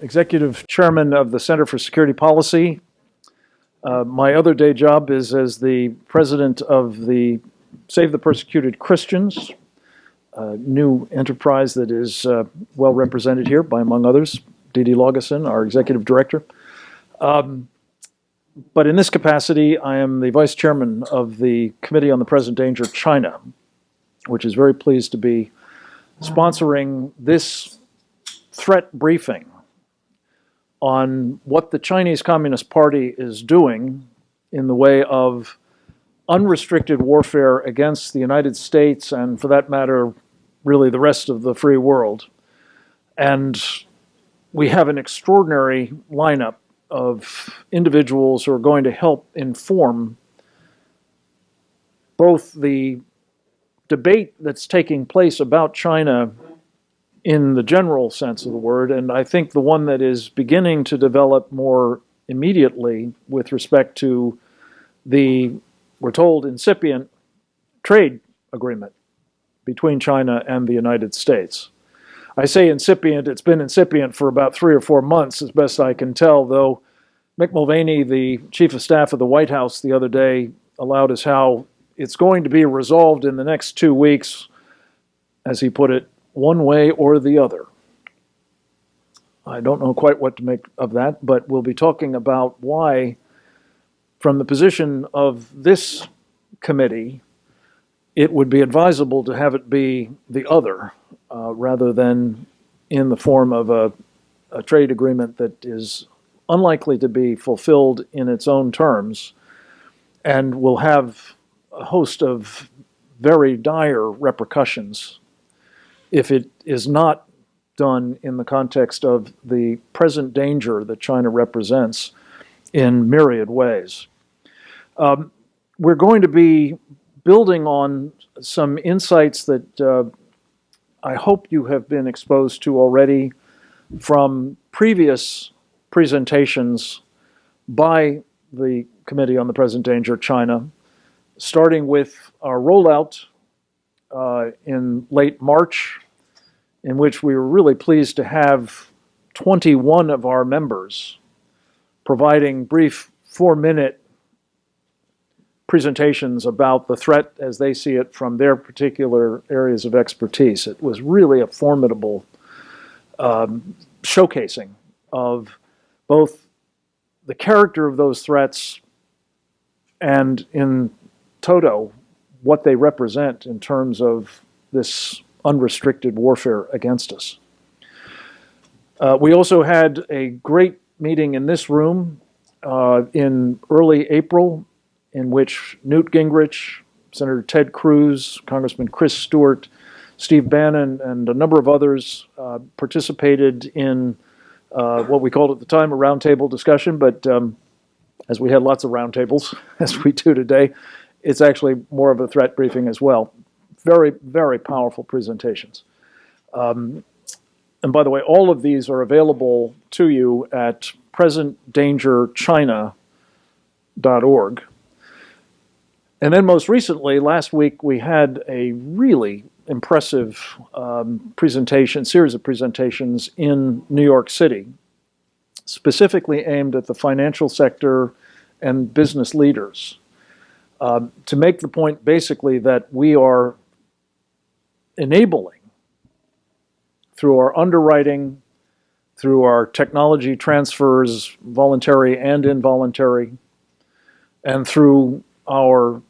Executive Chairman of the Center for Security Policy. My other day job is as the President of the Save the Persecuted Christians, a new enterprise that is well represented here by, among others, Didi Laugesen, our Executive Director. But in this capacity, I am the Vice Chairman of the Committee on the Present Danger China, which is very pleased to be sponsoring this threat briefing on what the Chinese Communist Party is doing in the way of unrestricted warfare against the United States and, for that matter, really the rest of the free world. And we have an extraordinary lineup of individuals who are going to help inform both the debate that's taking place about China in the general sense of the word, and I think the one that is beginning to develop more immediately with respect to the, we're told, incipient trade agreement between China and the United States. I say incipient, it's been incipient for about 3 or 4 months, as best I can tell, though Mick Mulvaney, the Chief of Staff of the White House the other day, allowed us how it's going to be resolved in the next 2 weeks, as he put it, one way or the other. I don't know quite what to make of that, but we'll be talking about why, from the position of this committee, it would be advisable to have it be the other, rather than in the form of a trade agreement that is unlikely to be fulfilled in its own terms and will have a host of very dire repercussions if it is not done in the context of the present danger that China represents in myriad ways. We're going to be building on some insights that I hope you have been exposed to already from previous presentations by the Committee on the Present Danger China, starting with our rollout in late March, in which we were really pleased to have 21 of our members providing brief 4-minute presentations about the threat as they see it from their particular areas of expertise. It was really a formidable showcasing of both the character of those threats and, in toto, what they represent in terms of this unrestricted warfare against us. We also had a great meeting in this room in early April, in which Newt Gingrich, Senator Ted Cruz, Congressman Chris Stewart, Steve Bannon, and a number of others participated in what we called at the time a roundtable discussion, but as we had lots of roundtables, as we do today, it's actually more of a threat briefing as well. Very, very powerful presentations. And by the way, all of these are available to you at presentdangerchina.org. And then most recently, last week, we had a really impressive series of presentations in New York City, specifically aimed at the financial sector and business leaders, to make the point basically that we are enabling, through our underwriting, through our technology transfers, voluntary and involuntary, and through our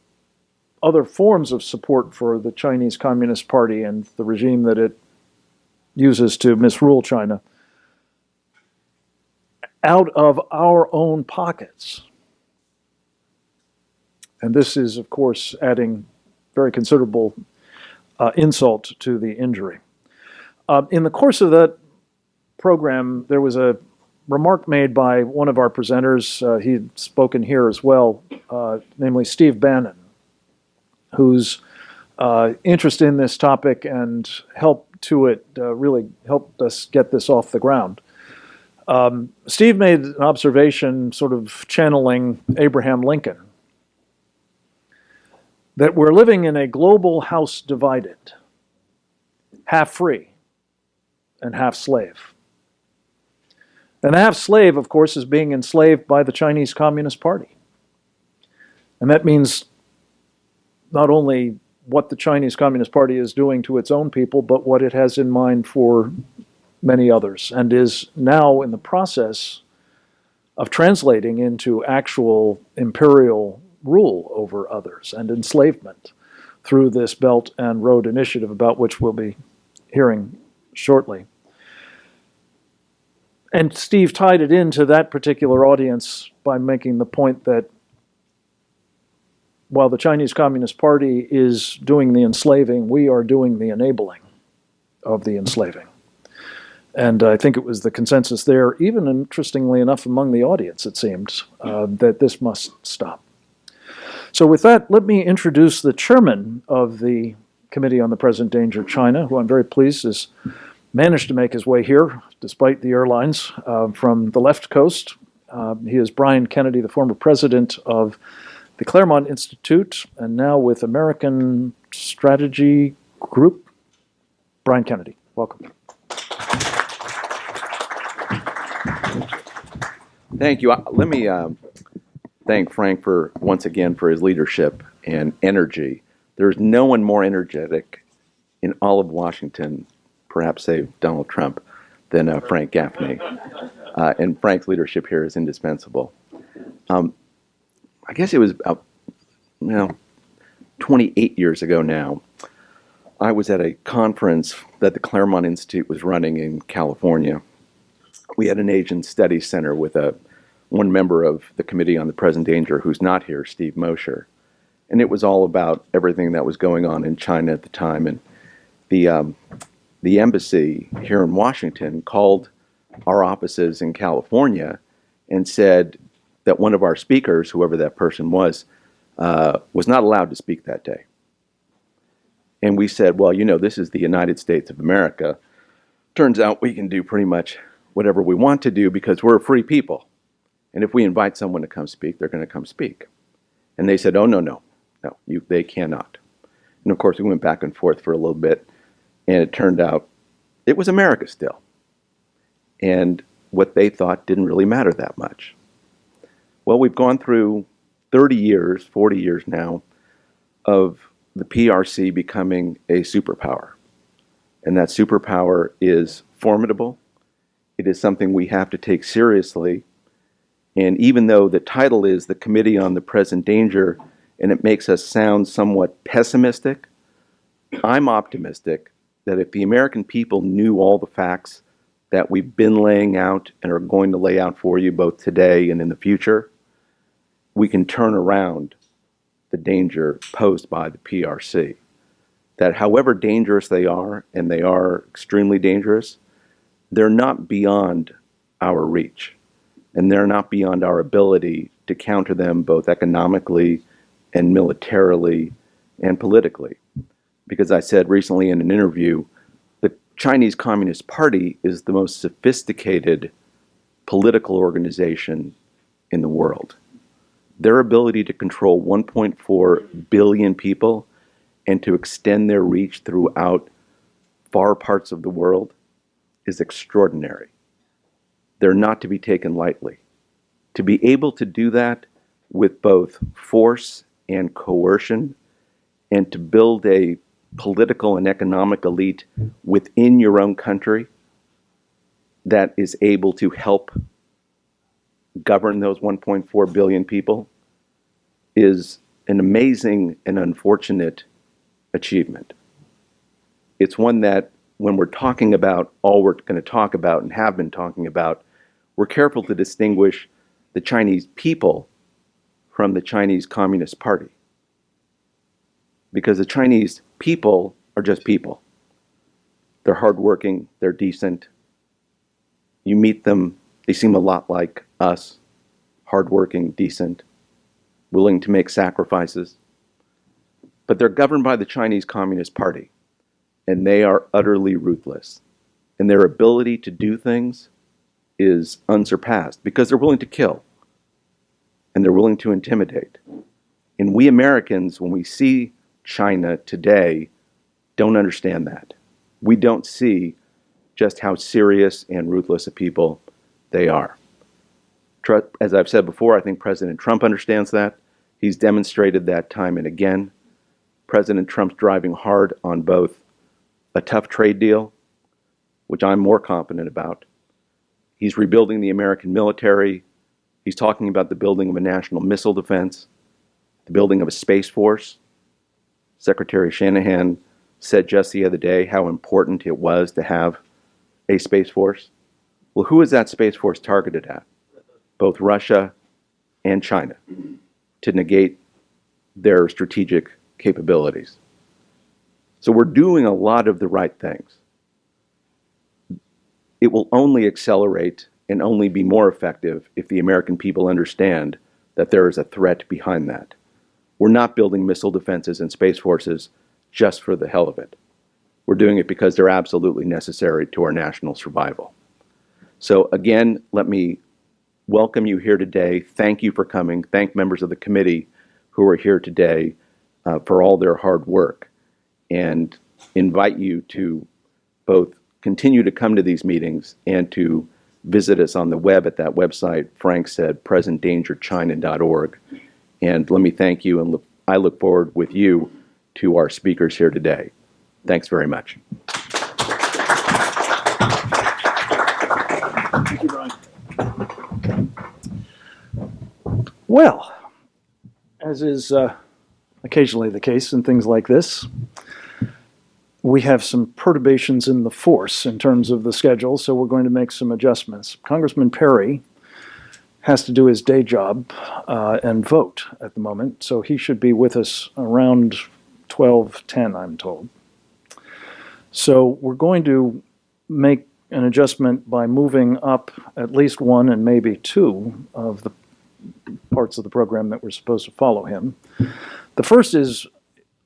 other forms of support for the Chinese Communist Party and the regime that it uses to misrule China, out of our own pockets. And this is, of course, adding very considerable insult to the injury. In the course of that program, there was a remark made by one of our presenters. He'd spoken here as well, namely Steve Bannon, whose interest in this topic and help to it really helped us get this off the ground. Steve made an observation, sort of channeling Abraham Lincoln, that we're living in a global house divided, half free and half slave. And the half-slave, of course, is being enslaved by the Chinese Communist Party. And that means not only what the Chinese Communist Party is doing to its own people, but what it has in mind for many others, and is now in the process of translating into actual imperial rule over others and enslavement through this Belt and Road Initiative, about which we'll be hearing shortly. And Steve tied it into that particular audience by making the point that while the Chinese Communist Party is doing the enslaving, we are doing the enabling of the enslaving. And I think it was the consensus there, even interestingly enough among the audience, it seemed, that this must stop. So with that, let me introduce the chairman of the Committee on the Present Danger China, who I'm very pleased has managed to make his way here, despite the airlines, from the left coast. He is Brian Kennedy, the former president of the Claremont Institute, and now with American Strategy Group. Brian Kennedy, welcome. Thank you. Let me thank Frank once again for his leadership and energy. There's no one more energetic in all of Washington, perhaps save Donald Trump, than Frank Gaffney. And Frank's leadership here is indispensable. I guess it was about 28 years ago now. I was at a conference that the Claremont Institute was running in California. We had an Asian Studies Center with one member of the Committee on the Present Danger who's not here, Steve Mosher. And it was all about everything that was going on in China at the time. And the embassy here in Washington called our offices in California and said that one of our speakers, whoever that person was not allowed to speak that day. And we said, well, this is the United States of America. Turns out we can do pretty much whatever we want to do because we're a free people. And if we invite someone to come speak, they're going to come speak. And they said, oh, no, they cannot. And of course, we went back and forth for a little bit, and it turned out it was America still. And what they thought didn't really matter that much. Well, we've gone through 40 years now, of the PRC becoming a superpower. And that superpower is formidable. It is something we have to take seriously. And even though the title is the Committee on the Present Danger, and it makes us sound somewhat pessimistic, I'm optimistic that if the American people knew all the facts that we've been laying out and are going to lay out for you both today and in the future, we can turn around the danger posed by the PRC. That however dangerous they are, and they are extremely dangerous, they're not beyond our reach. And they're not beyond our ability to counter them both economically and militarily and politically. Because I said recently in an interview, the Chinese Communist Party is the most sophisticated political organization in the world. Their ability to control 1.4 billion people and to extend their reach throughout far parts of the world is extraordinary. They're not to be taken lightly. To be able to do that with both force and coercion, and to build a political and economic elite within your own country that is able to help govern those 1.4 billion people, is an amazing and unfortunate achievement. It's one that, when we're talking about all we're going to talk about and have been talking about, we're careful to distinguish the Chinese people from the Chinese Communist Party. Because the Chinese people are just people. They're hardworking, they're decent. You meet them, they seem a lot like us, hardworking, decent, willing to make sacrifices. But they're governed by the Chinese Communist Party, and they are utterly ruthless. And their ability to do things is unsurpassed because they're willing to kill and they're willing to intimidate. And we Americans, when we see China today, don't understand that. We don't see just how serious and ruthless a people they are. As I've said before, I think President Trump understands that. He's demonstrated that time and again. President Trump's driving hard on both a tough trade deal, which I'm more confident about. He's rebuilding the American military. He's talking about the building of a national missile defense, the building of a space force. Secretary Shanahan said just the other day how important it was to have a space force. Well, who is that space force targeted at? Both Russia and China, to negate their strategic capabilities. So we're doing a lot of the right things. It will only accelerate and only be more effective if the American people understand that there is a threat behind that. We're not building missile defenses and space forces just for the hell of it. We're doing it because they're absolutely necessary to our national survival. So again, let me welcome you here today. Thank you for coming. Thank members of the committee who are here today for all their hard work, and invite you to both continue to come to these meetings and to visit us on the web at that website, Frank said, presentdangerchina.org. And let me thank you, and I look forward with you to our speakers here today. Thanks very much. Thank you, Brian. Well, as is occasionally the case in things like this, we have some perturbations in the force in terms of the schedule, so we're going to make some adjustments. Congressman Perry has to do his day job and vote at the moment, so he should be with us around 12:10, I'm told. So we're going to make an adjustment by moving up at least one and maybe two of the parts of the program that we're supposed to follow him. The first is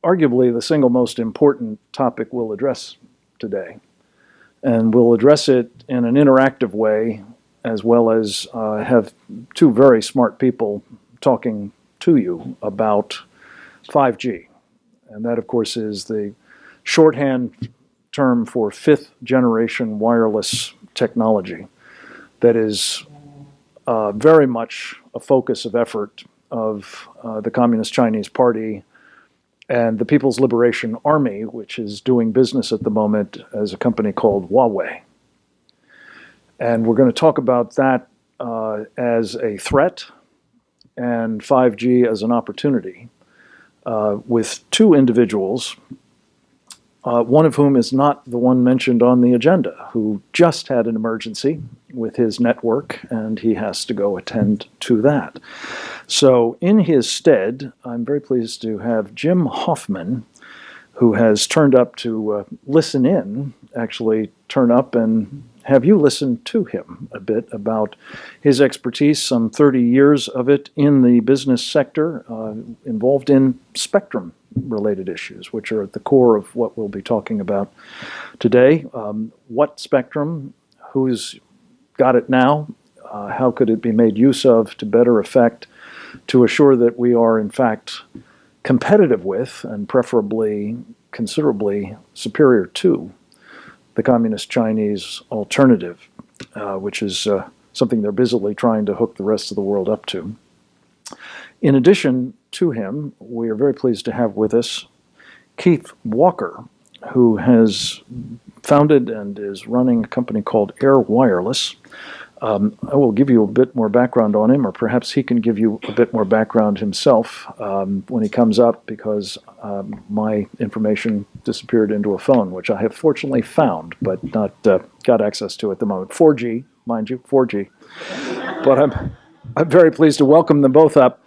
arguably the single most important topic we'll address today. And we'll address it in an interactive way, as well as have two very smart people talking to you about 5G. And that, of course, is the shorthand term for fifth generation wireless technology that is very much a focus of effort of the Communist Chinese Party and the People's Liberation Army, which is doing business at the moment as a company called Huawei. And we're going to talk about that as a threat and 5G as an opportunity with two individuals, one of whom is not the one mentioned on the agenda, who just had an emergency with his network, and he has to go attend to that. So in his stead, I'm very pleased to have Jim Hoffman, who has turned up to listen in, actually turn up and have you listen to him a bit about his expertise, some 30 years of it in the business sector, involved in spectrum-related issues, which are at the core of what we'll be talking about today. What spectrum? Who's got it now? How could it be made use of to better effect, to assure that we are, in fact, competitive with, and preferably considerably superior to, the Communist Chinese alternative, which is something they're busily trying to hook the rest of the world up to. In addition to him, we are very pleased to have with us Keith Walker, who has founded and is running a company called Air Wireless. I will give you a bit more background on him, or perhaps he can give you a bit more background himself when he comes up, because my information disappeared into a phone, which I have fortunately found, but not got access to at the moment. 4G, mind you, 4G. But I'm very pleased to welcome them both up.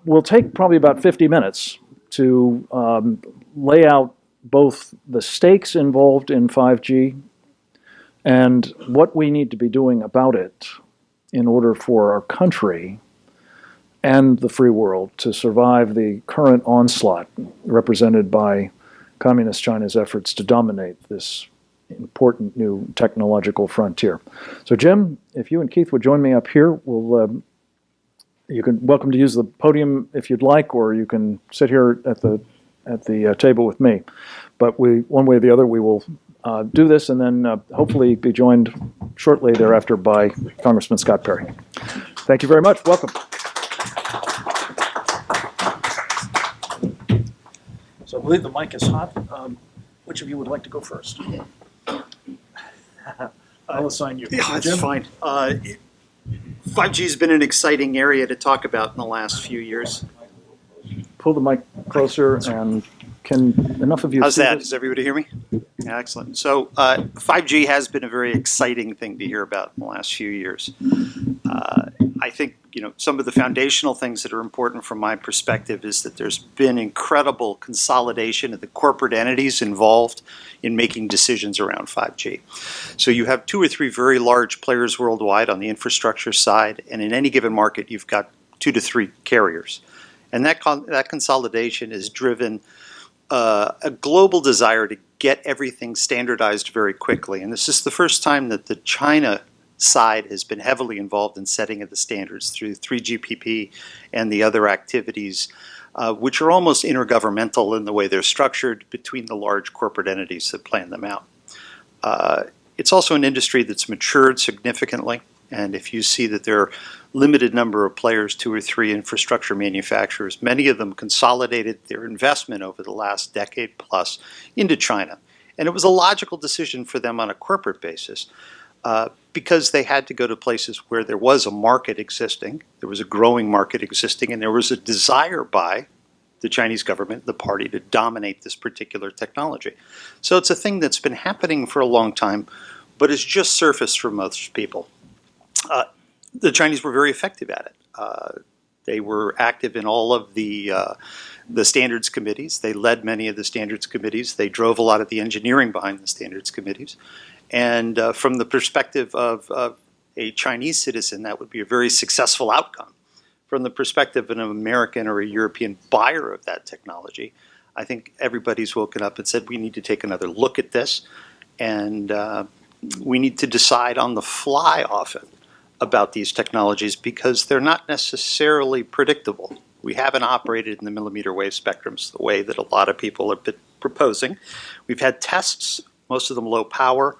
We'll take probably about 50 minutes to lay out both the stakes involved in 5G and what we need to be doing about it in order for our country and the free world to survive the current onslaught represented by Communist China's efforts to dominate this important new technological frontier. So Jim, if you and Keith would join me up here, you can welcome to use the podium if you'd like, or you can sit here at the table with me. But one way or the other, we will do this and then hopefully be joined shortly thereafter by Congressman Scott Perry. Thank you very much. Welcome. So I believe the mic is hot. Which of you would like to go first? I'll assign you. Yeah, that's fine. 5G has been an exciting area to talk about in the last few years. Pull the mic closer, and can enough of you How's see that? this? Does everybody hear me? Yeah, excellent. So 5G has been a very exciting thing to hear about in the last few years. I think some of the foundational things that are important from my perspective is that there's been incredible consolidation of the corporate entities involved in making decisions around 5G. So you have 2 or 3 very large players worldwide on the infrastructure side, and in any given market you've got 2 to 3 carriers. And that consolidation has driven a global desire to get everything standardized very quickly. And this is the first time that the China side has been heavily involved in setting of the standards through 3GPP and the other activities, which are almost intergovernmental in the way they're structured between the large corporate entities that plan them out. It's also an industry that's matured significantly. And if you see that there are limited number of players, 2 or 3 infrastructure manufacturers, many of them consolidated their investment over the last decade plus into China. And it was a logical decision for them on a corporate basis because they had to go to places where there was a market existing, there was a growing market existing, and there was a desire by the Chinese government, the party, to dominate this particular technology. So it's a thing that's been happening for a long time, but it's just surfaced for most people. The Chinese were very effective at it. They were active in all of the standards committees. They led many of the standards committees. They drove a lot of the engineering behind the standards committees. And from the perspective of a Chinese citizen, that would be a very successful outcome. From the perspective of an American or a European buyer of that technology, I think everybody's woken up and said, we need to take another look at this. And we need to decide on the fly often about these technologies because they're not necessarily predictable. We haven't operated in the millimeter wave spectrums the way that a lot of people are proposing. We've had tests, most of them low power.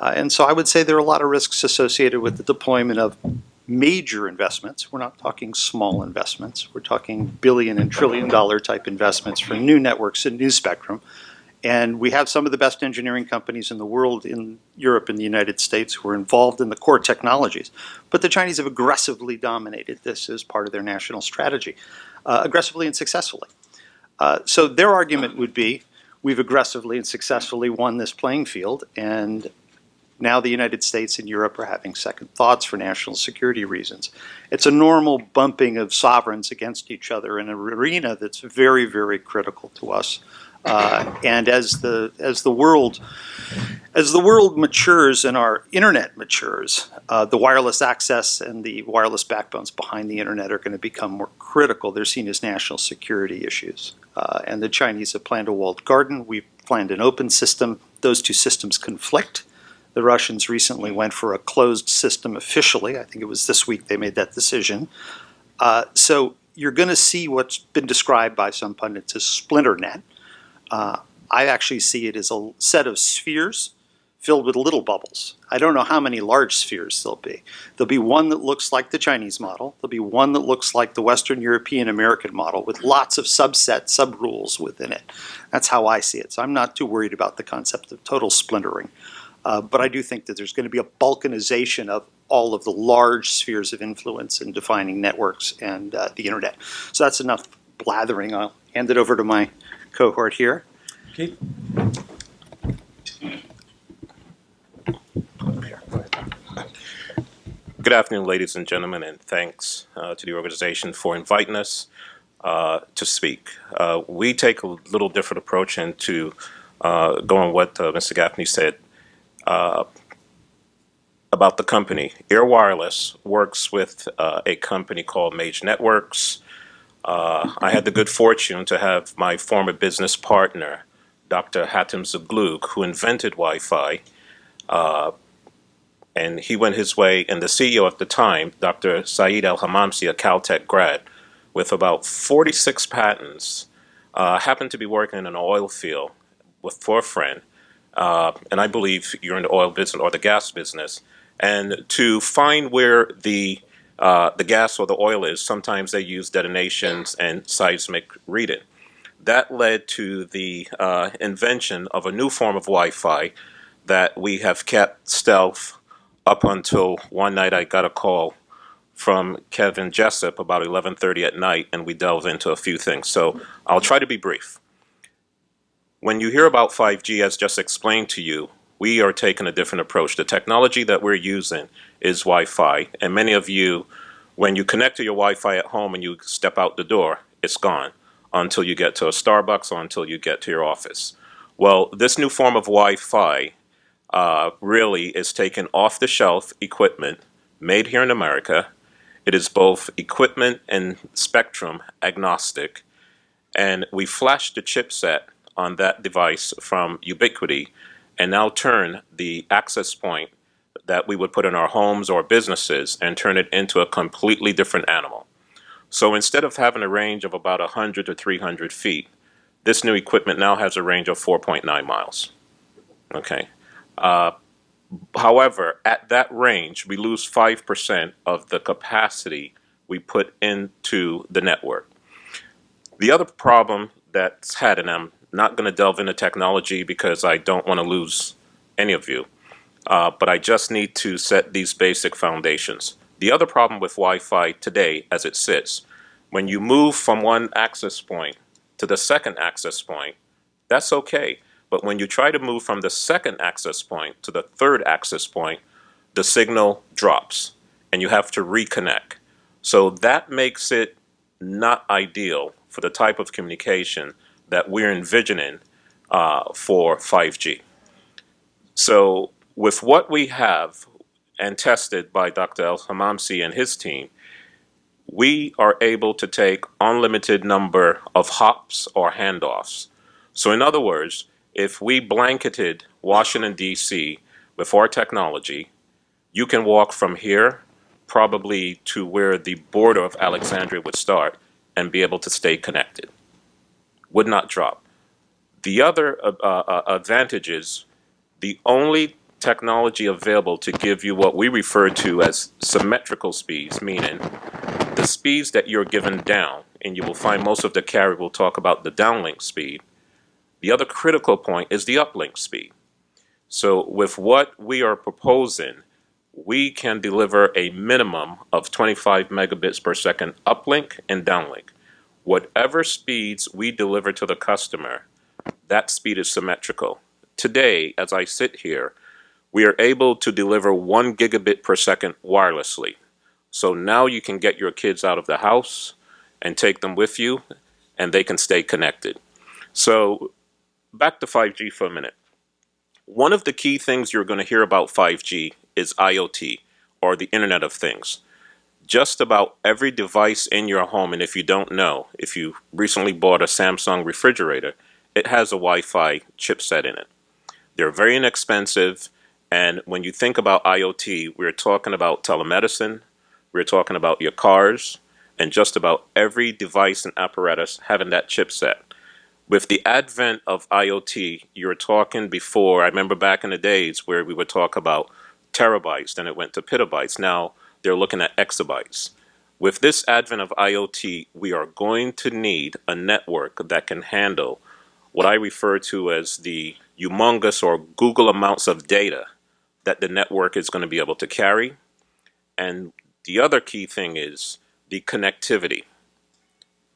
And so I would say there are a lot of risks associated with the deployment of major investments. We're not talking small investments. We're talking billion and trillion dollar type investments for new networks and new spectrum. And we have some of the best engineering companies in the world in Europe and the United States who are involved in the core technologies. But the Chinese have aggressively dominated this as part of their national strategy, aggressively and successfully. So their argument would be, we've aggressively and successfully won this playing field, and now the United States and Europe are having second thoughts for national security reasons. It's a normal bumping of sovereigns against each other in an arena that's very, very critical to us. And as the world matures and our internet matures, the wireless access and the wireless backbones behind the internet are going to become more critical. They're seen as national security issues. And the Chinese have planned a walled garden. We've planned an open system. Those 2 systems conflict. The Russians recently went for a closed system officially. I think it was this week they made that decision. So you're going to see what's been described by some pundits as splinter net. I actually see it as a set of spheres filled with little bubbles. I don't know how many large spheres there'll be. There'll be one that looks like the Chinese model. There'll be one that looks like the Western European American model with lots of sub-rules within it. That's how I see it. So I'm not too worried about the concept of total splintering. But I do think that there's going to be a balkanization of all of the large spheres of influence in defining networks and the internet. So that's enough blathering. I'll hand it over to my cohort here. Keith? Good afternoon, ladies and gentlemen, and thanks to the organization for inviting us to speak. We take a little different approach into going what Mr. Gaffney said about the company. Air Wireless works with a company called Mage Networks. I had the good fortune to have my former business partner, Dr. Hatem Zaglouk, who invented Wi-Fi, and he went his way, and the CEO at the time, Dr. Saeed El-Hamamsi, a Caltech grad, with about 46 patents, happened to be working in an oil field for a friend, and I believe you're in the oil business or the gas business, and to find where the gas or the oil is, sometimes they use detonations and seismic reading. That led to the invention of a new form of Wi-Fi that we have kept stealth up until one night I got a call from Kevin Jessup about 11:30 at night, and we delve into a few things. So I'll try to be brief. When you hear about 5G, as just explained to you, we are taking a different approach. The technology that we're using is Wi-Fi, and many of you, when you connect to your Wi-Fi at home and you step out the door, it's gone until you get to a Starbucks or until you get to your office. Well, this new form of Wi-Fi really is taking off-the-shelf equipment made here in America. It is both equipment and spectrum agnostic, and we flash the chipset on that device from Ubiquiti and now turn the access point that we would put in our homes or businesses and turn it into a completely different animal. So instead of having a range of about 100 to 300 feet, this new equipment now has a range of 4.9 miles. Okay. However, at that range, we lose 5% of the capacity we put into the network. The other problem that's had, and I'm not going to delve into technology because I don't want to lose any of you, but I just need to set these basic foundations. The other problem with Wi-Fi today, as it sits, when you move from one access point to the second access point, that's okay. But when you try to move from the second access point to the third access point, the signal drops and you have to reconnect. So that makes it not ideal for the type of communication that we're envisioning for 5G. So with what we have and tested by Dr. El-Hamamsi and his team, we are able to take unlimited number of hops or handoffs. So in other words, if we blanketed Washington, D.C. with our technology, you can walk from here probably to where the border of Alexandria would start and be able to stay connected. Would not drop. The other advantage is the only technology available to give you what we refer to as symmetrical speeds, meaning the speeds that you're given down, and you will find most of the carrier will talk about the downlink speed. The other critical point is the uplink speed. So with what we are proposing, we can deliver a minimum of 25 megabits per second uplink and downlink. Whatever speeds we deliver to the customer, that speed is symmetrical. Today, as I sit here, we are able to deliver 1 gigabit per second wirelessly. So now you can get your kids out of the house and take them with you, and they can stay connected. So back to 5G for a minute. One of the key things you're going to hear about 5G is IoT, or the Internet of Things. Just about every device in your home, and if you don't know, if you recently bought a Samsung refrigerator, it has a Wi-Fi chipset in it. They're very inexpensive, and when you think about IoT, we're talking about telemedicine, we're talking about your cars, and just about every device and apparatus having that chipset. With the advent of IoT, you're talking before, I remember back in the days where we would talk about terabytes, then it went to petabytes. Now they're looking at exabytes. With this advent of IoT, we are going to need a network that can handle what I refer to as the humongous or Google amounts of data that the network is going to be able to carry. And the other key thing is the connectivity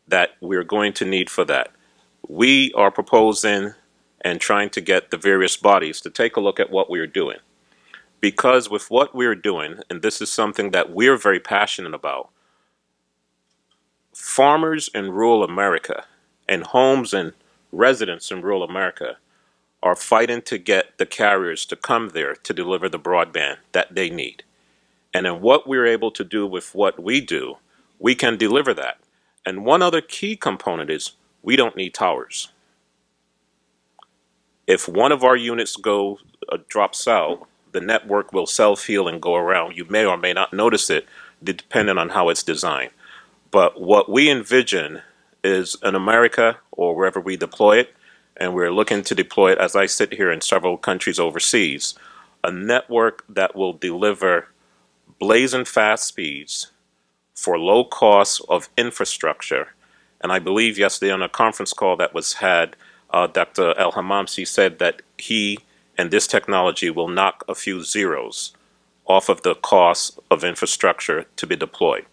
that we're going to need for that. We are proposing and trying to get the various bodies to take a look at what we're doing. Because with what we're doing, and this is something that we're very passionate about, farmers in rural America and homes and residents in rural America are fighting to get the carriers to come there to deliver the broadband that they need. And in what we're able to do with what we do, we can deliver that. And one other key component is we don't need towers. If one of our units drops out, the network will self-heal and go around. You may or may not notice it, depending on how it's designed. But what we envision is in America, or wherever we deploy it, and we're looking to deploy it as I sit here in several countries overseas, a network that will deliver blazing fast speeds for low cost of infrastructure. And I believe yesterday on a conference call that was had, Dr. El Hamamsi said that he and this technology will knock a few zeros off of the cost of infrastructure to be deployed.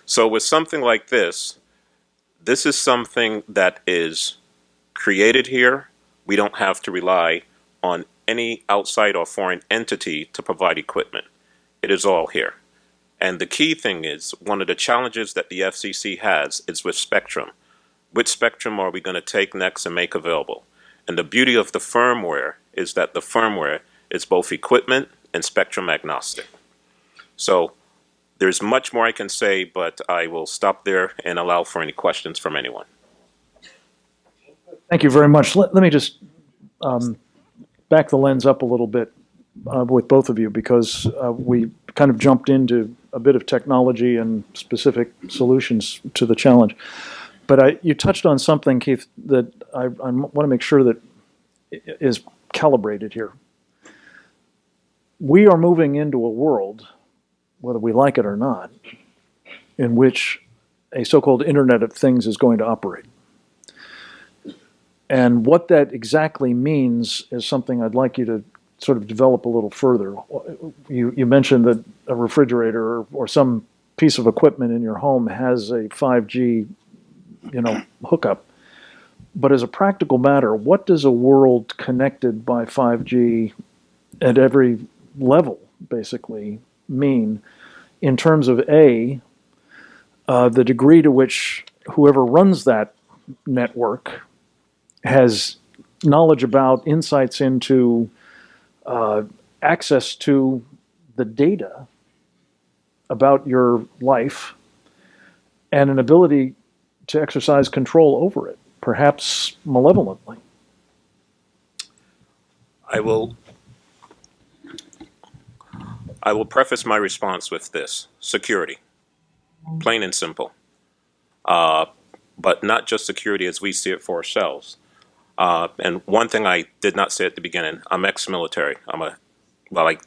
So with something like this is something that is created here. We don't have to rely on any outside or foreign entity to provide equipment. It is all here. And the key thing is, one of the challenges that the FCC has is with spectrum. Which spectrum are we going to take next and make available? And the beauty of the firmware is that the firmware is both equipment and spectrum agnostic. So there's much more I can say, but I will stop there and allow for any questions from anyone. Thank you very much. Let me just back the lens up a little bit with both of you, because we kind of jumped into a bit of technology and specific solutions to the challenge. But you touched on something, Keith, that I want to make sure that is calibrated here. We are moving into a world, whether we like it or not, in which a so-called Internet of Things is going to operate. And what that exactly means is something I'd like you to sort of develop a little further. You mentioned that a refrigerator or some piece of equipment in your home has a 5G, hookup. But as a practical matter, what does a world connected by 5G at every level basically mean in terms of the degree to which whoever runs that network has knowledge about, insights into, access to the data about your life, and an ability to exercise control over it, perhaps malevolently? I will preface my response with this: security, plain and simple. But not just security as we see it for ourselves. And one thing I did not say at the beginning: I'm ex-military.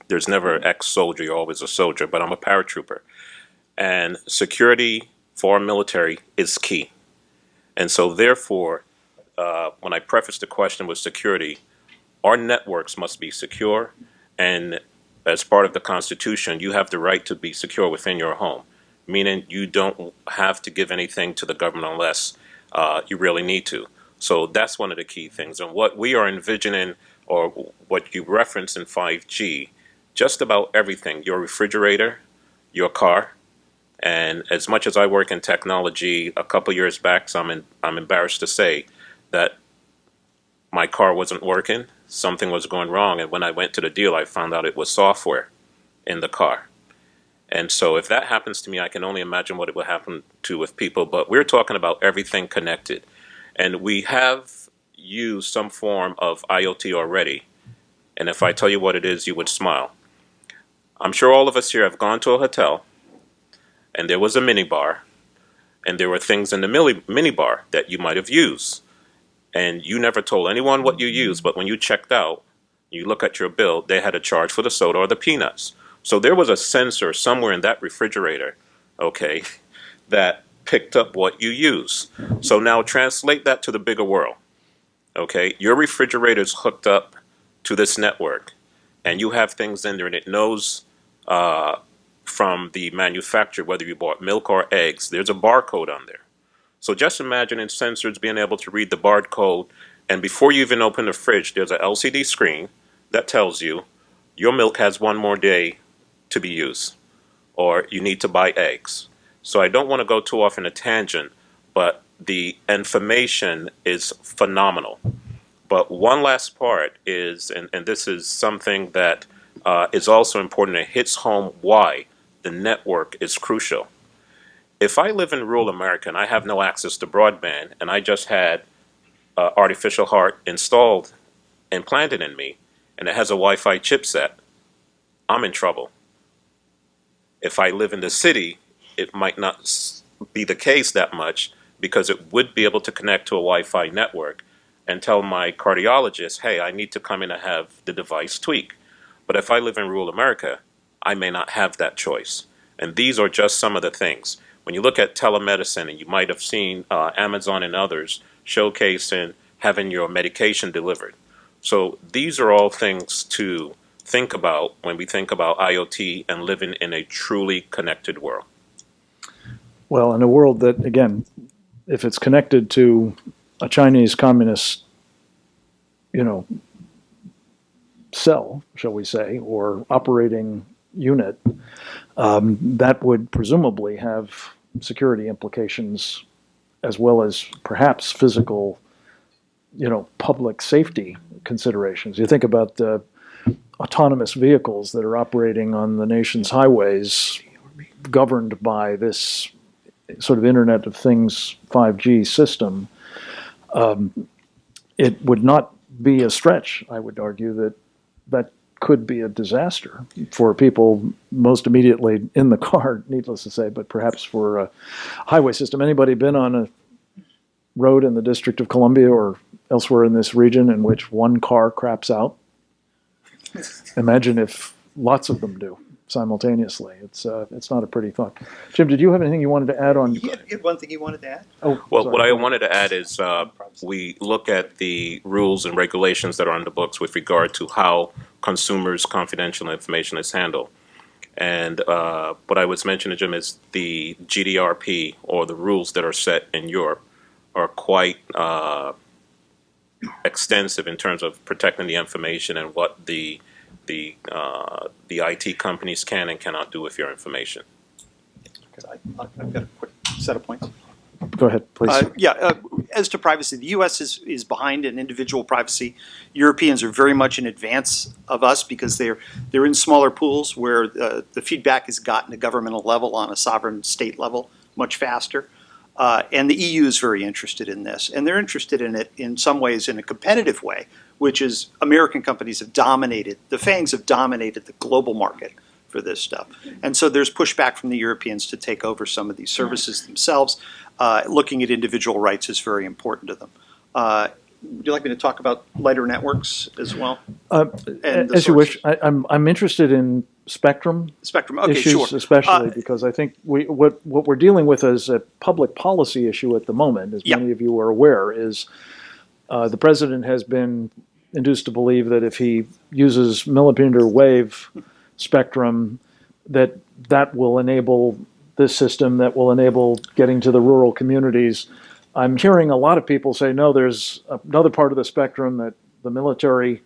There's never ex-soldier. You're always a soldier. But I'm a paratrooper, and security for our military is key. And so, therefore, when I prefaced the question with security, our networks must be secure, and as part of the Constitution, you have the right to be secure within your home, meaning you don't have to give anything to the government unless you really need to. So that's one of the key things. And what we are envisioning, or what you reference in 5G, just about everything: your refrigerator, your car. And as much as I work in technology, a couple years back, so I'm embarrassed to say that my car wasn't working. Something was going wrong. And when I went to the deal, I found out it was software in the car. And so if that happens to me, I can only imagine what it will happen to with people. But we're talking about everything connected. And we have used some form of IoT already. And if I tell you what it is, you would smile. I'm sure all of us here have gone to a hotel, and there was a minibar, and there were things in the minibar that you might have used. And you never told anyone what you used, but when you checked out, you look at your bill, they had a charge for the soda or the peanuts. So there was a sensor somewhere in that refrigerator, okay, that picked up what you use. So now translate that to the bigger world, okay? Your refrigerator's hooked up to this network, and you have things in there, and it knows from the manufacturer whether you bought milk or eggs. There's a barcode on there. So just imagine in sensors being able to read the barcode, and before you even open the fridge, there's an LCD screen that tells you your milk has one more day to be used, or you need to buy eggs. So I don't want to go too off in a tangent, but the information is phenomenal. But one last part is, and this is something that is also important, it hits home why the network is crucial. If I live in rural America and I have no access to broadband, and I just had artificial heart installed and planted in me, and it has a Wi-Fi chipset, I'm in trouble. If I live in the city, it might not be the case that much, because it would be able to connect to a Wi-Fi network, and tell my cardiologist, hey, I need to come in and have the device tweaked. But if I live in rural America, I may not have that choice. And these are just some of the things. When you look at telemedicine, and you might have seen Amazon and others showcasing having your medication delivered. So these are all things to think about when we think about IoT and living in a truly connected world. Well, in a world that, again, if it's connected to a Chinese communist, cell, shall we say, or operating unit, that would presumably have security implications as well as perhaps physical, public safety considerations. You think about the autonomous vehicles that are operating on the nation's highways governed by this sort of Internet of Things 5G system. It would not be a stretch, I would argue, that could be a disaster for people most immediately in the car, needless to say, but perhaps for a highway system. Anybody been on a road in the District of Columbia or elsewhere in this region in which one car craps out? Imagine if lots of them do simultaneously. It's not a pretty thought. Jim, did you have anything you wanted to add on? You had one thing you wanted to add? Oh, Well, sorry. what I wanted to add is we look at the rules and regulations that are on the books with regard to how consumers' confidential information is handled. And what I was mentioning, Jim, is the GDRP, or the rules that are set in Europe, are quite extensive in terms of protecting the information and what the IT companies can and cannot do with your information. I've got a quick set of points. Go ahead, please. As to privacy, the U.S. is behind in individual privacy. Europeans are very much in advance of us because they're in smaller pools where the feedback is gotten at governmental level on a sovereign state level much faster. And the EU is very interested in this. And they're interested in it in some ways in a competitive way, which is American companies have dominated, the FANGs have dominated the global market for this stuff. And so there's pushback from the Europeans to take over some of these services themselves. Looking at individual rights is very important to them. Would you like me to talk about lighter networks as well? As you wish. I'm interested in spectrum Okay, issues, sure. especially because I think what we're dealing with as a public policy issue at the moment, as many of you are aware, is the president has been induced to believe that if he uses millimeter wave spectrum, that will enable this system, that will enable getting to the rural communities. I'm hearing a lot of people say, no, there's another part of the spectrum that the military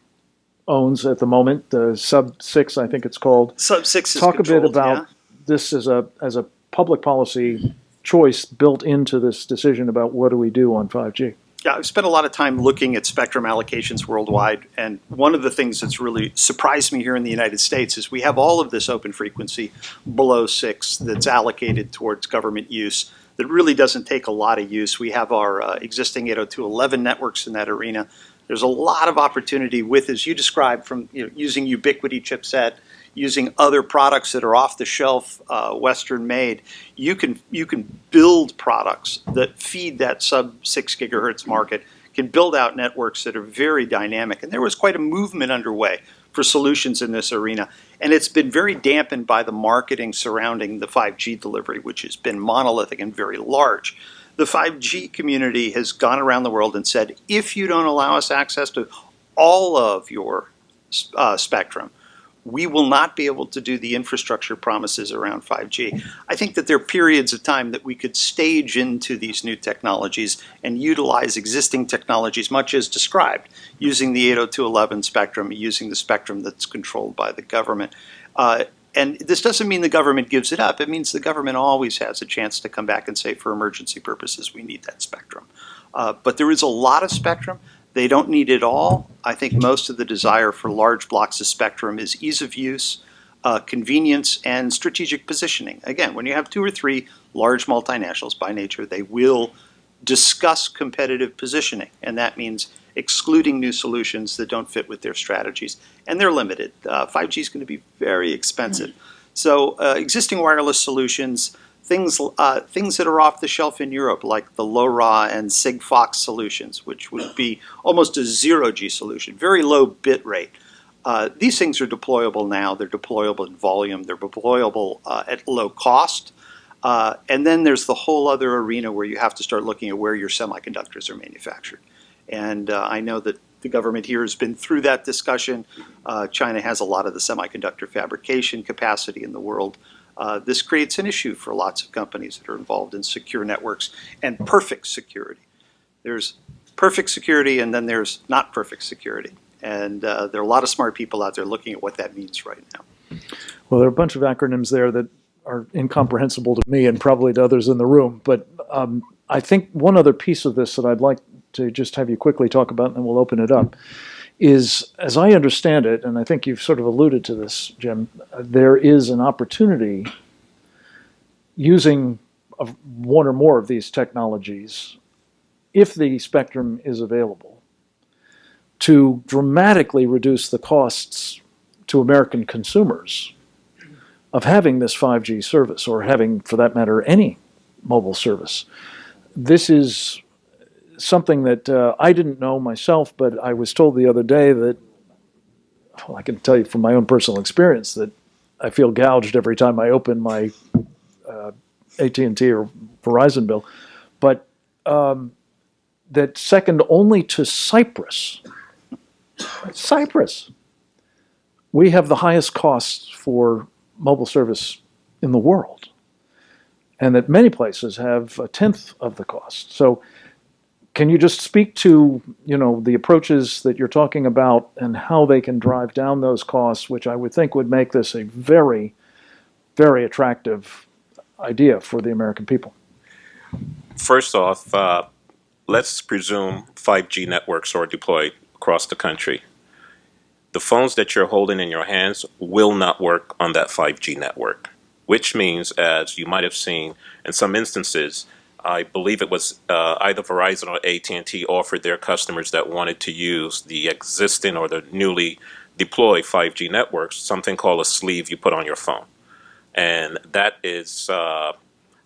owns at the moment, the Sub-6, I think it's called. Sub-6 is Talk a bit about yeah. this as a public policy choice built into this decision about what do we do on 5G. Yeah, I've spent a lot of time looking at spectrum allocations worldwide, and one of the things that's really surprised me here in the United States is we have all of this open frequency below 6 that's allocated towards government use that really doesn't take a lot of use. We have our existing 802.11 networks in that arena. There's a lot of opportunity with, as you described, from using Ubiquiti chipset, using other products that are off the shelf, Western made. You can build products that feed that sub-6 gigahertz market, can build out networks that are very dynamic. And there was quite a movement underway for solutions in this arena. And it's been very dampened by the marketing surrounding the 5G delivery, which has been monolithic and very large. The 5G community has gone around the world and said, if you don't allow us access to all of your spectrum, we will not be able to do the infrastructure promises around 5G. I think that there are periods of time that we could stage into these new technologies and utilize existing technologies, much as described, using the 802.11 spectrum, using the spectrum that's controlled by the government. And this doesn't mean the government gives it up. It means the government always has a chance to come back and say, for emergency purposes, we need that spectrum. But there is a lot of spectrum. They don't need it all. I think most of the desire for large blocks of spectrum is ease of use, convenience, and strategic positioning. Again, when you have 2 or 3 large multinationals by nature, they will discuss competitive positioning, and that means excluding new solutions that don't fit with their strategies. And they're limited. 5G is going to be very expensive. So existing wireless solutions, things that are off the shelf in Europe, like the LoRa and Sigfox solutions, which would be almost a 0G solution, very low bit rate. These things are deployable now. They're deployable in volume. They're deployable at low cost. And then there's the whole other arena where you have to start looking at where your semiconductors are manufactured. And I know that the government here has been through that discussion. China has a lot of the semiconductor fabrication capacity in the world. This creates an issue for lots of companies that are involved in secure networks and perfect security. There's perfect security, and then there's not perfect security. And there are a lot of smart people out there looking at what that means right now. Well, there are a bunch of acronyms there that are incomprehensible to me and probably to others in the room. But I think one other piece of this that I'd like to just have you quickly talk about, and then we'll open it up, is, as I understand it, and I think you've sort of alluded to this, Jim, there is an opportunity using one or more of these technologies, if the spectrum is available, to dramatically reduce the costs to American consumers of having this 5G service, or having, for that matter, any mobile service. This is something that I didn't know myself, but I was told the other day that, well, I can tell you from my own personal experience that I feel gouged every time I open my AT&T or Verizon bill, but that second only to Cyprus, we have the highest costs for mobile service in the world, and that many places have a tenth of the cost. So can you just speak to, the approaches that you're talking about and how they can drive down those costs, which I would think would make this a very, very attractive idea for the American people? First off, let's presume 5G networks are deployed across the country. The phones that you're holding in your hands will not work on that 5G network, which means, as you might have seen in some instances, I believe it was either Verizon or AT&T offered their customers that wanted to use the existing or the newly deployed 5G networks something called a sleeve you put on your phone. And that is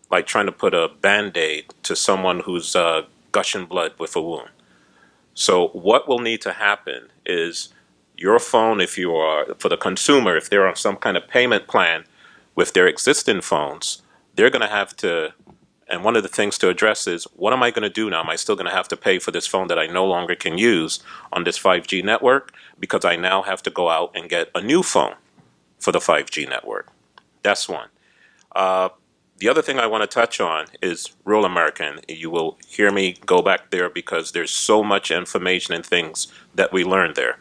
like trying to put a Band-Aid to someone who's gushing blood with a wound. So what will need to happen is your phone, if you are, for the consumer, if they're on some kind of payment plan with their existing phones, they're going to have to, and one of the things to address is, what am I going to do now? Am I still going to have to pay for this phone that I no longer can use on this 5G network because I now have to go out and get a new phone for the 5G network? That's one. The other thing I want to touch on is rural American. You will hear me go back there because there's so much information and things that we learned there.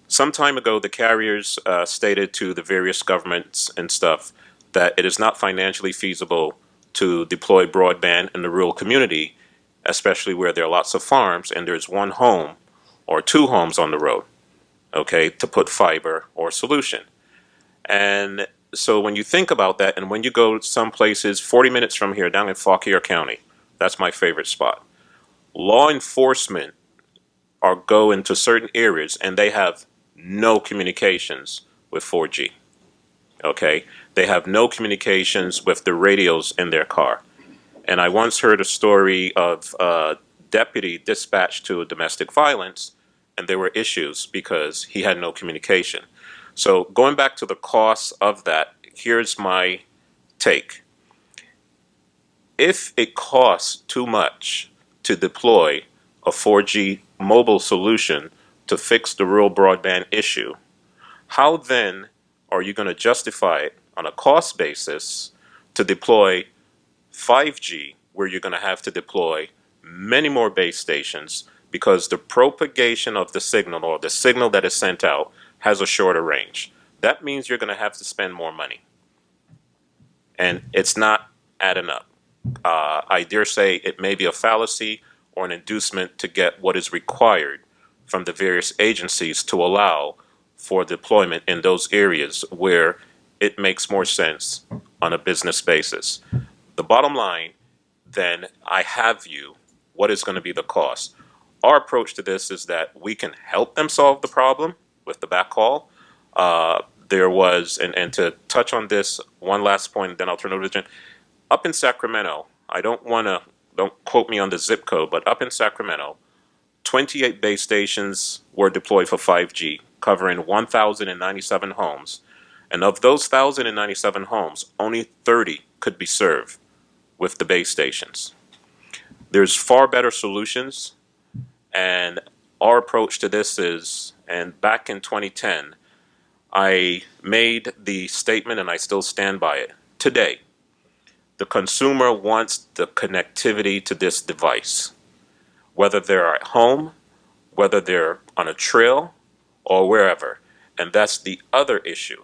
Some time ago, the carriers stated to the various governments and stuff that it is not financially feasible to deploy broadband in the rural community, especially where there are lots of farms and there's one home or two homes on the road, okay, to put fiber or solution. And so when you think about that, and when you go some places 40 minutes from here, down in Fauquier County, that's my favorite spot, law enforcement are go into certain areas and they have no communications with 4G. Okay, they have no communications with the radios in their car. And I once heard a story of a deputy dispatched to a domestic violence, and there were issues because he had no communication. So going back to the costs of that, here's my take. If it costs too much to deploy a 4G mobile solution to fix the rural broadband issue, how then are you going to justify it on a cost basis to deploy 5G, where you're going to have to deploy many more base stations because the propagation of the signal, or the signal that is sent out, has a shorter range? That means you're going to have to spend more money. And it's not adding up. I dare say it may be a fallacy or an inducement to get what is required from the various agencies to allow for deployment in those areas where it makes more sense on a business basis. The bottom line, then, I have you, what is going to be the cost? Our approach to this is that we can help them solve the problem with the backhaul. There was, and to touch on this, one last point, then I'll turn it over to Jen. Up in Sacramento, don't quote me on the zip code, but up in Sacramento, 28 base stations were deployed for 5G, covering 1,097 homes. And of those 1,097 homes, only 30 could be served with the base stations. There's far better solutions, and our approach to this is, and back in 2010, I made the statement, and I still stand by it. Today, the consumer wants the connectivity to this device, whether they're at home, whether they're on a trail, or wherever. And that's the other issue.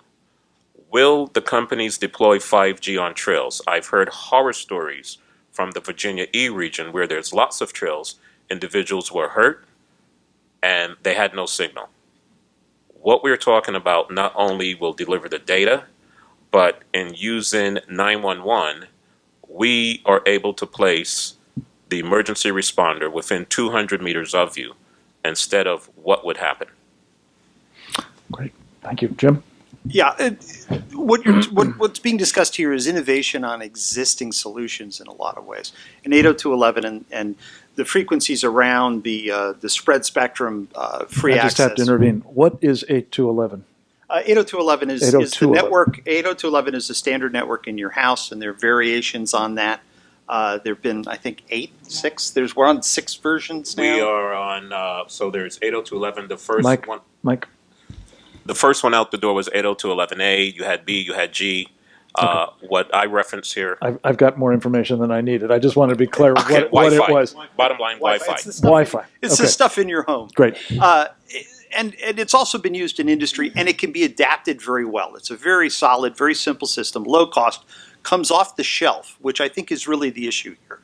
Will the companies deploy 5G on trails? I've heard horror stories from the Virginia E region where there's lots of trails. Individuals were hurt and they had no signal. What we're talking about not only will deliver the data, but in using 911, we are able to place the emergency responder within 200 meters of you instead of what would happen. Great. Thank you. Jim? Yeah, what's being discussed here is innovation on existing solutions in a lot of ways. In 802.11 and the frequencies around the spread spectrum free I access. just have to intervene. What is 802.11? 802.11 is the network. 802.11 is the standard network in your house, and there are variations on that. There have been, I think, we're on 6 versions now. We are on, so there's 802.11, the first one. Mike? The first one out the door was 802.11a. You had B, you had G. Okay. What I reference here. I've got more information than I needed. I just wanted to be clear Okay, what it was. Bottom line, Wi-Fi. Wi-Fi. It's the stuff in your home. Great. And it's also been used in industry, and it can be adapted very well. It's a very solid, very simple system, low cost, comes off the shelf, which I think is really the issue here.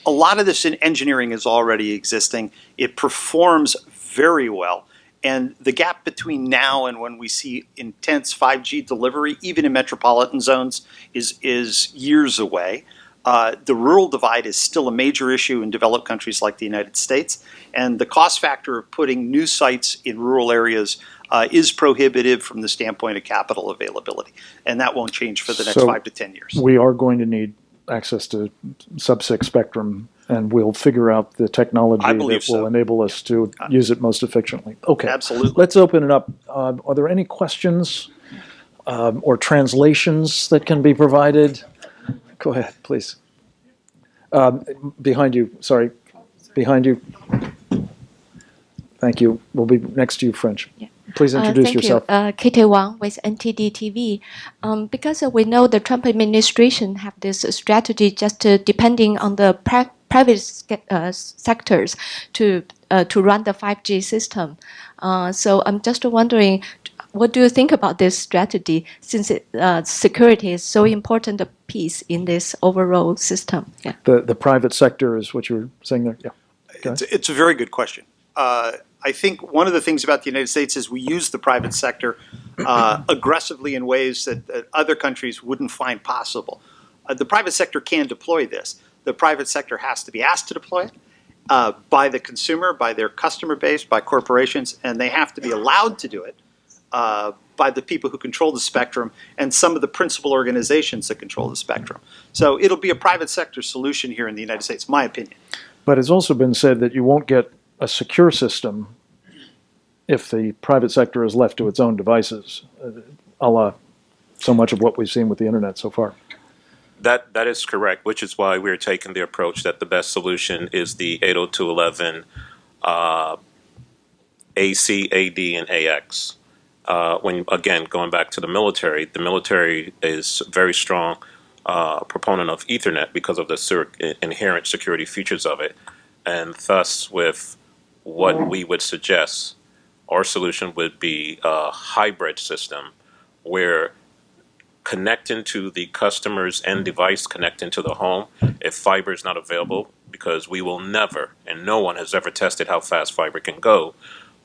A lot of this in engineering is already existing. It performs very well. And the gap between now and when we see intense 5G delivery, even in metropolitan zones, is years away. The rural divide is still a major issue in developed countries like the United States. And the cost factor of putting new sites in rural areas is prohibitive from the standpoint of capital availability. And that won't change for the next 5 to 10 years. We are going to need access to sub-6 spectrum, and we'll figure out the technology that will enable us to use it most efficiently. Okay. Absolutely. Let's open it up. Are there any questions or translations that can be provided? Go ahead, please. Behind you. Sorry. Behind you. Thank you. We'll be next to you, French. Yeah. Please introduce yourself. Thank you. KT Wang with NTD TV. Because we know the Trump administration have this strategy just depending on the private sectors to run the 5G system. So I'm just wondering, what do you think about this strategy, since security is so important a piece in this overall system? Yeah. The private sector is what you were saying there? Yeah. It's a very good question. I think one of the things about the United States is we use the private sector aggressively in ways that other countries wouldn't find possible. The private sector can deploy this. The private sector has to be asked to deploy it by the consumer, by their customer base, by corporations, and they have to be allowed to do it by the people who control the spectrum and some of the principal organizations that control the spectrum. So it'll be a private sector solution here in the United States, my opinion. But it's also been said that you won't get a secure system if the private sector is left to its own devices, a la so much of what we've seen with the internet so far. That is correct, which is why we're taking the approach that the best solution is the 802.11 AC, AD, and AX. When again, going back to the military is very strong proponent of Ethernet because of the inherent security features of it, and thus with what we would suggest, our solution would be a hybrid system where connecting to the customer's end device, connecting to the home, if fiber is not available, because we will never, and no one has ever tested how fast fiber can go.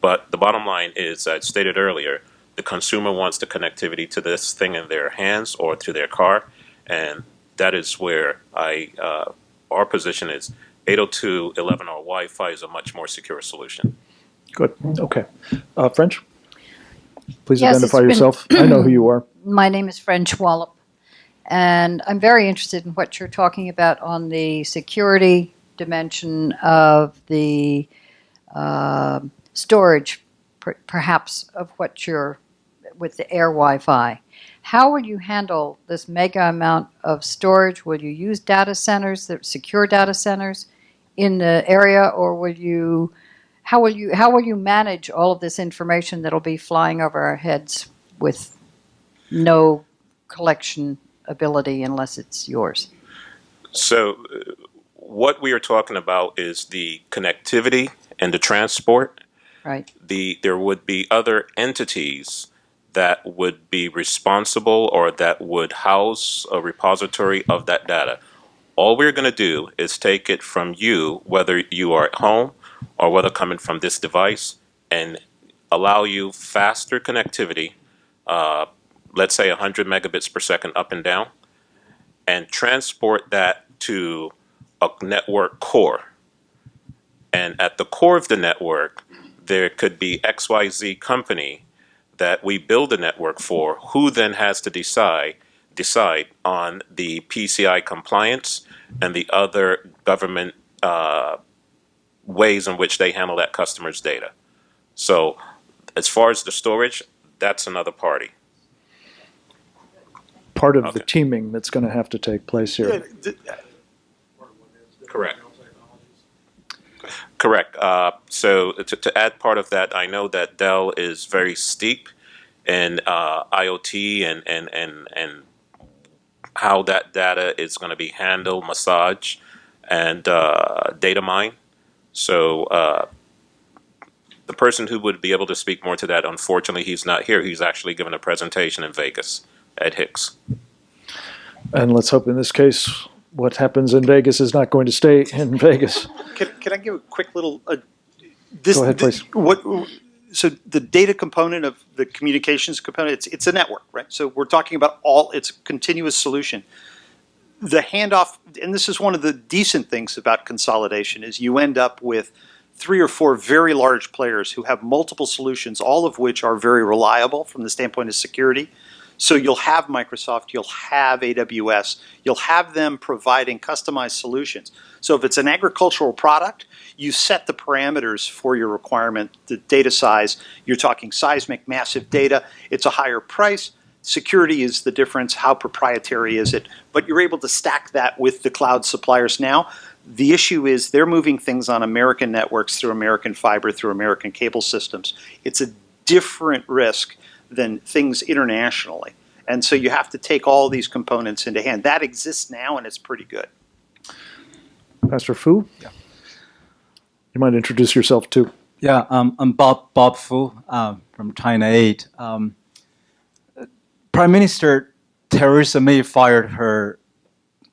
But the bottom line is, as stated earlier, the consumer wants the connectivity to this thing in their hands or to their car, and that is where our position is 802.11 or Wi-Fi is a much more secure solution. Good. Okay. French? Please Yes, identify yourself. I know who you are. My name is French Wallop, And I'm very interested in what you're talking about on the security dimension of the storage, perhaps, of what you're with the air Wi-Fi. How will you handle this mega amount of storage? Will you use data centers, secure data centers, in the area, or will you? How will you manage all of this information that'll be flying over our heads with no collection ability unless it's yours? So, what we are talking about is the connectivity and the transport. Right. There would be other entities that would be responsible or that would house a repository of that data. All we're going to do is take it from you, whether you are at home or whether coming from this device, and allow you faster connectivity, let's say 100 megabits per second up and down, and transport that to a network core. And at the core of the network, there could be XYZ company that we build a network for, who then has to decide on the PCI compliance and the other government ways in which they handle that customer's data. So as far as the storage, that's another party. Part of the teaming that's going to have to take place here. Correct. Correct. So to add part of that, I know that Dell is very steep in IoT and how that data is going to be handled, massaged, and data mine. So the person who would be able to speak more to that, unfortunately, he's not here. He's actually given a presentation in Vegas, Ed Hicks. And let's hope in this case, what happens in Vegas is not going to stay in Vegas. Can I give a quick little? Go ahead, please. So the data component of the communications component, it's a network, right? So we're talking about it's a continuous solution. The handoff, and this is one of the decent things about consolidation, is you end up with 3 or 4 very large players who have multiple solutions, all of which are very reliable from the standpoint of security. So you'll have Microsoft, you'll have AWS, you'll have them providing customized solutions. So if it's an agricultural product, you set the parameters for your requirement, the data size. You're talking seismic, massive data. It's a higher price. Security is the difference. How proprietary is it? But you're able to stack that with the cloud suppliers now. The issue is they're moving things on American networks through American fiber, through American cable systems. It's a different risk than things internationally. And so you have to take all these components into hand. That exists now, and it's pretty good. Pastor Fu? Yeah. You might introduce yourself, too. Yeah, I'm Bob Fu from China 8. Prime Minister Theresa May fired her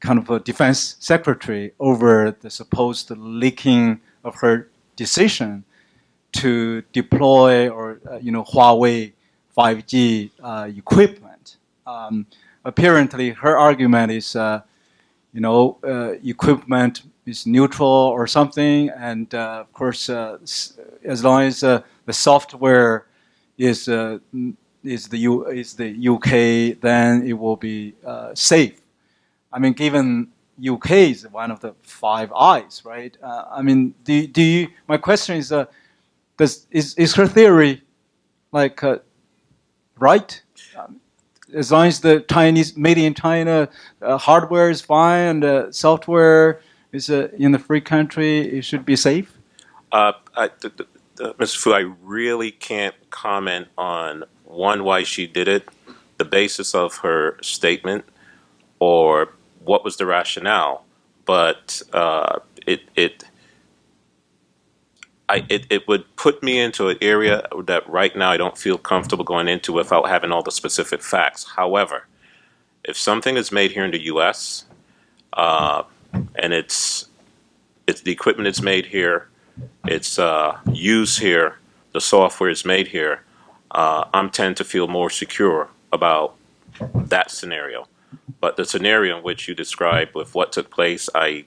kind of a defense secretary over the supposed leaking of her decision to deploy Huawei 5G equipment. Apparently, her argument is, equipment is neutral or something, and of course, as long as the software is the UK, then it will be safe. I mean, given UK is one of the 5 eyes, right? Do you? My question is, is her theory right? As long as the Chinese made in China hardware is fine and the software is in the free country, it should be safe. Mr. Fu, I really can't comment on why she did it, the basis of her statement, or what was the rationale. But it would put me into an area that right now I don't feel comfortable going into without having all the specific facts. However, if something is made here in the U.S. And it's the equipment is made here, it's used here, the software is made here, I'm tend to feel more secure about that scenario. But the scenario in which you described with what took place, I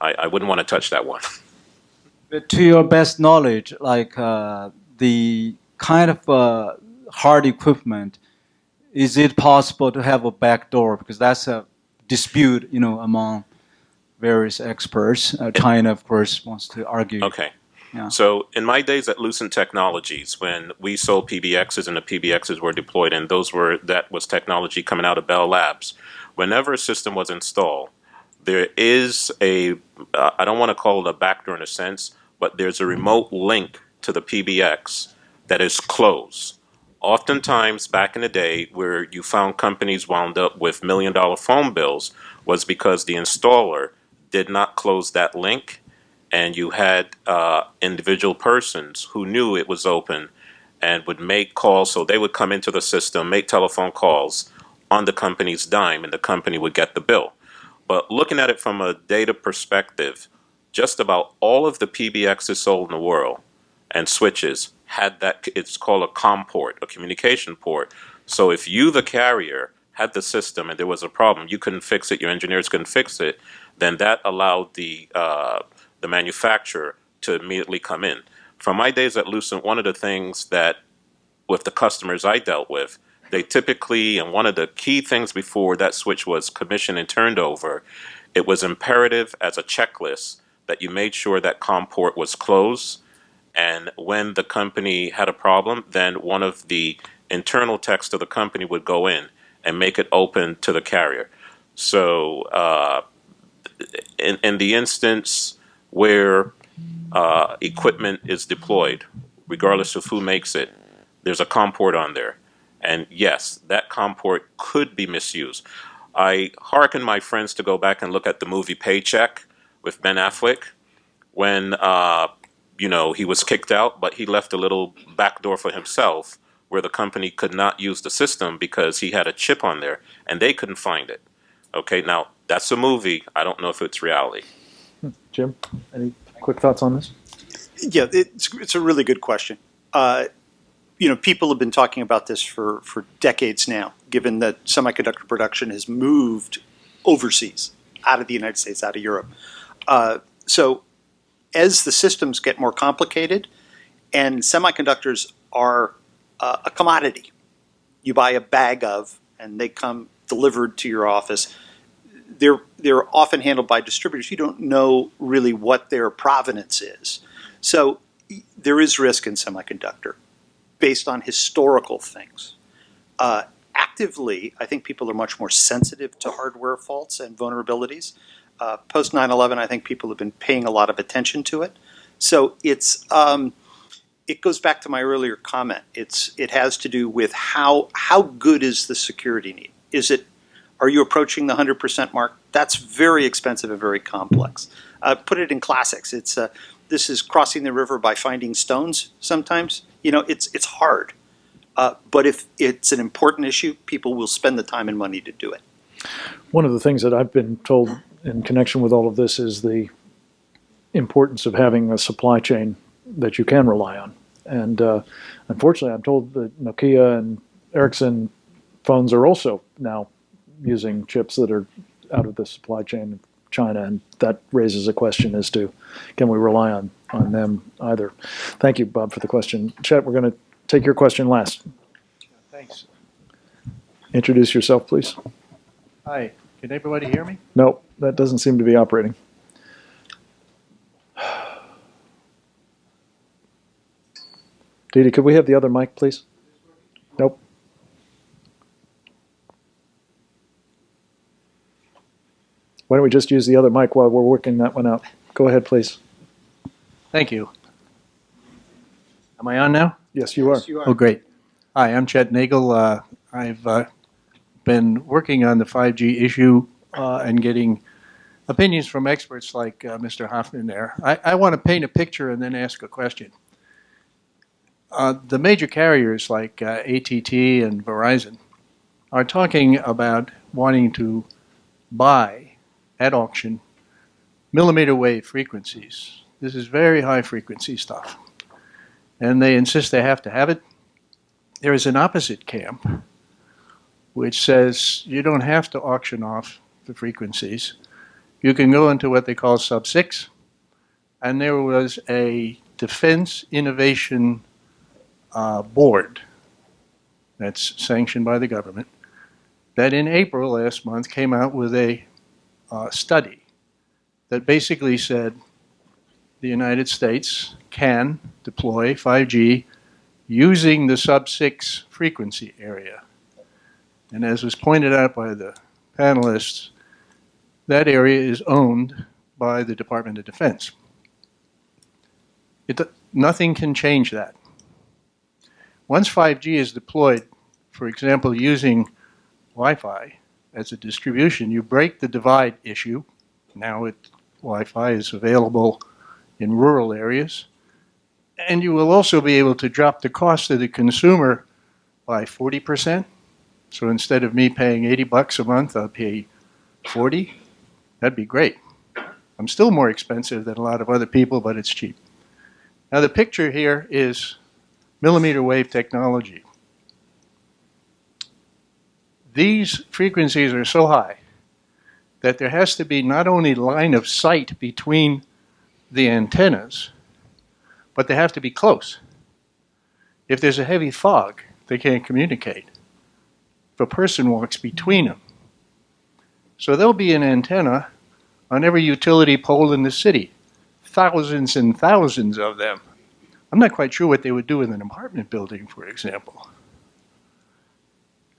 wouldn't want to touch that one. To your best knowledge, the kind of hard equipment is it possible to have a backdoor? Because that's a dispute, among various experts. China, of course, wants to argue. Okay. Yeah. So in my days at Lucent Technologies, when we sold PBXs and the PBXs were deployed, and that was technology coming out of Bell Labs, whenever a system was installed, there is I don't want to call it a backdoor in a sense, but there's a remote link to the PBX that is closed. Oftentimes, back in the day, where you found companies wound up with $1 million phone bills was because the installer did not close that link, and you had individual persons who knew it was open and would make calls. So they would come into the system, make telephone calls on the company's dime, and the company would get the bill. But looking at it from a data perspective, just about all of the PBXs sold in the world and switches had that. It's called a COM port, a communication port. So if you, the carrier, had the system and there was a problem, you couldn't fix it, your engineers couldn't fix it, then that allowed the manufacturer to immediately come in. From my days at Lucent, one of the things that with the customers I dealt with, they typically, and one of the key things before that switch was commissioned and turned over, it was imperative as a checklist that you made sure that COM port was closed. And when the company had a problem, then one of the internal techs of the company would go in and make it open to the carrier. So in the instance where equipment is deployed, regardless of who makes it, there's a COM port on there. And yes, that COM port could be misused. I hearken my friends to go back and look at the movie Paycheck with Ben Affleck when, he was kicked out, but he left a little back door for himself where the company could not use the system because he had a chip on there and they couldn't find it. Okay, now that's a movie. I don't know if it's reality. Jim, any quick thoughts on this? Yeah, it's a really good question. People have been talking about this for decades now, given that semiconductor production has moved overseas, out of the United States, out of Europe. So as the systems get more complicated, and semiconductors are a commodity, you buy a bag of, and they come delivered to your office. They're often handled by distributors. You don't know really what their provenance is. So there is risk in semiconductor based on historical things. Actively, I think people are much more sensitive to hardware faults and vulnerabilities. Post 9/11, I think people have been paying a lot of attention to it. So it goes back to my earlier comment. It has to do with how good is the security need? Are you approaching the 100% mark? That's very expensive and very complex. Put it in classics. This is crossing the river by finding stones sometimes. It's hard. But if it's an important issue, people will spend the time and money to do it. One of the things that I've been told in connection with all of this is the importance of having a supply chain that you can rely on. And unfortunately, I'm told that Nokia and Ericsson phones are also now using chips that are out of the supply chain of China, and that raises a question as to can we rely on them either. Thank you, Bob, for the question. Chet, we're going to take your question last. Thanks. Introduce yourself, please. Hi. Can everybody hear me? No, that doesn't seem to be operating. Didi, could we have the other mic, please? Nope. Why don't we just use the other mic while we're working that one out? Go ahead, please. Thank you. Am I on now? Yes, you are. Yes, you are. Oh, great. Hi, I'm Chet Nagel. I've been working on the 5G issue and getting opinions from experts like Mr. Hoffman there. I want to paint a picture and then ask a question. The major carriers like AT&T and Verizon are talking about wanting to buy at auction millimeter wave frequencies. This is very high frequency stuff. And they insist they have to have it. There is an opposite camp which says you don't have to auction off the frequencies. You can go into what they call sub-6. And there was a defense innovation board that's sanctioned by the government, that in April last month came out with a study that basically said the United States can deploy 5G using the sub-6 frequency area. And as was pointed out by the panelists, that area is owned by the Department of Defense. Nothing can change that. Once 5G is deployed, for example, using Wi-Fi as a distribution, you break the divide issue. Now Wi-Fi is available in rural areas. And you will also be able to drop the cost to the consumer by 40%. So instead of me paying $80 a month, I'll pay 40. That'd be great. I'm still more expensive than a lot of other people, but it's cheap. Now the picture here is millimeter wave technology. These frequencies are so high that there has to be not only line of sight between the antennas, but they have to be close. If there's a heavy fog, they can't communicate. If a person walks between them. So there'll be an antenna on every utility pole in the city. Thousands and thousands of them. I'm not quite sure what they would do in an apartment building, for example.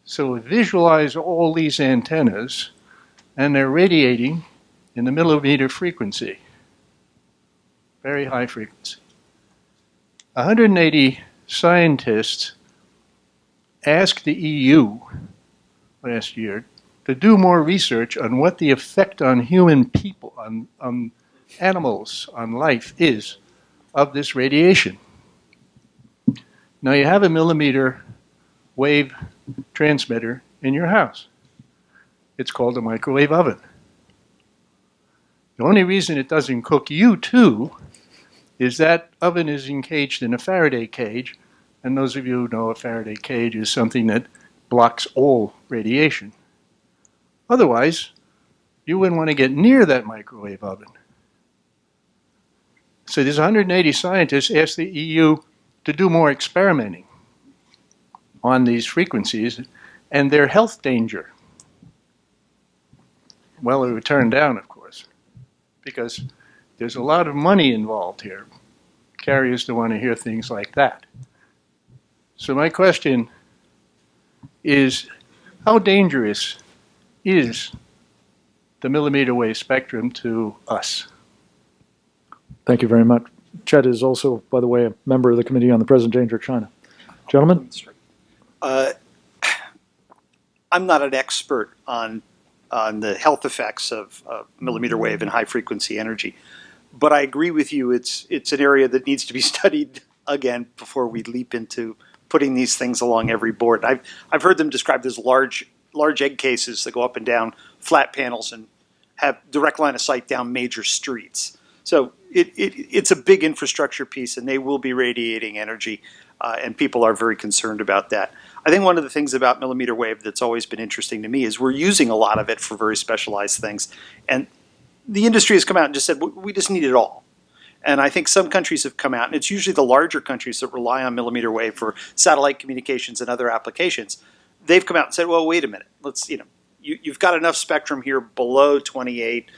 So visualize all these antennas, and they're radiating in the millimeter frequency. Very high frequency. 180 scientists asked the EU last year to do more research on what the effect on human people, on animals, on life is of this radiation. Now you have a millimeter wave transmitter in your house. It's called a microwave oven. The only reason it doesn't cook you too is that oven is encaged in a Faraday cage, and those of you who know a Faraday cage is something that blocks all radiation. Otherwise, you wouldn't want to get near that microwave oven. So these 180 scientists asked the EU to do more experimenting on these frequencies and their health danger. Well, it was turned down, of course, because there's a lot of money involved here. Carriers don't want to hear things like that. So my question is, how dangerous is the millimeter wave spectrum to us? Thank you very much. Chet is also, by the way, a member of the Committee on the Present Danger of China. Gentlemen? I'm not an expert on the health effects of millimeter wave and high frequency energy, but I agree with you. It's an area that needs to be studied again before we leap into putting these things along every board. I've heard them described as large egg cases that go up and down flat panels and have direct line of sight down major streets. So it's a big infrastructure piece, and they will be radiating energy, and people are very concerned about that. I think one of the things about millimeter wave that's always been interesting to me is we're using a lot of it for very specialized things, and the industry has come out and just said, we just need it all. And I think some countries have come out, and it's usually the larger countries that rely on millimeter wave for satellite communications and other applications. They've come out and said, well, wait a minute. Let's, you've got enough spectrum here below 28,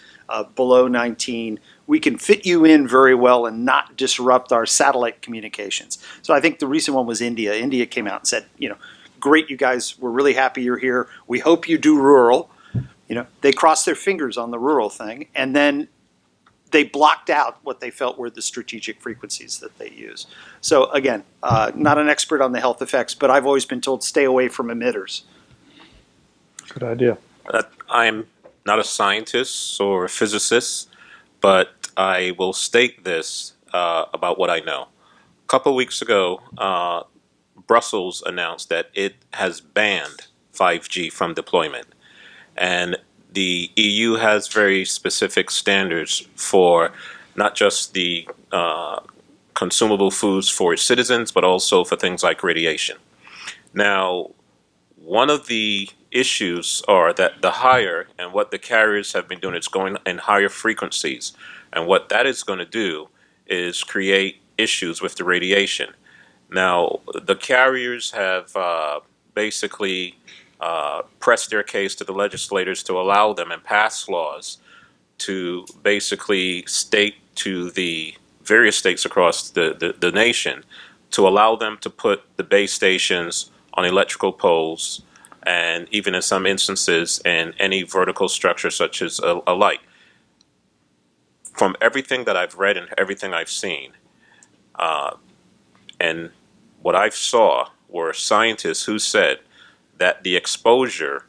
below 19. We can fit you in very well and not disrupt our satellite communications. So I think the recent one was India. India came out and said, great, you guys, we're really happy you're here. We hope you do rural. They crossed their fingers on the rural thing, and then they blocked out what they felt were the strategic frequencies that they use. So again, not an expert on the health effects, but I've always been told stay away from emitters. Good idea. I'm not a scientist or a physicist, but I will state this about what I know. A couple of weeks ago, Brussels announced that it has banned 5G from deployment. And the EU has very specific standards for not just the consumable foods for its citizens, but also for things like radiation. Now, one of the issues are that the higher, and what the carriers have been doing, it's going in higher frequencies. And what that is going to do is create issues with the radiation. Now, the carriers have basically press their case to the legislators to allow them and pass laws to basically state to the various states across the nation to allow them to put the base stations on electrical poles and even in some instances in any vertical structure such as a light. From everything that I've read and everything I've seen, and what I saw were scientists who said that the exposure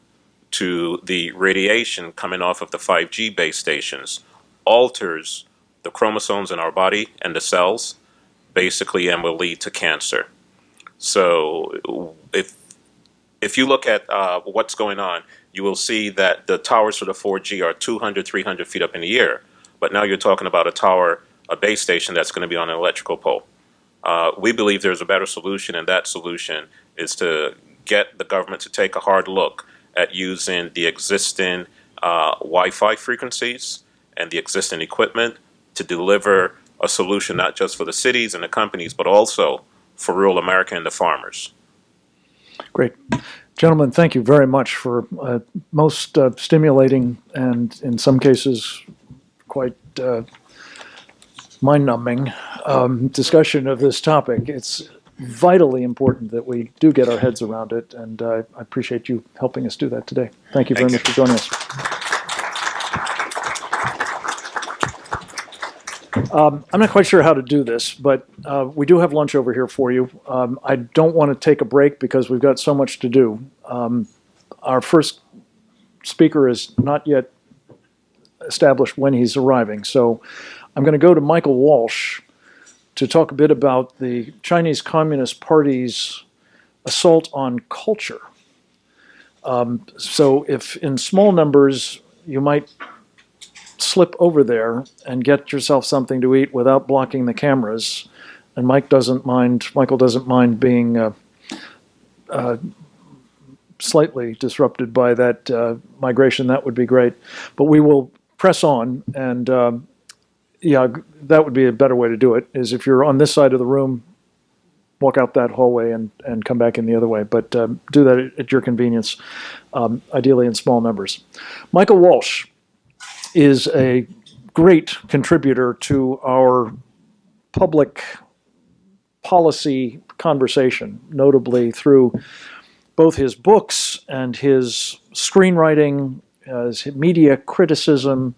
to the radiation coming off of the 5G base stations alters the chromosomes in our body and the cells, basically, and will lead to cancer. So if you look at what's going on, you will see that the towers for the 4G are 200, 300 feet up in the air. But now you're talking about a tower, a base station that's going to be on an electrical pole. We believe there's a better solution, and that solution is to get the government to take a hard look at using the existing Wi-Fi frequencies and the existing equipment to deliver a solution not just for the cities and the companies, but also for rural America and the farmers. Great. Gentlemen, thank you very much for most stimulating and in some cases quite mind-numbing discussion of this topic. It's vitally important that we do get our heads around it, and I appreciate you helping us do that today. Thank you very much for joining us. I'm not quite sure how to do this, but we do have lunch over here for you. I don't want to take a break because we've got so much to do. Our first speaker is not yet established when he's arriving, so I'm going to go to Michael Walsh to talk a bit about the Chinese Communist Party's assault on culture. So if in small numbers you might slip over there and get yourself something to eat without blocking the cameras, and Michael doesn't mind being slightly disrupted by that migration, that would be great. But we will press on, and yeah, that would be a better way to do it, is if you're on this side of the room, walk out that hallway and come back in the other way. But do that at your convenience, ideally in small numbers. Michael Walsh is a great contributor to our public policy conversation, notably through both his books and his screenwriting, his media criticism,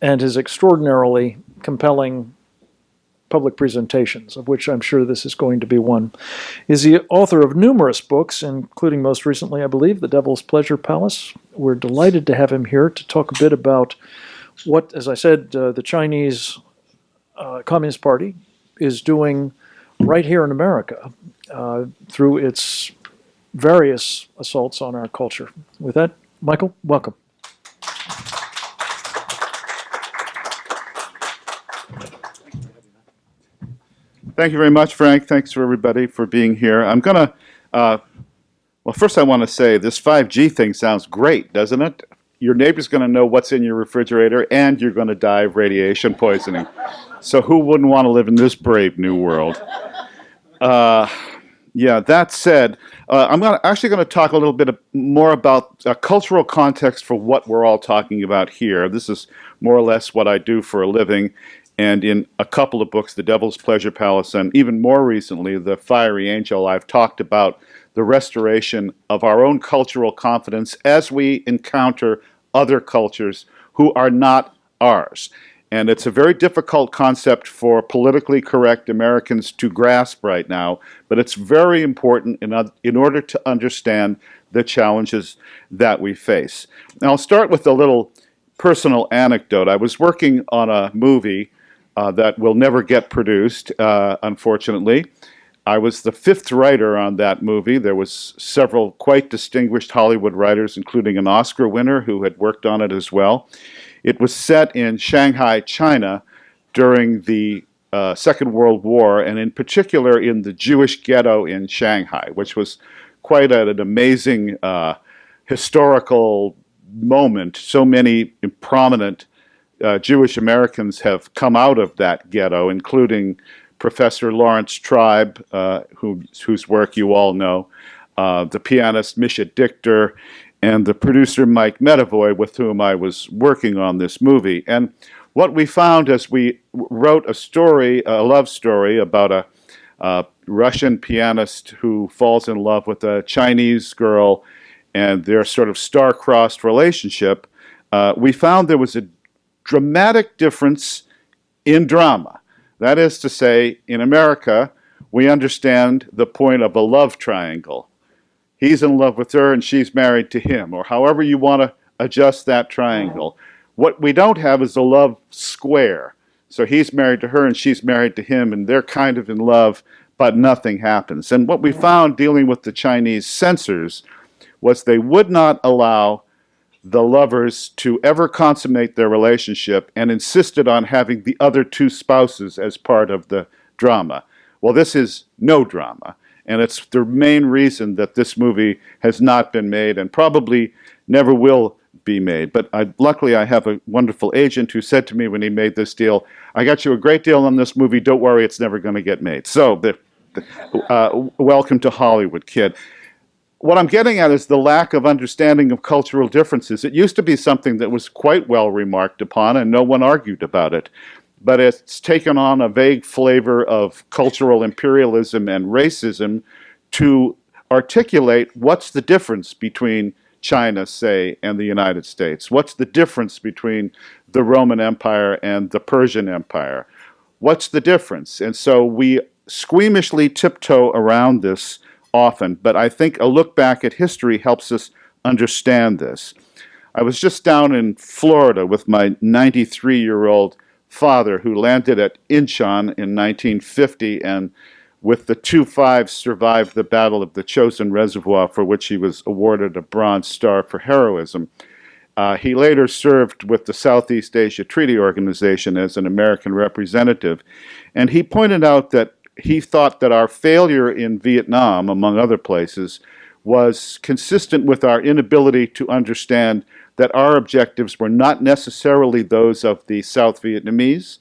and his extraordinarily compelling public presentations, of which I'm sure this is going to be one. He's the author of numerous books, including most recently, I believe, The Devil's Pleasure Palace. We're delighted to have him here to talk a bit about what, as I said, the Chinese Communist Party is doing right here in America through its various assaults on our culture. With that, Michael, welcome. Thank you very much, Frank. Thanks for everybody for being here. I'm going to, well, first I want to say this 5G thing sounds great, doesn't it? Your neighbor's going to know what's in your refrigerator, and you're going to die of radiation poisoning. So who wouldn't want to live in this brave new world? Yeah, that said, I'm actually going to talk a little bit more about cultural context for what we're all talking about here. This is more or less what I do for a living. And in a couple of books, The Devil's Pleasure Palace, and even more recently, The Fiery Angel, I've talked about the restoration of our own cultural confidence as we encounter other cultures who are not ours. And it's a very difficult concept for politically correct Americans to grasp right now, but it's very important in order to understand the challenges that we face. Now, I'll start with a little personal anecdote. I was working on a movie that will never get produced, unfortunately. I was the fifth writer on that movie. There was several quite distinguished Hollywood writers, including an Oscar winner who had worked on it as well. It was set in Shanghai, China, during the Second World War, and in particular in the Jewish ghetto in Shanghai, which was quite an amazing historical moment. So many prominent Jewish Americans have come out of that ghetto, including Professor Lawrence Tribe, whose work you all know. the pianist Misha Dichter, and the producer Mike Medavoy, with whom I was working on this movie. And what we found as we wrote a story, a love story about a Russian pianist who falls in love with a Chinese girl and their sort of star-crossed relationship, we found there was a dramatic difference in drama. That is to say, in America, we understand the point of a love triangle. He's in love with her and she's married to him, or however you want to adjust that triangle. What we don't have is a love square. So he's married to her and she's married to him, and they're kind of in love, but nothing happens. And what we found dealing with the Chinese censors was they would not allow the lovers to ever consummate their relationship and insisted on having the other two spouses as part of the drama. Well, this is no drama. And it's the main reason that this movie has not been made and probably never will be made. But luckily, I have a wonderful agent who said to me when he made this deal, I got you a great deal on this movie. Don't worry, it's never going to get made. So, welcome to Hollywood, kid. What I'm getting at is the lack of understanding of cultural differences. It used to be something that was quite well remarked upon, and no one argued about it. But it's taken on a vague flavor of cultural imperialism and racism to articulate what's the difference between China, say, and the United States. What's the difference between the Roman Empire and the Persian Empire? What's the difference? And so we squeamishly tiptoe around this often, but I think a look back at history helps us understand this. I was just down in Florida with my 93-year-old father, who landed at Incheon in 1950 and with the 2-5 survived the Battle of the Chosin Reservoir, for which he was awarded a Bronze Star for heroism. He later served with the Southeast Asia Treaty Organization as an American representative, and he pointed out that he thought that our failure in Vietnam, among other places, was consistent with our inability to understand that our objectives were not necessarily those of the South Vietnamese,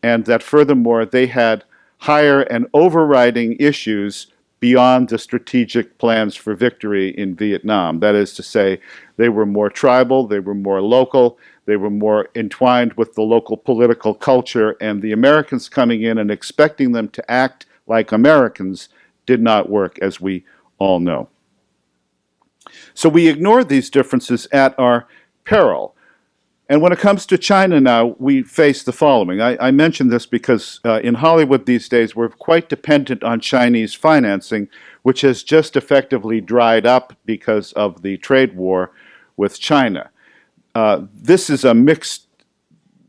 and that furthermore they had higher and overriding issues beyond the strategic plans for victory in Vietnam. That is to say, they were more tribal, they were more local, they were more entwined with the local political culture, and the Americans coming in and expecting them to act like Americans did not work, as we all know. So we ignore these differences at our peril. And when it comes to China now, we face the following. I mention this because in Hollywood these days we're quite dependent on Chinese financing, which has just effectively dried up because of the trade war with China. This is a mixed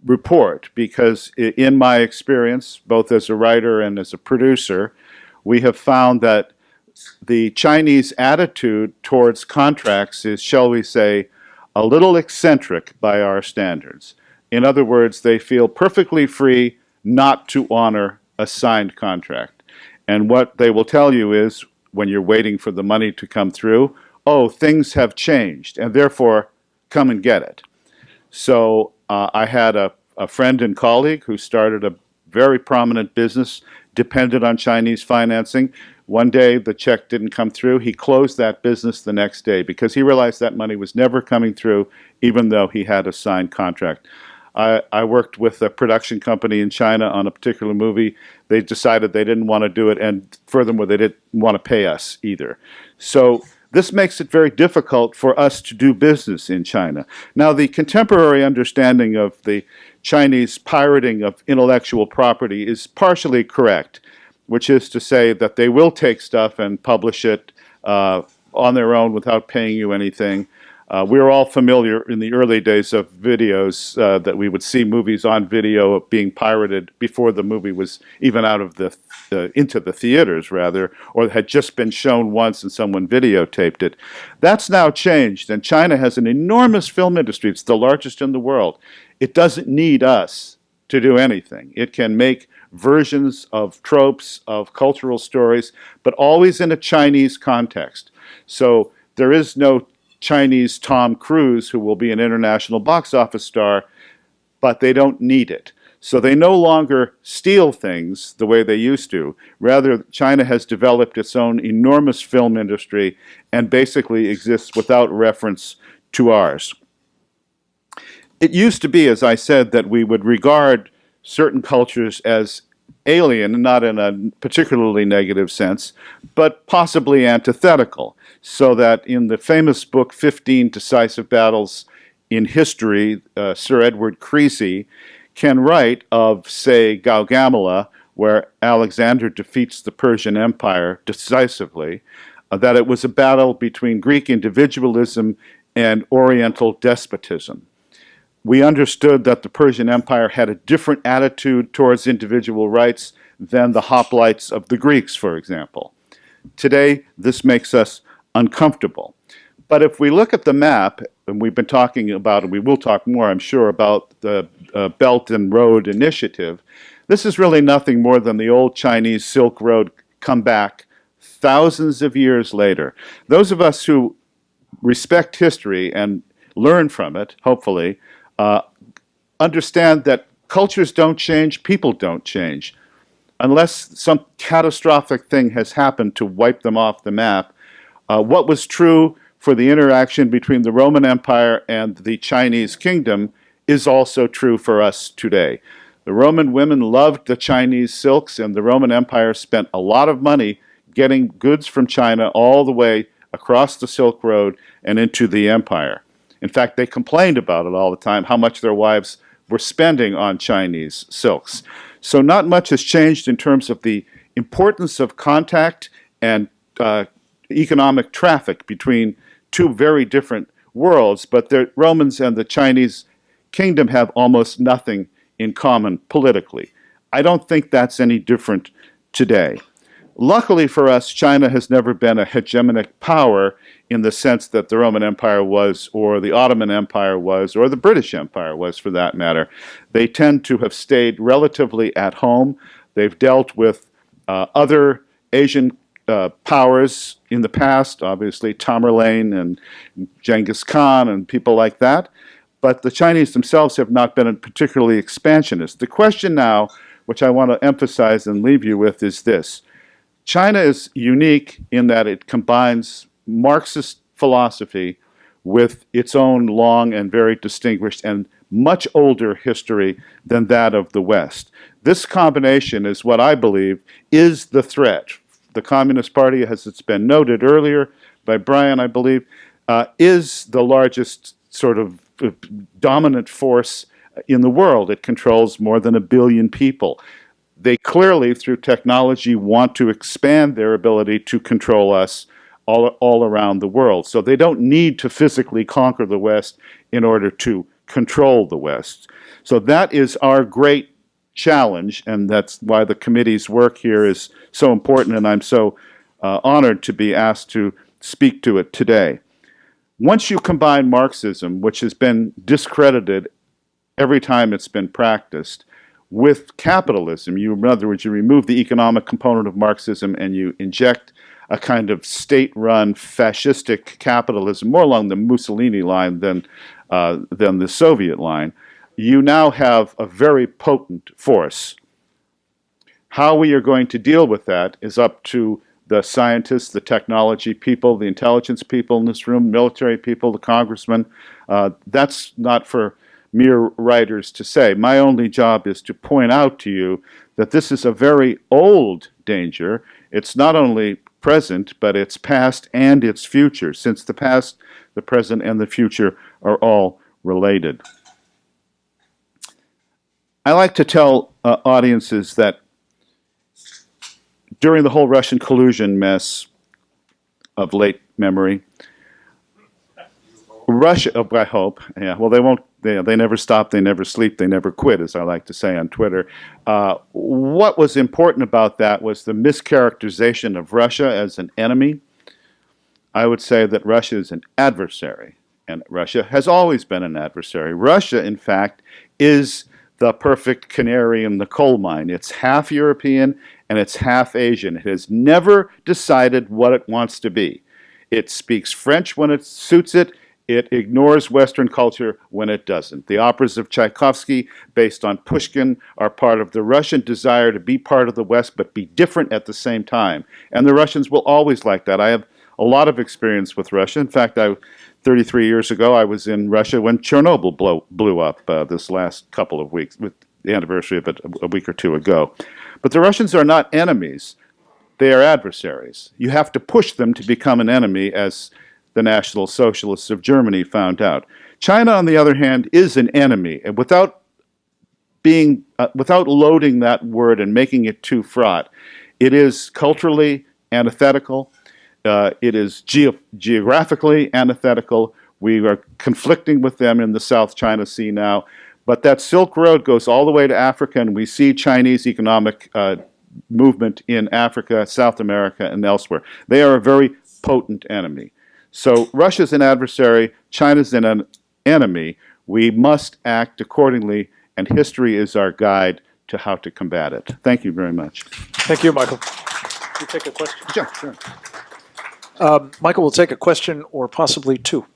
report because in my experience, both as a writer and as a producer, we have found that the Chinese attitude towards contracts is, shall we say, a little eccentric by our standards. In other words, they feel perfectly free not to honor a signed contract. And what they will tell you is, when you're waiting for the money to come through, oh, things have changed, and therefore, come and get it. So I had a friend and colleague who started a very prominent business dependent on Chinese financing. One day the check didn't come through. He closed that business the next day because he realized that money was never coming through, even though he had a signed contract. I worked with a production company in China on a particular movie. They decided they didn't want to do it, and furthermore, they didn't want to pay us either. So this makes it very difficult for us to do business in China. Now, the contemporary understanding of the Chinese pirating of intellectual property is partially correct, which is to say that they will take stuff and publish it on their own without paying you anything. We were all familiar in the early days of videos that we would see movies on video being pirated before the movie was even out of into the theaters, rather, or had just been shown once and someone videotaped it. That's now changed, and China has an enormous film industry. It's the largest in the world. It doesn't need us to do anything. It can make versions of tropes, of cultural stories, but always in a Chinese context. So there is no Chinese Tom Cruise who will be an international box office star, but they don't need it. So they no longer steal things the way they used to. Rather, China has developed its own enormous film industry and basically exists without reference to ours. It used to be, as I said, that we would regard certain cultures as alien, not in a particularly negative sense, but possibly antithetical. So that in the famous book, 15 Decisive Battles in History, Sir Edward Creasy can write of, say, Gaugamela, where Alexander defeats the Persian Empire decisively, that it was a battle between Greek individualism and Oriental despotism. We understood that the Persian Empire had a different attitude towards individual rights than the hoplites of the Greeks, for example. Today, this makes us uncomfortable. But if we look at the map, and we've been talking about, and we will talk more, I'm sure, about the Belt and Road Initiative, this is really nothing more than the old Chinese Silk Road come back thousands of years later. Those of us who respect history and learn from it, hopefully, understand that cultures don't change, people don't change. Unless some catastrophic thing has happened to wipe them off the map, what was true for the interaction between the Roman Empire and the Chinese kingdom is also true for us today. The Roman women loved the Chinese silks, and the Roman Empire spent a lot of money getting goods from China all the way across the Silk Road and into the empire. In fact, they complained about it all the time, how much their wives were spending on Chinese silks. So not much has changed in terms of the importance of contact and economic traffic between two very different worlds, but the Romans and the Chinese kingdom have almost nothing in common politically. I don't think that's any different today. Luckily for us, China has never been a hegemonic power in the sense that the Roman Empire was, or the Ottoman Empire was, or the British Empire was, for that matter. They tend to have stayed relatively at home. They've dealt with other Asian powers in the past, obviously Tamerlane and Genghis Khan and people like that. But the Chinese themselves have not been particularly expansionist. The question now, which I want to emphasize and leave you with, is this. China is unique in that it combines Marxist philosophy with its own long and very distinguished and much older history than that of the West. This combination is what I believe is the threat. The Communist Party, as it's been noted earlier by Brian, I believe, is the largest sort of dominant force in the world. It controls more than 1 billion people. They clearly, through technology, want to expand their ability to control us all around the world. So they don't need to physically conquer the West in order to control the West. So that is our great challenge, and that's why the committee's work here is so important, and I'm so honored to be asked to speak to it today. Once you combine Marxism, which has been discredited every time it's been practiced, with capitalism, in other words, you remove the economic component of Marxism and you inject a kind of state-run fascistic capitalism, more along the Mussolini line than the Soviet line, you now have a very potent force. How we are going to deal with that is up to the scientists, the technology people, the intelligence people in this room, military people, the congressmen. That's not for mere writers to say. My only job is to point out to you that this is a very old danger. It's not only present, but it's past and it's future, since the past, the present, and the future are all related. I like to tell audiences that during the whole Russian collusion mess of late memory, Russia, I hope, yeah, well, they won't, they never stop, they never sleep, they never quit, as I like to say on Twitter. What was important about that was the mischaracterization of Russia as an enemy. I would say that Russia is an adversary, and Russia has always been an adversary. Russia, in fact, is the perfect canary in the coal mine. It's half European and it's half Asian. It has never decided what it wants to be. It speaks French when it suits it. It ignores Western culture when it doesn't. The operas of Tchaikovsky, based on Pushkin, are part of the Russian desire to be part of the West but be different at the same time. And the Russians will always like that. I have a lot of experience with Russia. In fact, 33 years ago, I was in Russia when Chernobyl blew up this last couple of weeks, with the anniversary of it a week or two ago. But the Russians are not enemies. They are adversaries. You have to push them to become an enemy, as the National Socialists of Germany found out. China, on the other hand, is an enemy, and without loading that word and making it too fraught, it is culturally antithetical. It is geographically antithetical. We are conflicting with them in the South China Sea now. But that Silk Road goes all the way to Africa, and we see Chinese economic movement in Africa, South America, and elsewhere. They are a very potent enemy. So Russia's an adversary, China's an enemy. We must act accordingly, and history is our guide to how to combat it. Thank you very much. Thank you, Michael. You take a question? Sure. Michael will take a question or possibly two.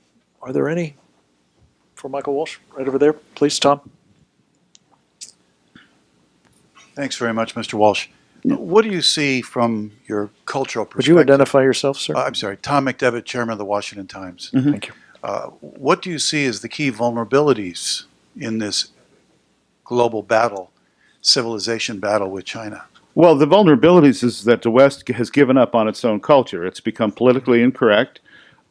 Are there any for Michael Walsh? Right over there, please, Tom. Thanks very much, Mr. Walsh. What do you see from your cultural perspective? Would you identify yourself, sir? I'm sorry, Tom McDevitt, Chairman of the Washington Times. Thank you. What do you see as the key vulnerabilities in this global battle, civilization battle with China? Well, the vulnerabilities is that the West has given up on its own culture. It's become politically incorrect.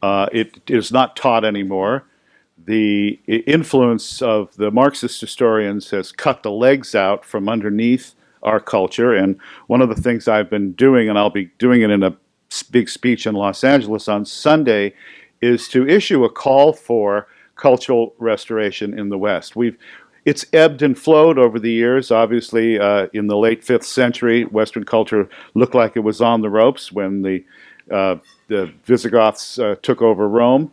It is not taught anymore. The influence of the Marxist historians has cut the legs out from underneath our culture. And one of the things I've been doing, and I'll be doing it in a big speech in Los Angeles on Sunday, is to issue a call for cultural restoration in the West. It's ebbed and flowed over the years. Obviously, in the late 5th century, Western culture looked like it was on the ropes when the Visigoths took over Rome.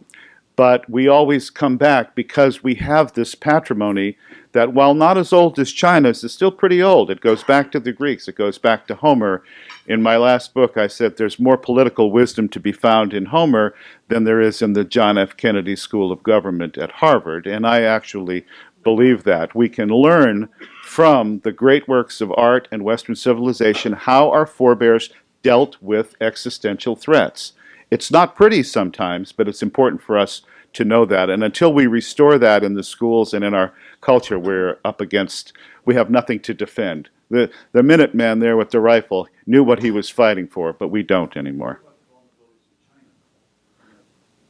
But we always come back because we have this patrimony that, while not as old as China's, is still pretty old. It goes back to the Greeks. It goes back to Homer. In my last book, I said there's more political wisdom to be found in Homer than there is in the John F. Kennedy School of Government at Harvard. And I actually believe that. We can learn from the great works of art and Western civilization how our forebears dealt with existential threats. It's not pretty sometimes, but it's important for us to know that. And until we restore that in the schools and in our culture, we have nothing to defend. The Minuteman there with the rifle knew what he was fighting for, but we don't anymore.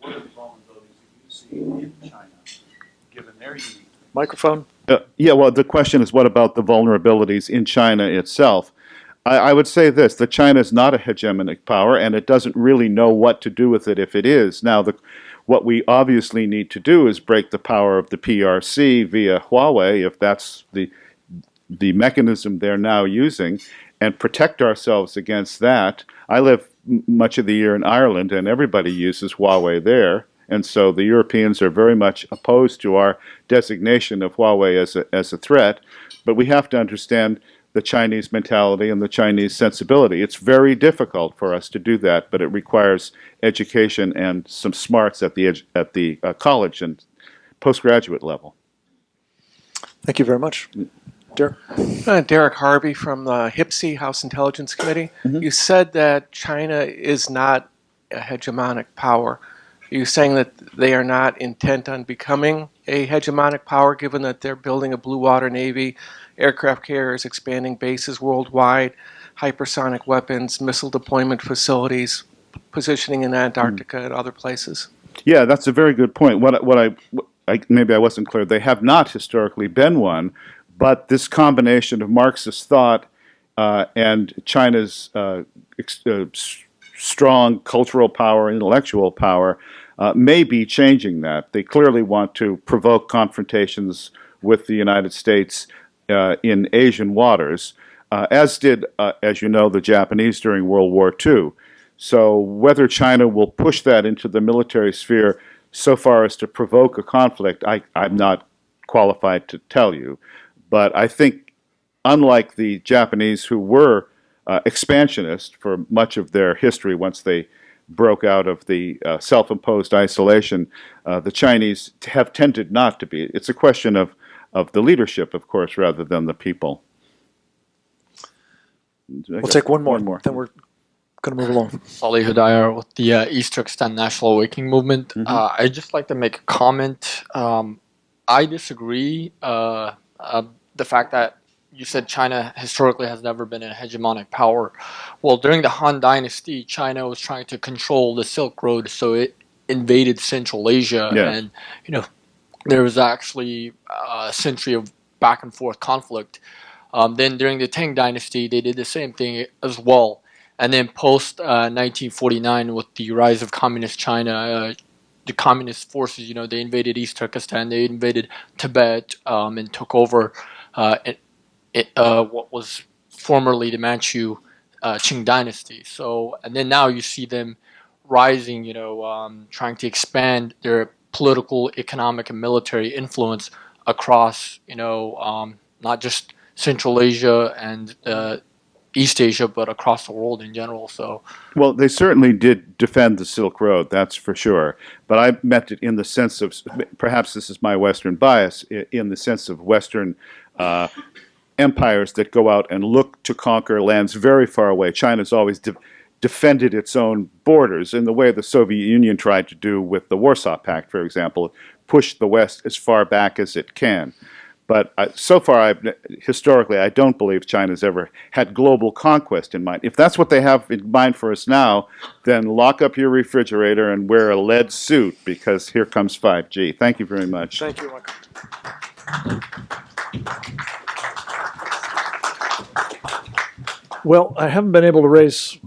What are the vulnerabilities that you see in China, given their unique? Microphone. Yeah, well, the question is, what about the vulnerabilities in China itself? I would say this, that China is not a hegemonic power, and it doesn't really know what to do with it if it is. Now, what we obviously need to do is break the power of the PRC via Huawei, if that's the mechanism they're now using, and protect ourselves against that. I live much of the year in Ireland, and everybody uses Huawei there. And so the Europeans are very much opposed to our designation of Huawei as a threat. But we have to understand the Chinese mentality and the Chinese sensibility. It's very difficult for us to do that, but it requires education and some smarts at the college and postgraduate level. Thank you very much. Derek? Derek Harvey from the HIPSI, House Intelligence Committee. Mm-hmm. You said that China is not a hegemonic power. Are you saying that they are not intent on becoming a hegemonic power, given that they're building a blue water navy, aircraft carriers, expanding bases worldwide, hypersonic weapons, missile deployment facilities, positioning in Antarctica and other places? Yeah, that's a very good point. Maybe I wasn't clear. They have not historically been one, but this combination of Marxist thought and China's strong cultural power, intellectual power, may be changing that. They clearly want to provoke confrontations with the United States in Asian waters, as did, as you know, the Japanese during World War II. So whether China will push that into the military sphere so far as to provoke a conflict, I'm not qualified to tell you. But I think, unlike the Japanese, who were expansionist for much of their history once they broke out of the self-imposed isolation, the Chinese have tended not to be. It's a question of the leadership, of course, rather than the people. We'll take one more. Then we're going to move along. Salih Hudayar with the East Turkestan National Awakening Movement. I'd just like to make a comment. I disagree. The fact that you said China historically has never been a hegemonic power. Well, during the Han Dynasty, China was trying to control the Silk Road, so it invaded Central Asia, and there was actually a century of back and forth conflict. Then during the Tang Dynasty, they did the same thing as well. And then post 1949, with the rise of communist China, the communist forces, they invaded East Turkestan, they invaded Tibet, and took over what was formerly the Manchu Qing Dynasty. So, and then now you see them rising, trying to expand their political, economic, and military influence across, not just Central Asia and East Asia, but across the world in general. So, well, they certainly did defend the Silk Road, that's for sure. But I meant it in the sense of, perhaps this is my Western bias, in the sense of Western empires that go out and look to conquer lands very far away. China's always defended its own borders in the way the Soviet Union tried to do with the Warsaw Pact, for example, push the West as far back as it can. But so far, historically, I don't believe China's ever had global conquest in mind. If that's what they have in mind for us now, then lock up your refrigerator and wear a lead suit, because here comes 5G. Thank you very much. Thank you, Michael. Well, I haven't been able to raise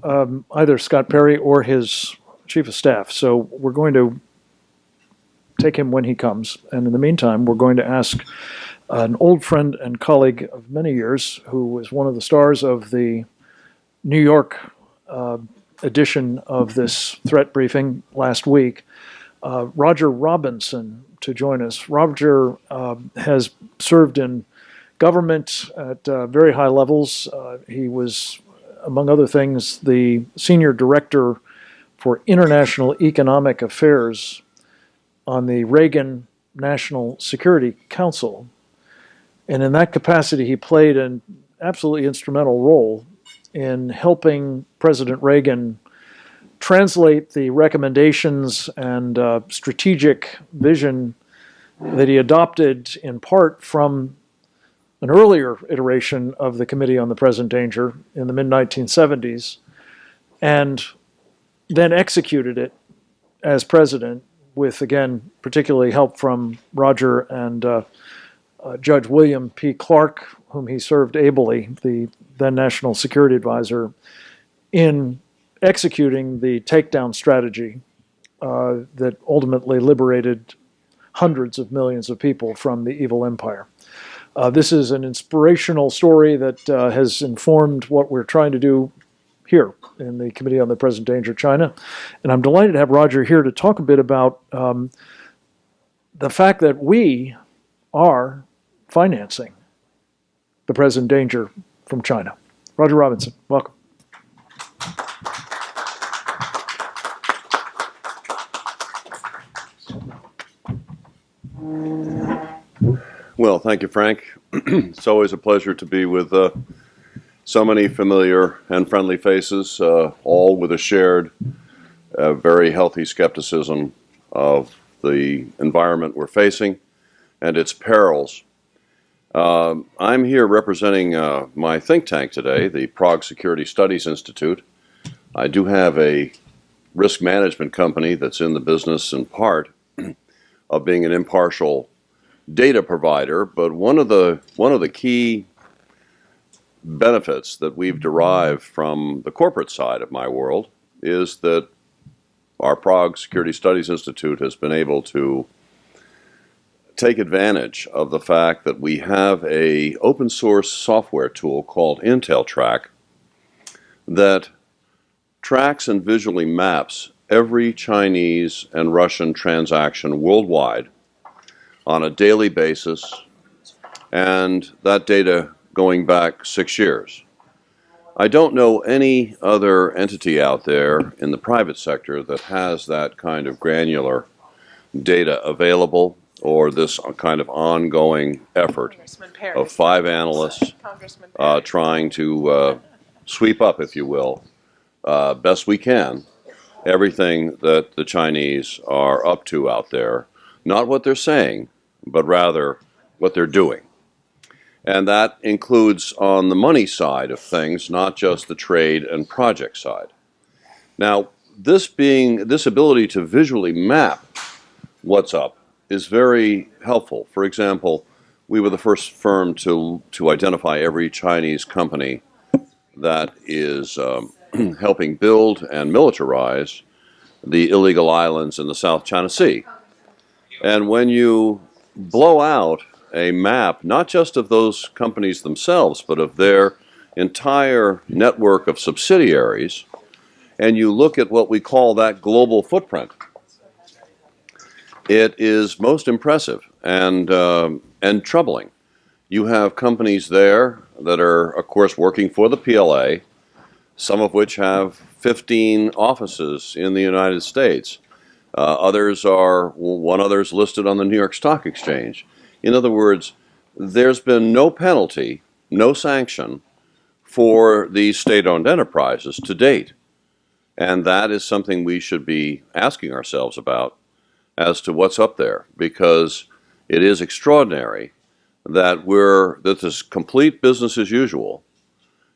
either Scott Perry or his chief of staff, so we're going to take him when he comes. And in the meantime, we're going to ask an old friend and colleague of many years, who was one of the stars of the New York edition of this threat briefing last week, Roger Robinson, to join us. Roger has served in government at very high levels. He was, among other things, the senior director for international economic affairs on the Reagan National Security Council. And in that capacity, he played an absolutely instrumental role in helping President Reagan translate the recommendations and strategic vision that he adopted in part from an earlier iteration of the Committee on the Present Danger in the mid-1970s, and then executed it as president with, again, particularly help from Roger and Judge William P. Clark, whom he served ably, the then National Security Advisor, in executing the takedown strategy that ultimately liberated hundreds of millions of people from the evil empire. This is an inspirational story that has informed what we're trying to do here in the Committee on the Present Danger China. And I'm delighted to have Roger here to talk a bit about the fact that we are financing the present danger from China. Roger Robinson, welcome. Well, thank you, Frank. It's always a pleasure to be with so many familiar and friendly faces, all with a shared, very healthy skepticism of the environment we're facing and its perils. I'm here representing my think tank today, the Prague Security Studies Institute. I do have a risk management company that's in the business, in part, of being an impartial data provider, but one of the key benefits that we've derived from the corporate side of my world is that our Prague Security Studies Institute has been able to take advantage of the fact that we have a open source software tool called IntelTrack that tracks and visually maps every Chinese and Russian transaction worldwide on a daily basis, and that data going back 6 years. I don't know any other entity out there in the private sector that has that kind of granular data available, or this kind of ongoing effort of 5 analysts trying to sweep up, if you will, best we can, everything that the Chinese are up to out there. Not what they're saying, but rather what they're doing. And that includes on the money side of things, not just the trade and project side. Now, this ability to visually map what's up is very helpful. For example, we were the first firm to identify every Chinese company that is helping build and militarize the illegal islands in the South China Sea. And when you blow out a map, not just of those companies themselves, but of their entire network of subsidiaries, and you look at what we call that global footprint, it is most impressive and troubling. You have companies there that are, of course, working for the PLA, some of which have 15 offices in the United States. One other's listed on the New York Stock Exchange. In other words, there's been no penalty, no sanction for these state-owned enterprises to date. And that is something we should be asking ourselves about as to what's up there, because it is extraordinary that this is complete business as usual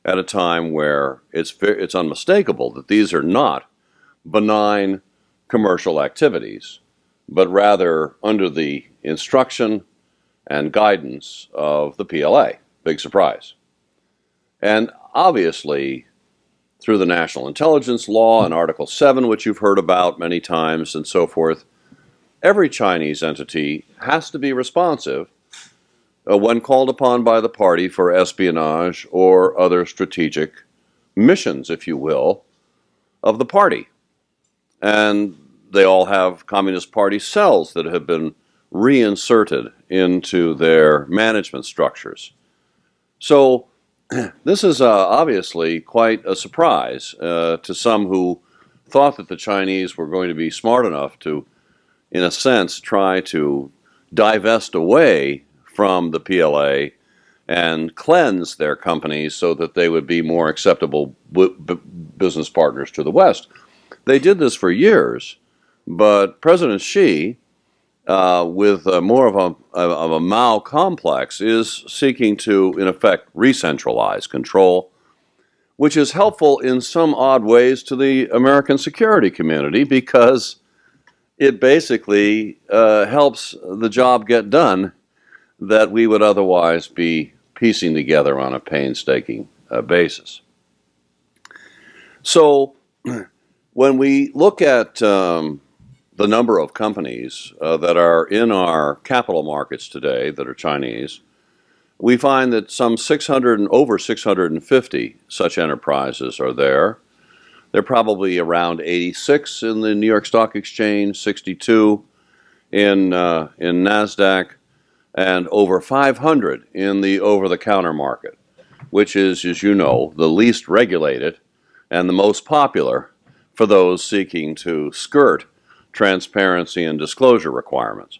at a time where it's unmistakable that these are not benign commercial activities, but rather under the instruction and guidance of the PLA. Big surprise. And obviously, through the National Intelligence Law and Article 7, which you've heard about many times and so forth, every Chinese entity has to be responsive when called upon by the party for espionage or other strategic missions, if you will, of the party. And they all have Communist Party cells that have been reinserted into their management structures. So this is obviously quite a surprise to some who thought that the Chinese were going to be smart enough to, in a sense, try to divest away from the PLA and cleanse their companies so that they would be more acceptable business partners to the West. They did this for years, but President Xi, with more of a Mao complex, is seeking to, in effect, re-centralize control, which is helpful in some odd ways to the American security community because it basically helps the job get done that we would otherwise be piecing together on a painstaking basis. So when we look at the number of companies that are in our capital markets today that are Chinese, we find that over 650 such enterprises are there. They're probably around 86 in the New York Stock Exchange, 62 in NASDAQ, and over 500 in the over-the-counter market, which is, as you know, the least regulated and the most popular for those seeking to skirt transparency and disclosure requirements.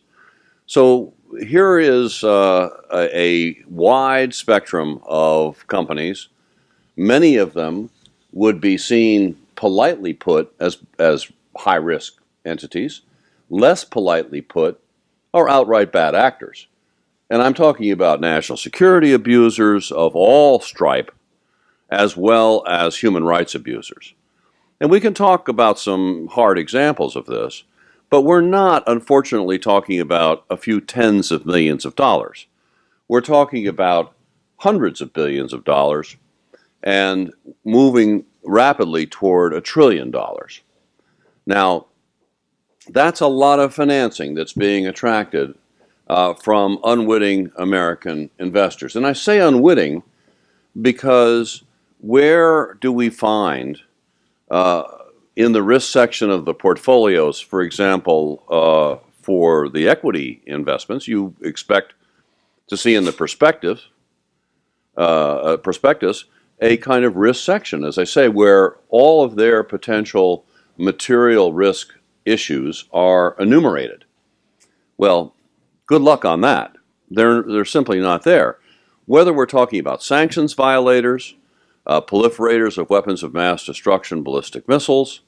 So here is a wide spectrum of companies. Many of them would be seen, politely put, as high-risk entities. Less politely put are outright bad actors. And I'm talking about national security abusers of all stripe, as well as human rights abusers. And we can talk about some hard examples of this, but we're not, unfortunately, talking about a few tens of millions of dollars. We're talking about hundreds of billions of dollars and moving rapidly toward $1 trillion. Now, that's a lot of financing that's being attracted from unwitting American investors. And I say unwitting because where do we find in the risk section of the portfolios, for example, for the equity investments, you expect to see in the prospectus a kind of risk section, as I say, where all of their potential material risk issues are enumerated. Well, good luck on that. They're simply not there. Whether we're talking about sanctions violators, proliferators of weapons of mass destruction, ballistic missiles,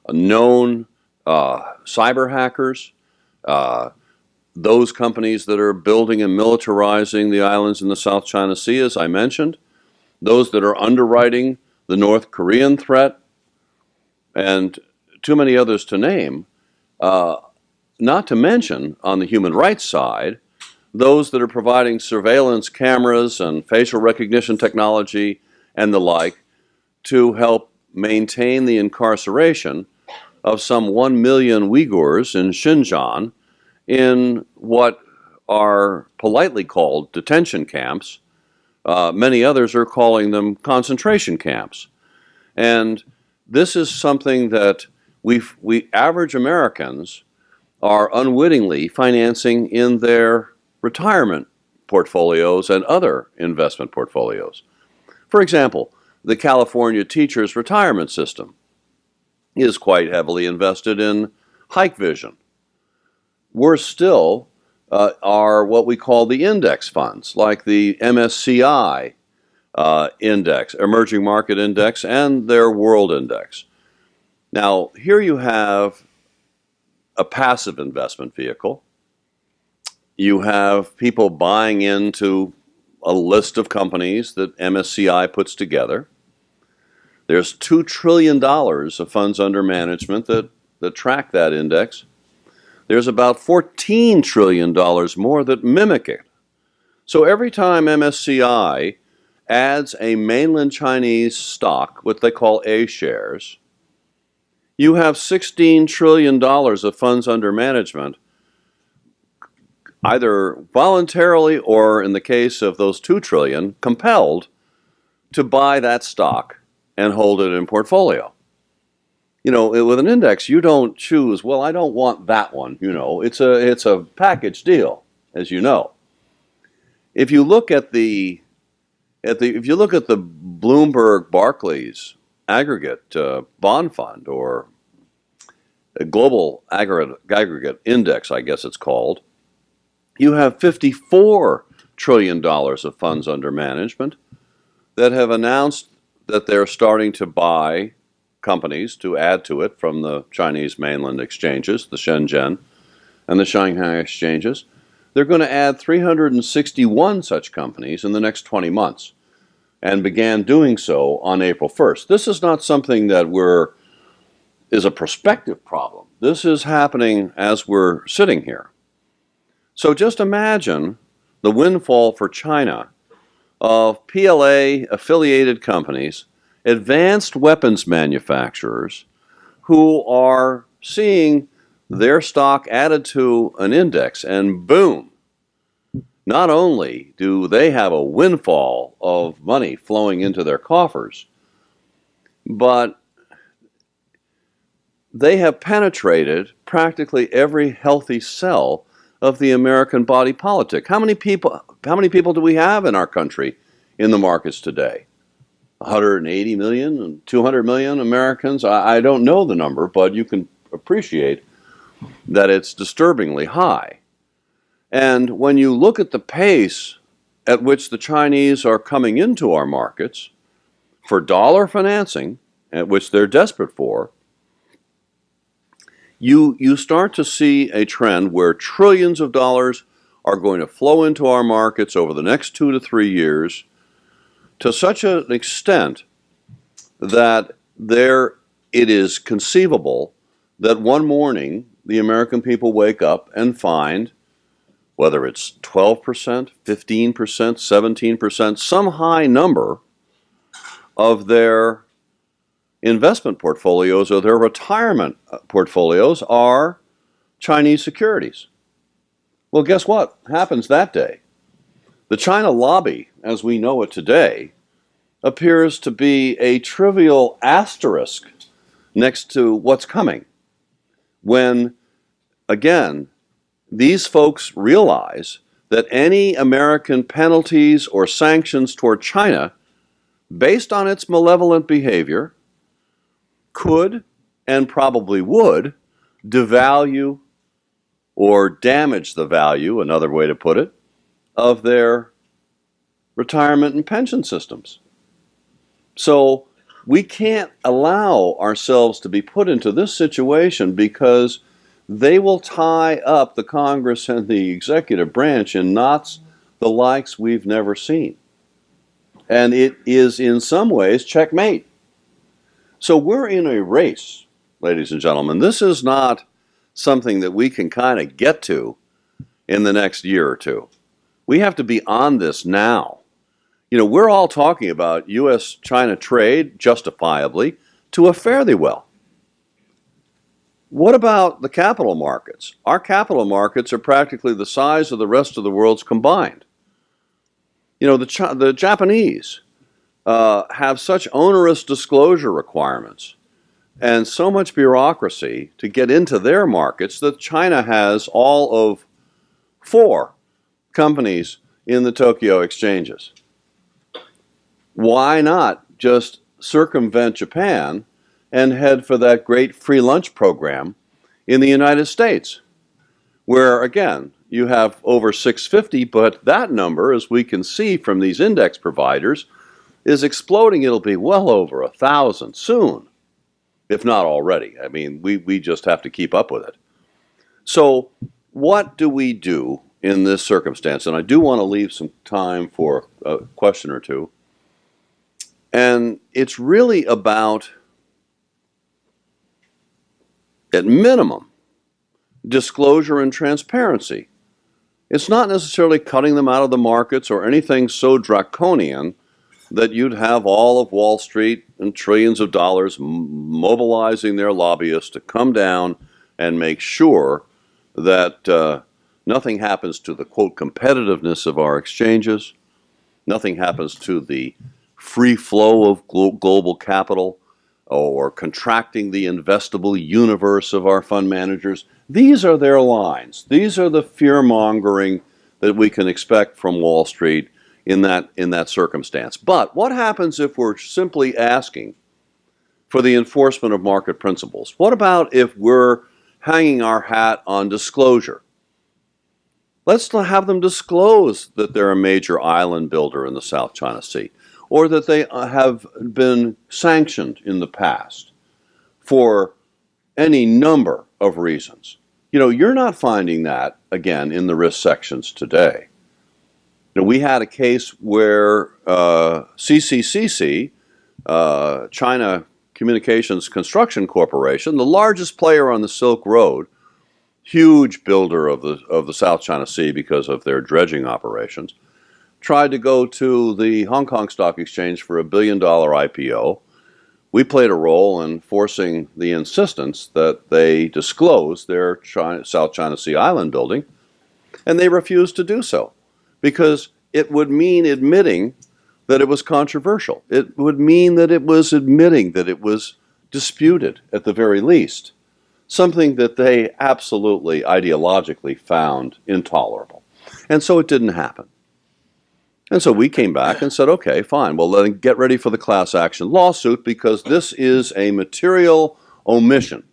known cyber hackers, those companies that are building and militarizing the islands in the South China Sea, as I mentioned, those that are underwriting the North Korean threat, and too many others to name, not to mention, on the human rights side, those that are providing surveillance cameras and facial recognition technology and the like to help maintain the incarceration of some 1 million Uyghurs in Xinjiang in what are politely called detention camps. Many others are calling them concentration camps. And this is something that we average Americans are unwittingly financing in their retirement portfolios and other investment portfolios. For example, the California teachers' retirement system is quite heavily invested in hike vision. We're still are what we call the index funds, like the MSCI index, Emerging Market Index, and their World Index. Now, here you have a passive investment vehicle. You have people buying into a list of companies that MSCI puts together. There's $2 trillion of funds under management that track that index. There's about $14 trillion more that mimic it. So every time MSCI adds a mainland Chinese stock, what they call A shares, you have $16 trillion of funds under management, either voluntarily or, in the case of those $2 trillion, compelled to buy that stock and hold it in portfolio. You know, with an index, you don't choose, well, I don't want that one, you know. It's a package deal, as you know. If you look at the Bloomberg Barclays aggregate bond fund, or a global aggregate index, I guess it's called, you have $54 trillion of funds under management that have announced that they're starting to buy companies to add to it from the Chinese mainland exchanges, the Shenzhen and the Shanghai exchanges. They're going to add 361 such companies in the next 20 months, and began doing so on April 1st. This is not something that is a prospective problem. This is happening as we're sitting here. So just imagine the windfall for China of PLA-affiliated companies, advanced weapons manufacturers, who are seeing their stock added to an index, and boom, not only do they have a windfall of money flowing into their coffers, but they have penetrated practically every healthy cell of the American body politic. How many people do we have in our country in the markets today? 180 million and 200 million Americans? I don't know the number, but you can appreciate that it's disturbingly high. And when you look at the pace at which the Chinese are coming into our markets for dollar financing, at which they're desperate for, you start to see a trend where trillions of dollars are going to flow into our markets over the next 2 to 3 years, to such an extent that it is conceivable that one morning the American people wake up and find, whether it's 12%, 15%, 17%, some high number of their investment portfolios or their retirement portfolios are Chinese securities. Well, guess what happens that day? The China lobby, as we know it today, appears to be a trivial asterisk next to what's coming, when, again, these folks realize that any American penalties or sanctions toward China based on its malevolent behavior, could and probably would devalue or damage the value, another way to put it, of their retirement and pension systems. So we can't allow ourselves to be put into this situation because they will tie up the Congress and the executive branch in knots the likes we've never seen. And it is in some ways checkmate. So we're in a race, ladies and gentlemen. This is not something that we can kind of get to in the next year or two. We have to be on this now. You know, we're all talking about U.S.-China trade, justifiably, to a fairly well. What about the capital markets? Our capital markets are practically the size of the rest of the world's combined. You know, the Japanese have such onerous disclosure requirements and so much bureaucracy to get into their markets that China has all of 4 companies in the Tokyo exchanges. Why not just circumvent Japan and head for that great free lunch program in the United States, where, again, you have over 650, but that number, as we can see from these index providers, is exploding. It'll be well over 1,000 soon, if not already. I mean, we just have to keep up with it. So what do we do in this circumstance? And I do want to leave some time for a question or two. And it's really about, at minimum, disclosure and transparency. It's not necessarily cutting them out of the markets or anything so draconian that you'd have all of Wall Street and trillions of dollars mobilizing their lobbyists to come down and make sure that nothing happens to the, quote, competitiveness of our exchanges, nothing happens to the free flow of global capital, or contracting the investable universe of our fund managers. These are their lines. These are the fear-mongering that we can expect from Wall Street in that circumstance. But what happens if we're simply asking for the enforcement of market principles? What about if we're hanging our hat on disclosure? Let's have them disclose that they're a major island builder in the South China Sea, or that they have been sanctioned in the past for any number of reasons. You know, you're not finding that, again, in the risk sections today. You know, we had a case where CCCC, China Communications Construction Corporation, the largest player on the Silk Road, huge builder of the South China Sea because of their dredging operations, tried to go to the Hong Kong Stock Exchange for $1 billion IPO. We played a role in forcing the insistence that they disclose their South China Sea island building, and they refused to do so because it would mean admitting that it was controversial. It would mean that it was admitting that it was disputed at the very least, something that they absolutely ideologically found intolerable. And so it didn't happen. And so we came back and said, okay, fine, well, then get ready for the class action lawsuit because this is a material omission.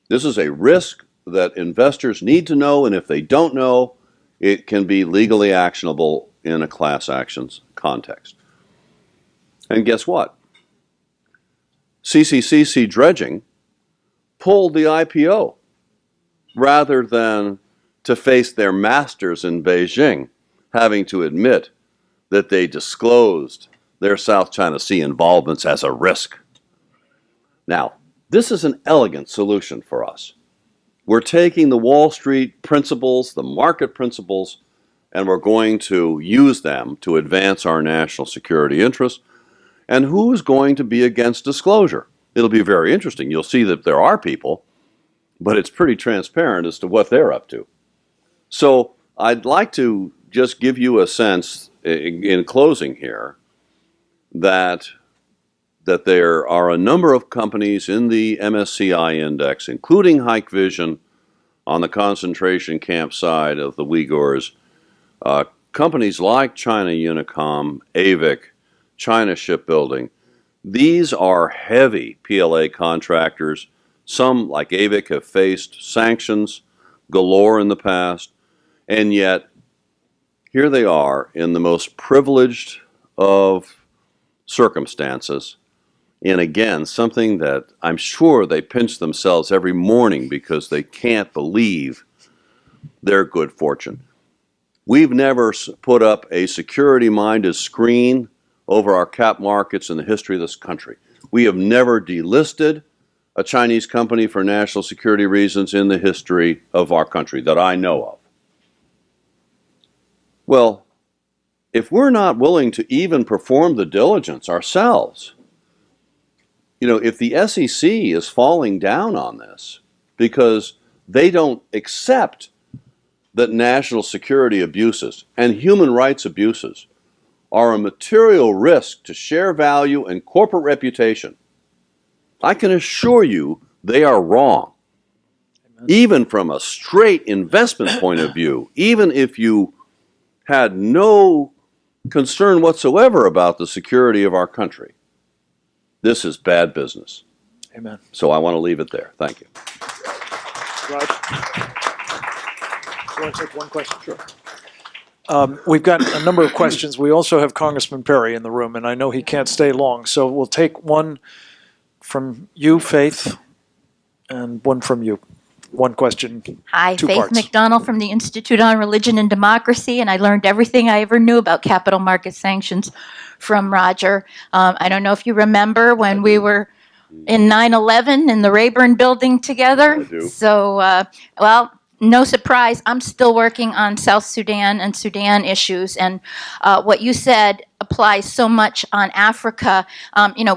This is a risk that investors need to know, and if they don't know, it can be legally actionable in a class actions context. And guess what? CCCC Dredging pulled the IPO rather than to face their masters in Beijing, having to admit that they disclosed their South China Sea involvements as a risk. Now, this is an elegant solution for us. We're taking the Wall Street principles, the market principles, and we're going to use them to advance our national security interests. And who's going to be against disclosure? It'll be very interesting. You'll see that there are people, but it's pretty transparent as to what they're up to. So I'd like to just give you a sense in closing here that there are a number of companies in the MSCI index, including Hikvision on the concentration camp side of the Uyghurs, companies like China Unicom, AVIC, China Shipbuilding. These are heavy PLA contractors. Some, like AVIC, have faced sanctions galore in the past, and yet here they are in the most privileged of circumstances. And again, something that I'm sure they pinch themselves every morning because they can't believe their good fortune. We've never put up a security-minded screen over our cap markets in the history of this country. We have never delisted a Chinese company for national security reasons in the history of our country that I know of. Well, if we're not willing to even perform the diligence ourselves, if the SEC is falling down on this because they don't accept that national security abuses and human rights abuses are a material risk to share value and corporate reputation, I can assure you they are wrong. Amen. Even from a straight investment point of view, even if you had no concern whatsoever about the security of our country, this is bad business. Amen. So I want to leave it there. Thank you. Raj, you want to take one question? Sure. We've got a number of questions. We also have Congressman Perry in the room, and I know he can't stay long. So we'll take one from you, Faith, and one from you. One question, Hi, two Faith parts. McDonald from the Institute on Religion and Democracy, and I learned everything I ever knew about capital market sanctions from Roger. I don't know if you remember when we were in 9/11 in the Rayburn building together. I do. So, well, no surprise, I'm still working on South Sudan and Sudan issues, and what you said applies so much on Africa.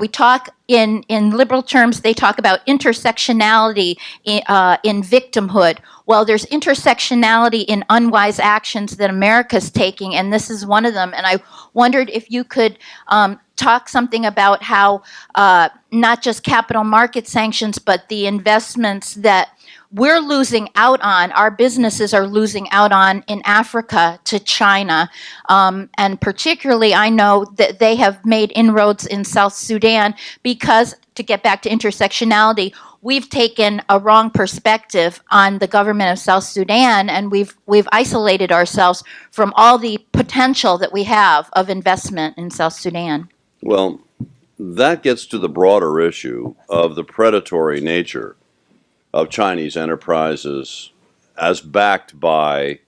We talk in liberal terms, they talk about intersectionality in victimhood. Well, there's intersectionality in unwise actions that America's taking, and this is one of them. And I wondered if you could talk something about how not just capital market sanctions, but the investments that we're losing out on, our businesses are losing out on in Africa to China. And particularly, I know that they have made inroads in South Sudan because, to get back to intersectionality, we've taken a wrong perspective on the government of South Sudan, and we've isolated ourselves from all the potential that we have of investment in South Sudan. Well, that gets to the broader issue of the predatory nature of Chinese enterprises as backed by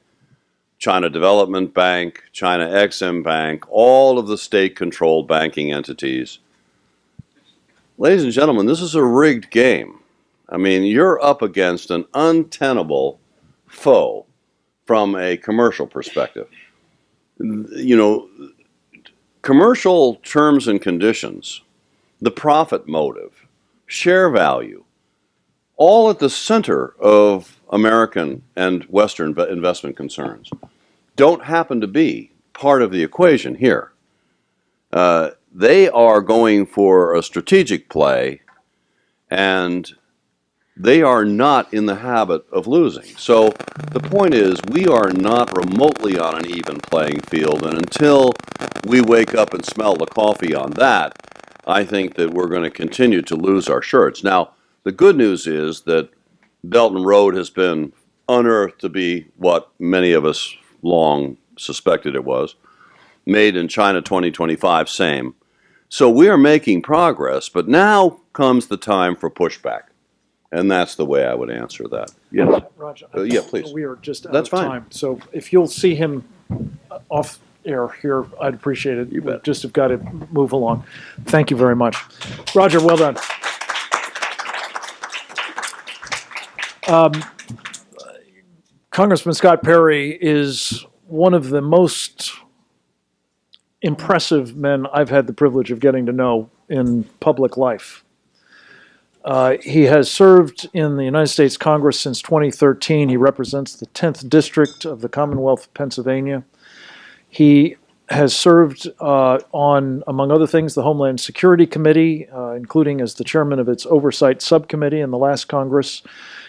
China Development Bank, China Exim Bank, all of the state-controlled banking entities. Ladies and gentlemen, this is a rigged game. I mean, you're up against an untenable foe from a commercial perspective. Commercial terms and conditions, the profit motive, share value, all at the center of American and Western investment concerns, don't happen to be part of the equation here. They are going for a strategic play, and they are not in the habit of losing. So the point is, we are not remotely on an even playing field, and until we wake up and smell the coffee on that, I think that we're going to continue to lose our shirts. Now, the good news is that Belt and Road has been unearthed to be what many of us long suspected it was. Made in China 2025, same. So we are making progress, but now comes the time for pushback. And that's the way I would answer that. Yes. Roger, Yeah, please. we are just out That's of fine. time. So if you'll see him off air here, I'd appreciate it. You bet. We just have got to move along. Thank you very much. Roger, well done. Congressman Scott Perry is one of the most impressive men I've had the privilege of getting to know in public life. He has served in the United States Congress since 2013. He represents the 10th District of the Commonwealth of Pennsylvania. He has served on, among other things, the Homeland Security Committee, including as the chairman of its Oversight Subcommittee in the last Congress.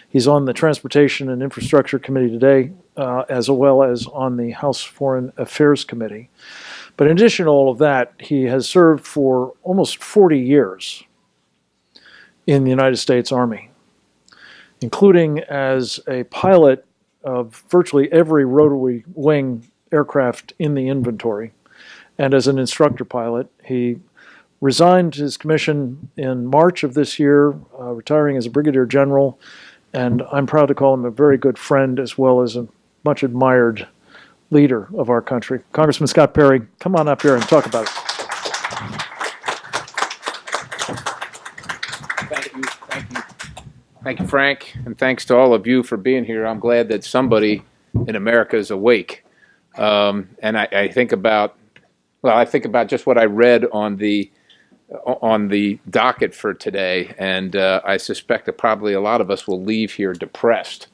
He's on the Transportation and Infrastructure Committee today, as well as on the House Foreign Affairs Committee. But in addition to all of that, he has served for almost 40 years in the United States Army, including as a pilot of virtually every rotary wing aircraft in the inventory. And as an instructor pilot, he resigned his commission in March of this year, retiring as a brigadier general. And I'm proud to call him a very good friend as well as a much admired leader of our country. Congressman Scott Perry, come on up here and talk about it. Thank you, Frank, and thanks to all of you for being here. I'm glad that somebody in America is awake. And I think about, I think about just what I read on the docket for today, and I suspect that probably a lot of us will leave here depressed.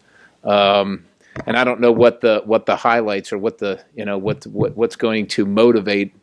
And I don't know what the highlights or what the what's going to motivate.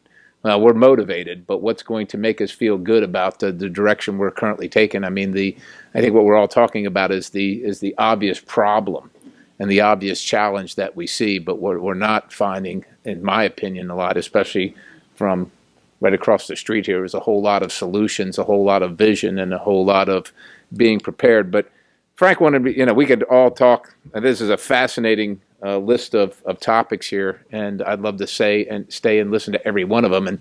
We're motivated, but what's going to make us feel good about the direction we're currently taking? I mean, I think what we're all talking about is the obvious problem and the obvious challenge that we see, but we're not finding, in my opinion, a lot, especially from right across the street here, is a whole lot of solutions, a whole lot of vision, and a whole lot of being prepared. But Frank wanted me, we could all talk. This is a fascinating list of topics here, and I'd love to stay and listen to every one of them. And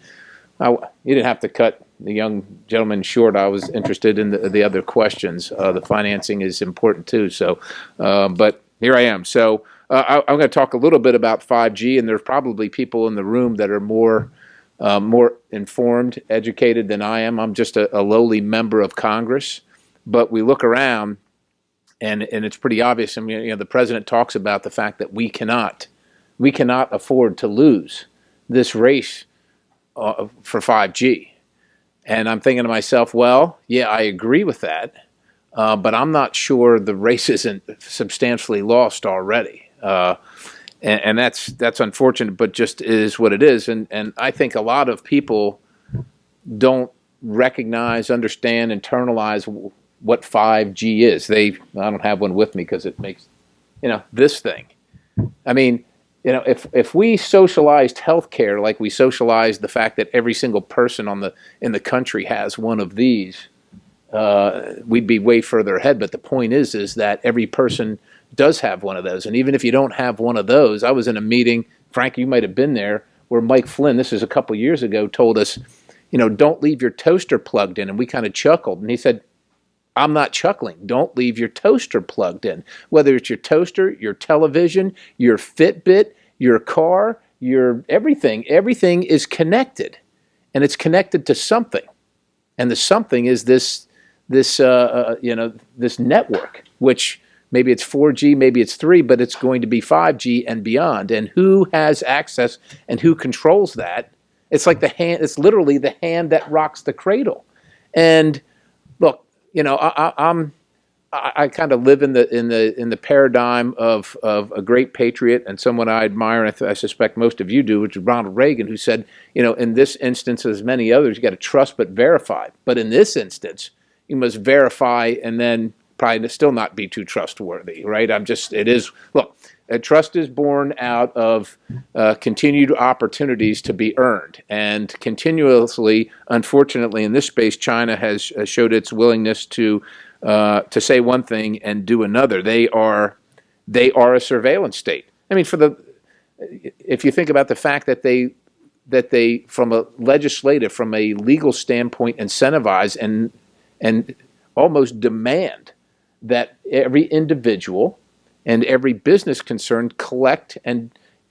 you didn't have to cut the young gentleman short. I was interested in the other questions. The financing is important too. So, but here I am. So I'm going to talk a little bit about 5G, and there's probably people in the room that are more informed, educated than I am. I'm just a lowly member of Congress, but we look around. And it's pretty obvious. I mean, the president talks about the fact that we cannot afford to lose this race for 5G. And I'm thinking to myself, well, yeah, I agree with that, but I'm not sure the race isn't substantially lost already. And that's unfortunate, but just is what it is. And I think a lot of people don't recognize, understand, internalize what 5G is. I don't have one with me because it makes, this thing. I mean, if we socialized healthcare like we socialized the fact that every single person in the country has one of these, we'd be way further ahead. But the point is that every person does have one of those. And even if you don't have one of those, I was in a meeting, Frank, you might have been there, where Mike Flynn, this is a couple years ago, told us, don't leave your toaster plugged in. And we kind of chuckled. And he said, I'm not chuckling. Don't leave your toaster plugged in. Whether it's your toaster, your television, your Fitbit, your car, your everything is connected. And it's connected to something. And the something is this network, which maybe it's 4G, maybe it's 3, but it's going to be 5G and beyond. And who has access and who controls that? It's like it's literally the hand that rocks the cradle. And look, I kind of live in the paradigm of a great patriot and someone I admire, and I suspect most of you do, which is Ronald Reagan, who said, in this instance, as many others, you got to trust but verify. But in this instance, you must verify and then probably still not be too trustworthy, right? Trust is born out of continued opportunities to be earned. And continuously, unfortunately, in this space, China has showed its willingness to say one thing and do another. They are a surveillance state. I mean, if you think about the fact that they from a legislative, from a legal standpoint, incentivize and almost demand that every individual and every business concern collect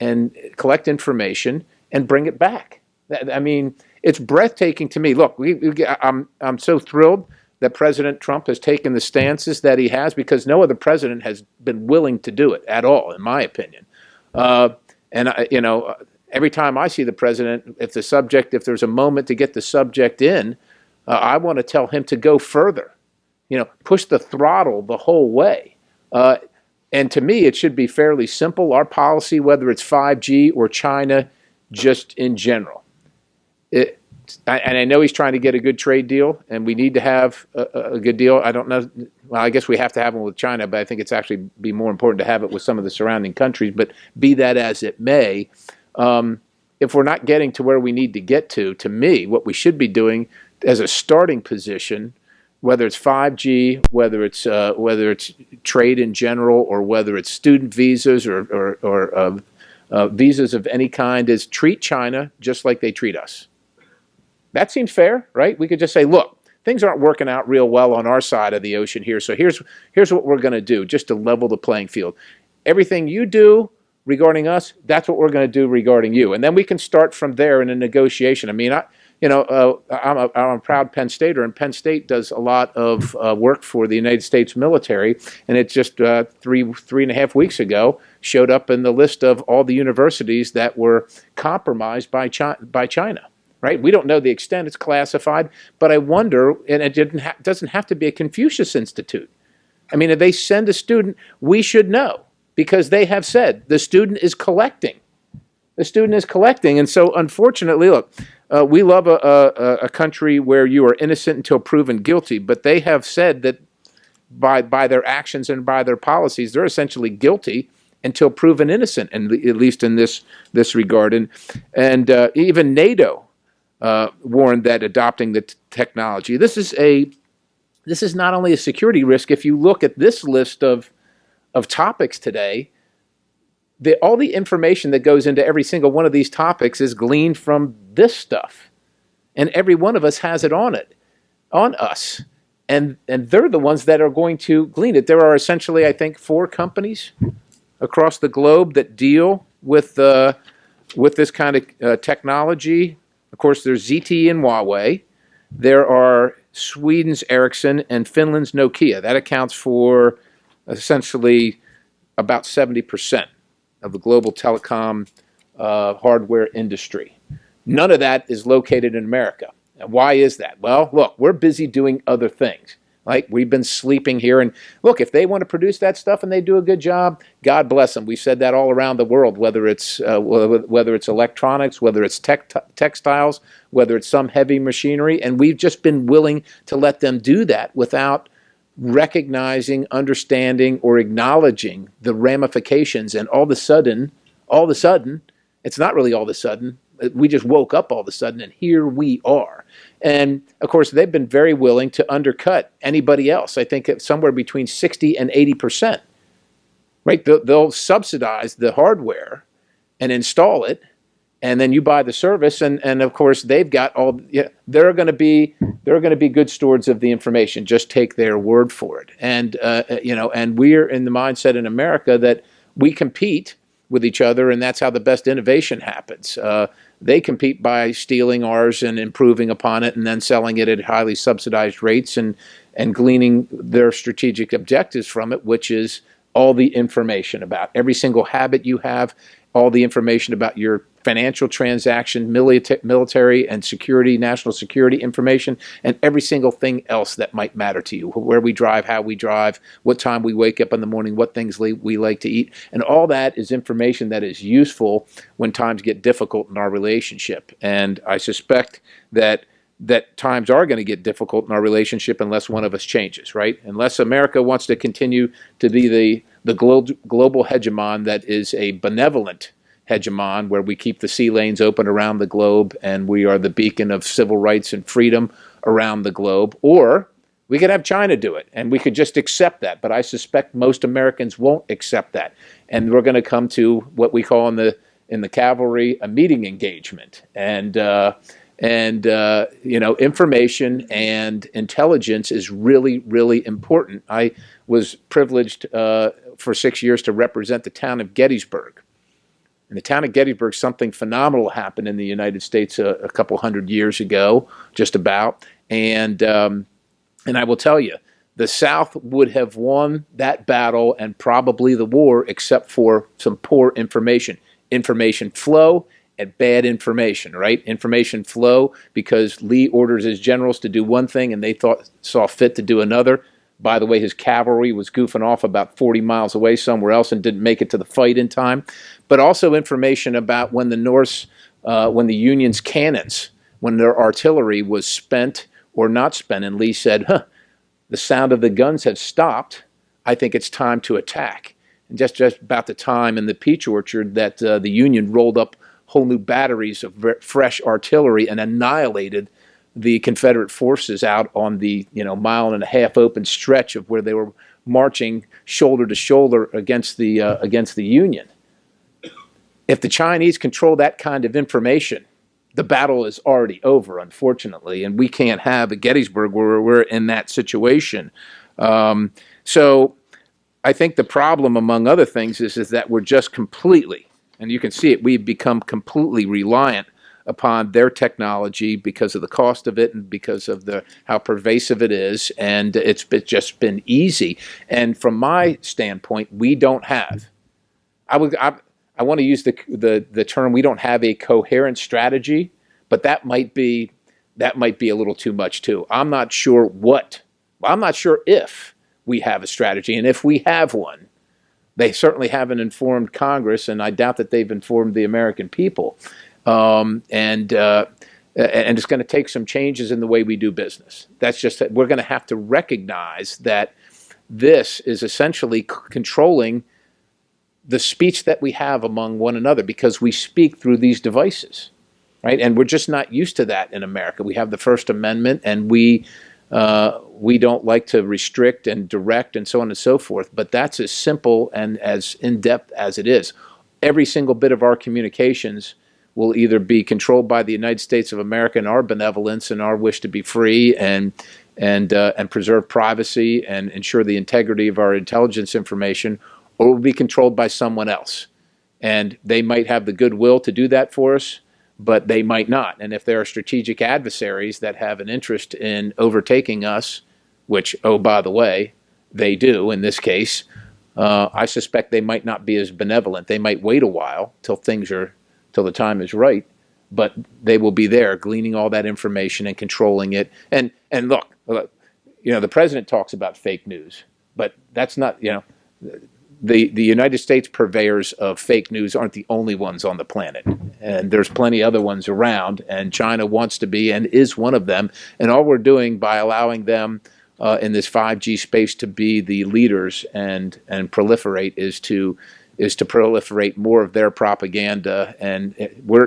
information and bring it back. I mean, it's breathtaking to me. Look, I'm so thrilled that President Trump has taken the stances that he has, because no other president has been willing to do it at all, in my opinion. Every time I see the president, if there's a moment to get the subject in, I want to tell him to go further. Push the throttle the whole way. And to me, it should be fairly simple. Our policy, whether it's 5G or China, just in general. And I know he's trying to get a good trade deal, and we need to have a good deal. I don't know. Well, I guess we have to have one with China, but I think it's actually be more important to have it with some of the surrounding countries. But be that as it may, if we're not getting to where we need to get to me, what we should be doing as a starting position, whether it's 5G, whether it's trade in general, or whether it's student visas or visas of any kind, is treat China just like they treat us. That seems fair, right? We could just say, look, things aren't working out real well on our side of the ocean here, so here's what we're going to do just to level the playing field. Everything you do regarding us, that's what we're going to do regarding you. And then we can start from there in a negotiation. I mean, I'm a proud Penn Stater, and Penn State does a lot of work for the United States military, and it just 3.5 weeks ago showed up in the list of all the universities that were compromised by China. Right? We don't know the extent; it's classified. But I wonder, and it doesn't have to be a Confucius Institute. I mean, if they send a student, we should know, because they have said the student is collecting. The student is collecting, and so unfortunately, look, we love a country where you are innocent until proven guilty, but they have said that by their actions and by their policies, they're essentially guilty until proven innocent, and at least in this regard, and even NATO warned that adopting the technology. This is not only a security risk. If you look at this list of topics today, all the information that goes into every single one of these topics is gleaned from this stuff, and every one of us has it on us, and they're the ones that are going to glean it. There are essentially, I think, 4 companies across the globe that deal with this kind of technology. Of course, there's ZTE and Huawei. There are Sweden's Ericsson and Finland's Nokia. That accounts for essentially about 70% of the global telecom hardware industry. None of that is located in America. And why is that? Well, look, we're busy doing other things. Like, we've been sleeping here, and look, if they want to produce that stuff and they do a good job, God bless them. We've said that all around the world, whether it's electronics, whether it's textiles, whether it's some heavy machinery, and we've just been willing to let them do that without recognizing, understanding, or acknowledging the ramifications. And all of a sudden, it's not really all of a sudden. We just woke up all of a sudden, and here we are. And, of course, they've been very willing to undercut anybody else. I think it's somewhere between 60 and 80%. Right? They'll subsidize the hardware and install it, and then you buy the service. And of course, they've got all. They're going to be good stewards of the information. Just take their word for it. And and we're in the mindset in America that we compete with each other, and that's how the best innovation happens. They compete by stealing ours and improving upon it, and then selling it at highly subsidized rates, and gleaning their strategic objectives from it, which is all the information about every single habit you have, all the information about your financial transaction, military and security, national security information, and every single thing else that might matter to you, where we drive, how we drive, what time we wake up in the morning, what things we like to eat. And all that is information that is useful when times get difficult in our relationship. And I suspect that times are going to get difficult in our relationship unless one of us changes, right? Unless America wants to continue to be the global hegemon that is a benevolent hegemon, where we keep the sea lanes open around the globe and we are the beacon of civil rights and freedom around the globe. Or we could have China do it, and we could just accept that. But I suspect most Americans won't accept that. And we're going to come to what we call in the cavalry a meeting engagement. And information and intelligence is really, really important. I was privileged for 6 years to represent the town of Gettysburg. In the town of Gettysburg, something phenomenal happened in the United States a couple hundred years ago, just about. And I will tell you, the South would have won that battle and probably the war, except for some poor information flow and bad information, right? Information flow because Lee orders his generals to do one thing and they saw fit to do another. By the way, his cavalry was goofing off about 40 miles away somewhere else and didn't make it to the fight in time. But also information about when when the Union's cannons, when their artillery was spent or not spent, and Lee said, the sound of the guns have stopped. I think it's time to attack. And just about the time in the peach orchard that the Union rolled up whole new batteries of fresh artillery and annihilated the Confederate forces out on the mile and a half open stretch of where they were marching shoulder to shoulder against the Union. If the Chinese control that kind of information, the battle is already over, unfortunately, and we can't have a Gettysburg where we're in that situation. So I think the problem, among other things, is that we're just completely, and you can see it, we've become completely reliant upon their technology because of the cost of it and because of how pervasive it is, and it's just been easy. And from my standpoint, we don't have. I want to use the term, we don't have a coherent strategy, but that might be a little too much too. I'm not sure if we have a strategy, and if we have one, they certainly haven't informed Congress, and I doubt that they've informed the American people. And it's going to take some changes in the way we do business. That's just, we're going to have to recognize that this is essentially controlling the speech that we have among one another, because we speak through these devices, right? And we're just not used to that in America. We have the First Amendment, and we don't like to restrict and direct and so on and so forth, but that's as simple and as in-depth as it is. Every single bit of our communications will either be controlled by the United States of America and our benevolence and our wish to be free and preserve privacy and ensure the integrity of our intelligence information, or will be controlled by someone else. And they might have the goodwill to do that for us, but they might not. And if there are strategic adversaries that have an interest in overtaking us, which, oh, by the way, they do in this case, I suspect they might not be as benevolent. They might wait a while till the time is right, but they will be there gleaning all that information and controlling it. And look, the president talks about fake news, but that's not, the United States purveyors of fake news aren't the only ones on the planet. And there's plenty other ones around, and China wants to be and is one of them. And all we're doing by allowing them in this 5G space to be the leaders and proliferate is to proliferate more of their propaganda, and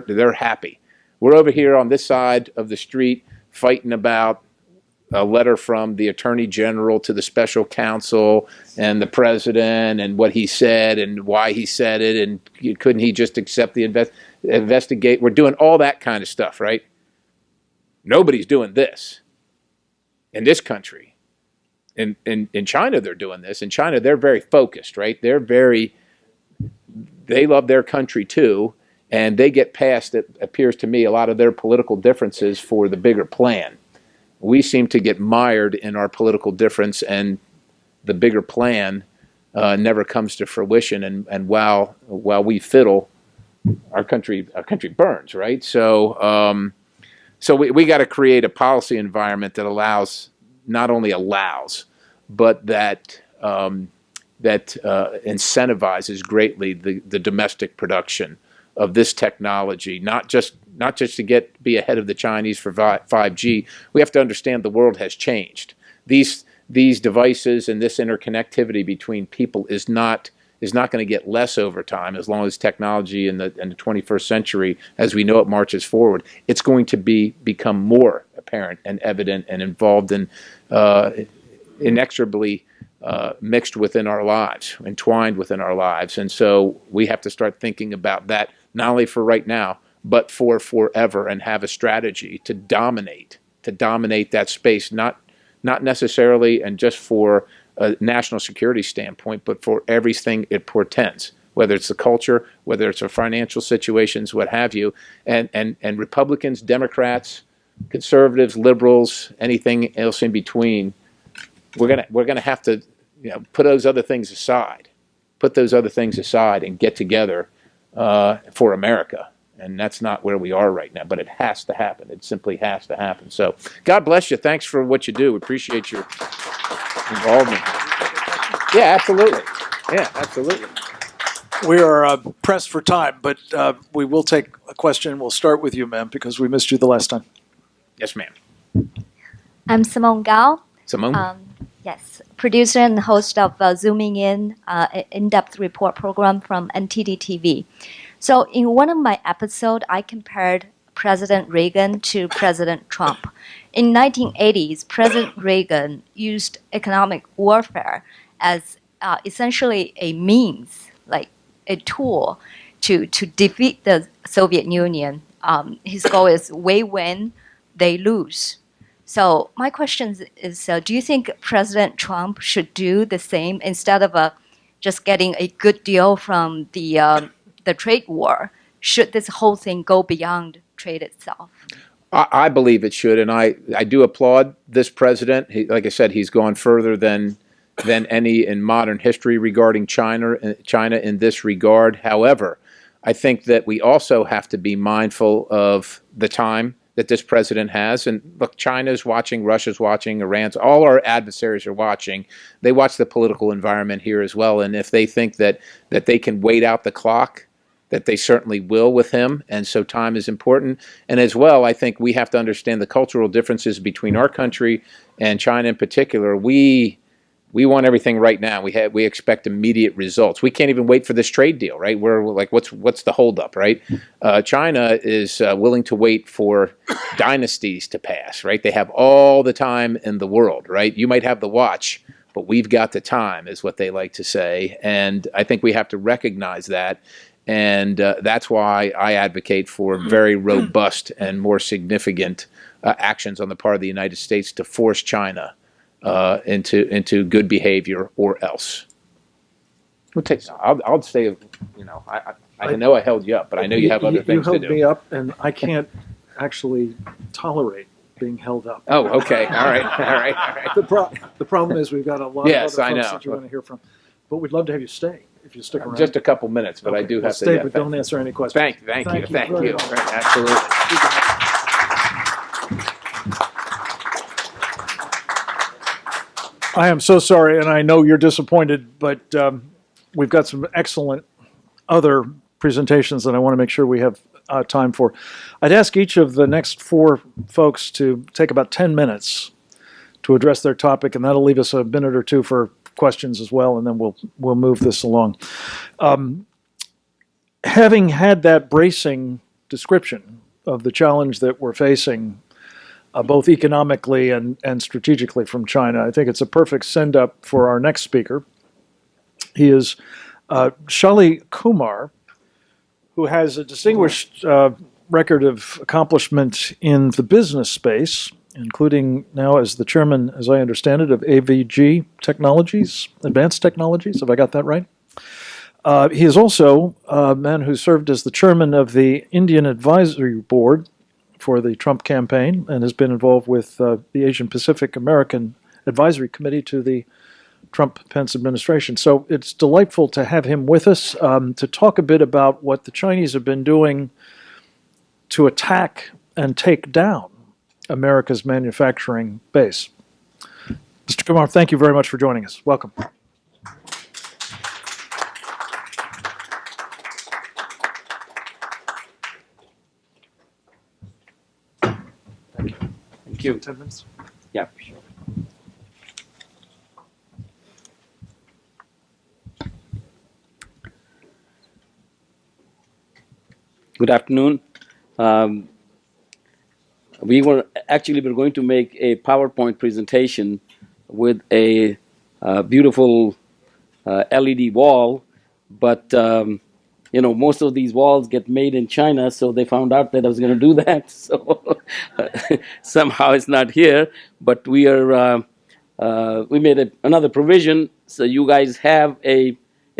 they're happy. We're over here on this side of the street fighting about a letter from the Attorney General to the Special Counsel and the President and what he said and why he said it, and couldn't he just accept the investigate? We're doing all that kind of stuff, right? Nobody's doing this in this country. In China, they're doing this. In China, they're very focused, right? They love their country too, and they get past, it appears to me, a lot of their political differences for the bigger plan. We seem to get mired in our political difference, and the bigger plan never comes to fruition. And while we fiddle, our country burns, right? So we got to create a policy environment that not only allows, but that incentivizes greatly the domestic production of this technology, not just to be ahead of the Chinese for 5G. We have to understand the world has changed. These devices and this interconnectivity between people is not going to get less over time as long as technology in the 21st century, as we know it, marches forward. It's going to become more apparent and evident and involved in inexorably mixed within our lives, entwined within our lives. And so we have to start thinking about that, not only for right now, but for forever, and have a strategy to dominate that space, not necessarily and just for a national security standpoint, but for everything it portends, whether it's the culture, whether it's our financial situations, what have you. And Republicans, Democrats, conservatives, liberals, anything else in between, we're gonna have to put those other things aside and get together for America. And that's not where we are right now, but it has to happen. It simply has to happen. So God bless you. Thanks for what you do. We appreciate your involvement. Yeah, absolutely. Yeah, absolutely. We are pressed for time, but we will take a question. We'll start with you, ma'am, because we missed you the last time. Yes, ma'am. I'm Simone Gao. Simone? Yes, producer and host of Zooming In, in-depth report program from NTD TV. So in one of my episodes, I compared President Reagan to President Trump. In 1980s, President Reagan used economic warfare as essentially a means, like a tool, to defeat the Soviet Union. His goal is we win, they lose. So my question is, do you think President Trump should do the same instead of just getting a good deal from the trade war? Should this whole thing go beyond trade itself? I believe it should, and I do applaud this president. Like I said, he's gone further than any in modern history regarding China in this regard. However, I think that we also have to be mindful of the time that this president has. And look, China's watching, Russia's watching, Iran's, all our adversaries are watching. They watch the political environment here as well. And if they think that they can wait out the clock, that they certainly will with him. And so time is important. And as well, I think we have to understand the cultural differences between our country and China in particular. We want everything right now. We expect immediate results. We can't even wait for this trade deal, right? We're like, what's the holdup, right? China is willing to wait for dynasties to pass, right? They have all the time in the world, right? You might have the watch, but we've got the time, is what they like to say. And I think we have to recognize that. And that's why I advocate for very robust and more significant actions on the part of the United States to force China into good behavior, or else. I'll say, I know I held you up, but I know you have other things to do. You held me up, and I can't actually tolerate being held up. Oh, okay. All right. The problem is we've got a lot of other folks that you want to hear from, but we'd love to have you stay if you stick around. Just a couple minutes, but I do have to stay, but don't answer any questions. Thank you. Right, absolutely. I am so sorry, and I know you're disappointed, but we've got some excellent other presentations that I want to make sure we have time for. I'd ask each of the next four folks to take about 10 minutes to address their topic, and that'll leave us a minute or two for questions as well, and then we'll move this along. Having had that bracing description of the challenge that we're facing, both economically and strategically from China, I think it's a perfect send-up for our next speaker. He is Shali Kumar, who has a distinguished record of accomplishment in the business space, including now as the chairman, as I understand it, of AVG Technologies, Advanced Technologies. Have I got that right? He is also a man who served as the chairman of the Indian Advisory Board for the Trump campaign and has been involved with the Asian Pacific American Advisory Committee to the Trump-Pence administration. So it's delightful to have him with us to talk a bit about what the Chinese have been doing to attack and take down America's manufacturing base. Mr. Kumar, thank you very much for joining us. Welcome. Thank you. 10 minutes? Yeah, sure. Good afternoon. We were going to make a PowerPoint presentation with a beautiful LED wall, but most of these walls get made in China, so they found out that I was going to do that. So somehow it's not here, but we made another provision, so you guys have a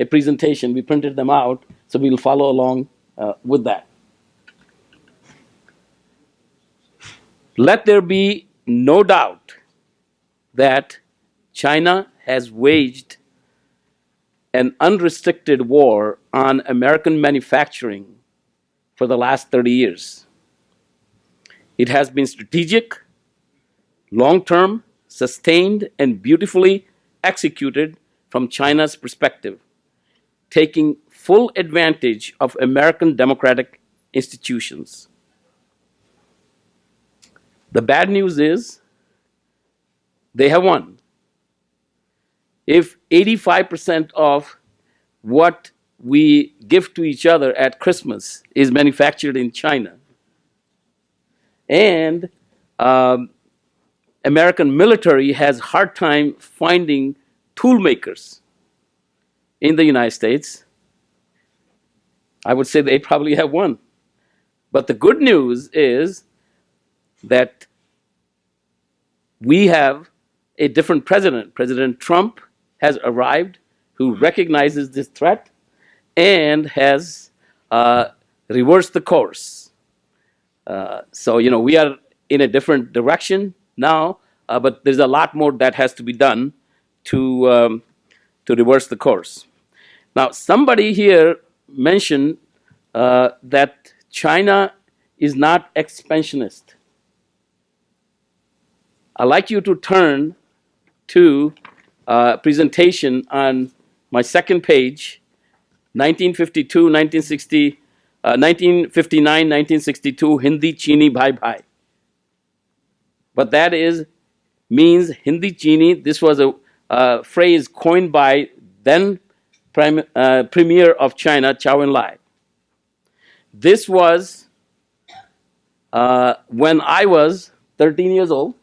presentation. We printed them out, so we'll follow along with that. Let there be no doubt that China has waged an unrestricted war on American manufacturing for the last 30 years. It has been strategic, long-term, sustained, and beautifully executed from China's perspective, taking full advantage of American democratic institutions. The bad news is they have won. If 85% of what we give to each other at Christmas is manufactured in China. And American military has hard time finding tool makers in the United States. I would say they probably have one. But the good news is that we have a different president. President Trump has arrived, who recognizes this threat and has reversed the course. So, we are in a different direction now, but there's a lot more that has to be done to reverse the course. Now, somebody here mentioned that China is not expansionist. I'd like you to turn to a presentation on my second page, 1959, 1962, Hindi Chini Bhai Bhai. But that means Hindi Chini. This was a phrase coined by then Premier of China, Chou Enlai. This was when I was 13 years old.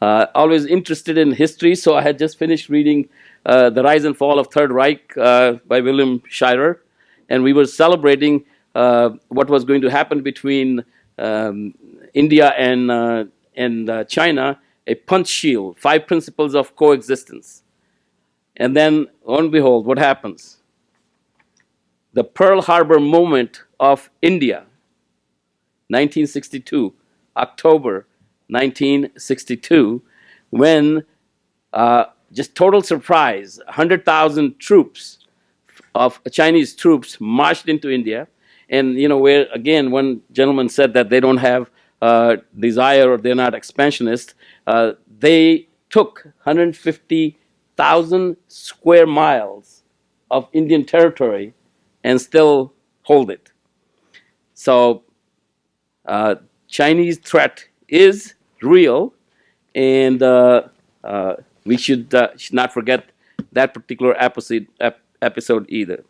Always interested in history, so I had just finished reading The Rise and Fall of Third Reich by William Shirer, and we were celebrating what was going to happen between India and China, a punch shield, 5 principles of coexistence. And then, lo and behold, what happens? The Pearl Harbor moment of India, 1962, October 1962, when just total surprise, 100,000 troops of Chinese troops marched into India. And, where, again, one gentleman said that they don't have desire or they're not expansionist, they took 150,000 square miles of Indian territory and still hold it. So Chinese threat is real, and we should not forget that particular episode either.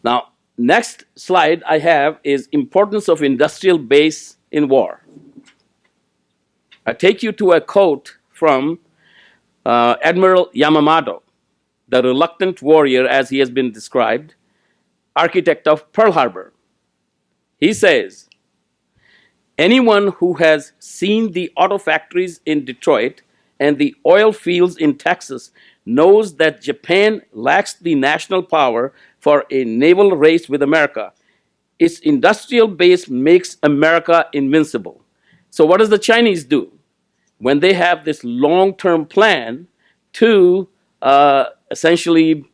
Now, next slide I have is importance of industrial base in war. I take you to a quote from Admiral Yamamoto, the reluctant warrior as he has been described, architect of Pearl Harbor. He says, anyone who has seen the auto factories in Detroit and the oil fields in Texas knows that Japan lacks the national power for a naval race with America. Its industrial base makes America invincible. So what does the Chinese do? When they have this long-term plan to essentially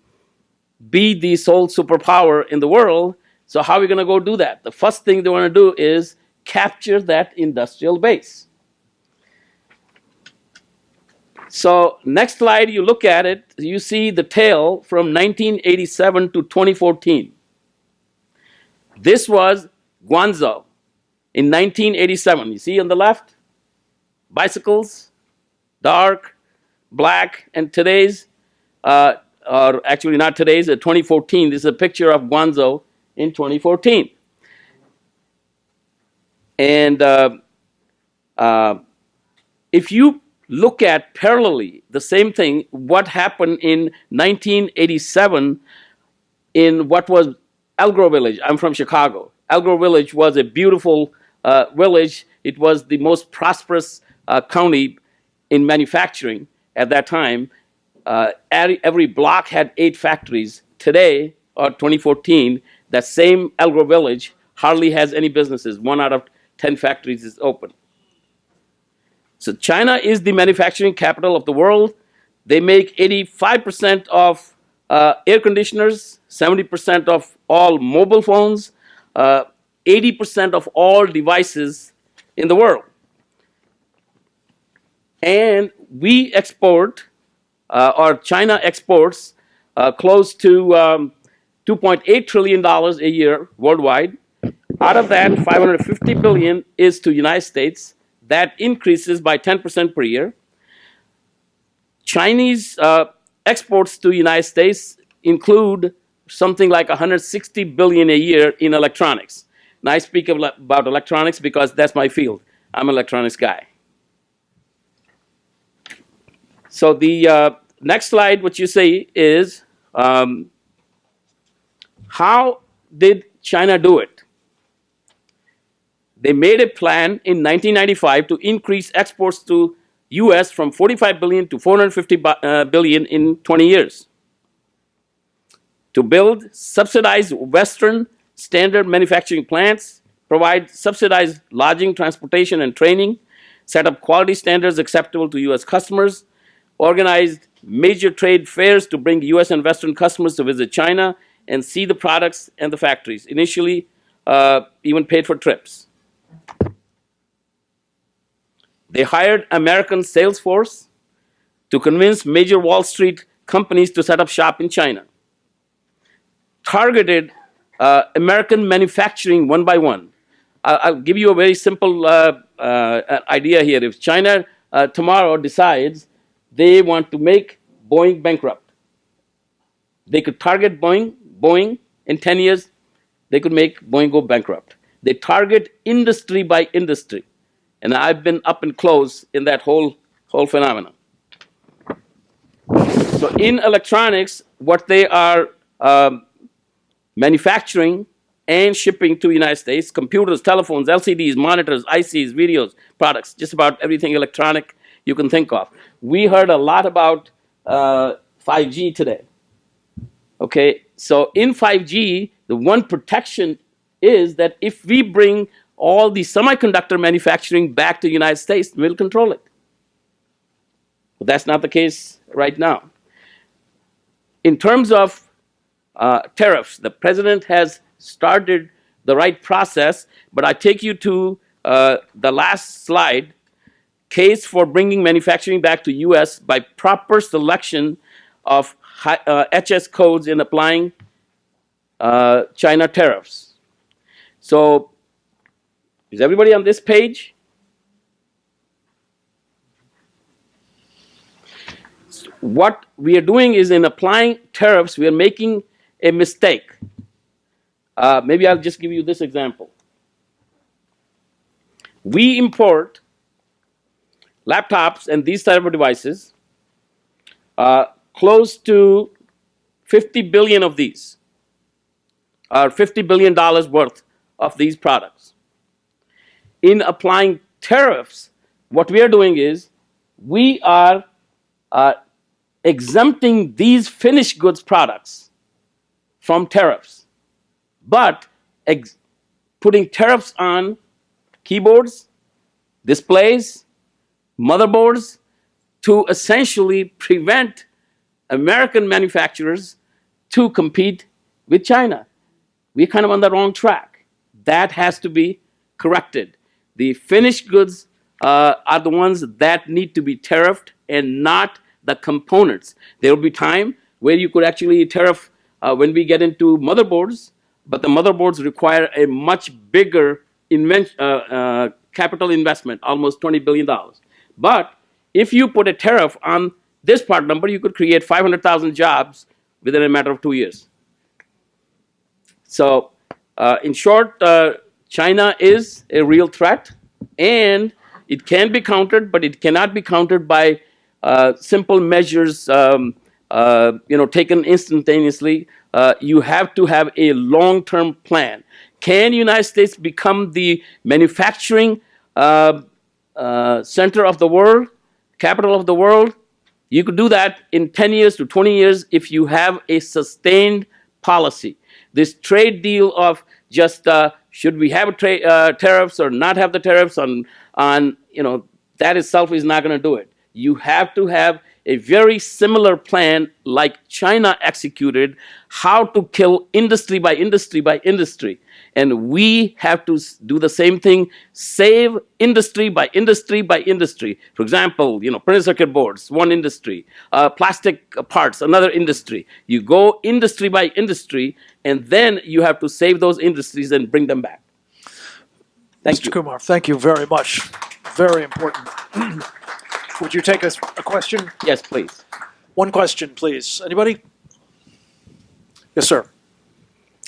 be the sole superpower in the world, so how are we going to go do that? The first thing they want to do is capture that industrial base. So next slide, you look at it, you see the tale from 1987 to 2014. This was Guangzhou in 1987. You see on the left? Bicycles, dark, black, and today's, or actually not today's, 2014. This is a picture of Guangzhou in 2014. And if you look at parallelly the same thing, what happened in 1987 in what was Elk Grove Village. I'm from Chicago. Elk Grove Village was a beautiful village. It was the most prosperous county in manufacturing at that time. Every block had 8 factories. Today, or 2014, that same Elk Grove Village hardly has any businesses. 1 out of 10 factories is open. So China is the manufacturing capital of the world. They make 85% of air conditioners, 70% of all mobile phones, 80% of all devices in the world. And we export, or China exports, close to $2.8 trillion a year worldwide. Out of that, $550 billion is to the United States. That increases by 10% per year. Chinese exports to the United States include something like 160 billion a year in electronics. And I speak about electronics because that's my field. I'm an electronics guy. So the next slide, what you see is how did China do it? They made a plan in 1995 to increase exports to US from 45 billion to 450 billion in 20 years. To build subsidized Western standard manufacturing plants, provide subsidized lodging, transportation, and training, set up quality standards acceptable to US customers, organized major trade fairs to bring US and Western customers to visit China and see the products and the factories. Initially, even paid for trips. They hired American sales force to convince major Wall Street companies to set up shop in China. Targeted American manufacturing one by one. I'll give you a very simple idea here. If China tomorrow decides they want to make Boeing bankrupt, they could target Boeing in 10 years, they could make Boeing go bankrupt. They target industry by industry. And I've been up and close in that whole phenomenon. So in electronics, what they are manufacturing and shipping to the United States, computers, telephones, LCDs, monitors, ICs, videos, products, just about everything electronic you can think of. We heard a lot about 5G today. Okay, so in 5G, the one protection is that if we bring all the semiconductor manufacturing back to the United States, we'll control it. But that's not the case right now. In terms of tariffs, the president has started the right process, but I take you to the last slide, case for bringing manufacturing back to U.S. by proper selection of HS codes in applying China tariffs. So, is everybody on this page? What we are doing is in applying tariffs, we are making a mistake. Maybe I'll just give you this example. We import laptops and these type of devices, close to 50 billion of these, or $50 billion worth of these products. In applying tariffs, what we are doing is we are exempting these finished goods products from tariffs, but putting tariffs on keyboards, displays, motherboards to essentially prevent American manufacturers to compete with China. We're kind of on the wrong track. That has to be corrected. The finished goods are the ones that need to be tariffed and not the components. There will be time where you could actually tariff when we get into motherboards, but the motherboards require a much bigger capital investment, almost $20 billion. But if you put a tariff on this part number, you could create 500,000 jobs within a matter of 2 years. So, in short, China is a real threat, and it can be countered, but it cannot be countered by simple measures, taken instantaneously. You have to have a long-term plan. Can the United States become the manufacturing center of the world, capital of the world? You could do that in 10 years to 20 years if you have a sustained policy. This trade deal of just should we have tariffs or not have the tariffs on that itself is not going to do it. You have to have a very similar plan like China executed, how to kill industry by industry by industry. And we have to do the same thing, save industry by industry by industry. For example, printed circuit boards, one industry, plastic parts, another industry. You go industry by industry, and then you have to save those industries and bring them back. Mr. Kumar, thank you very much. Very important. Would you take a question? Yes, please. One question, please. Anybody? Yes, sir.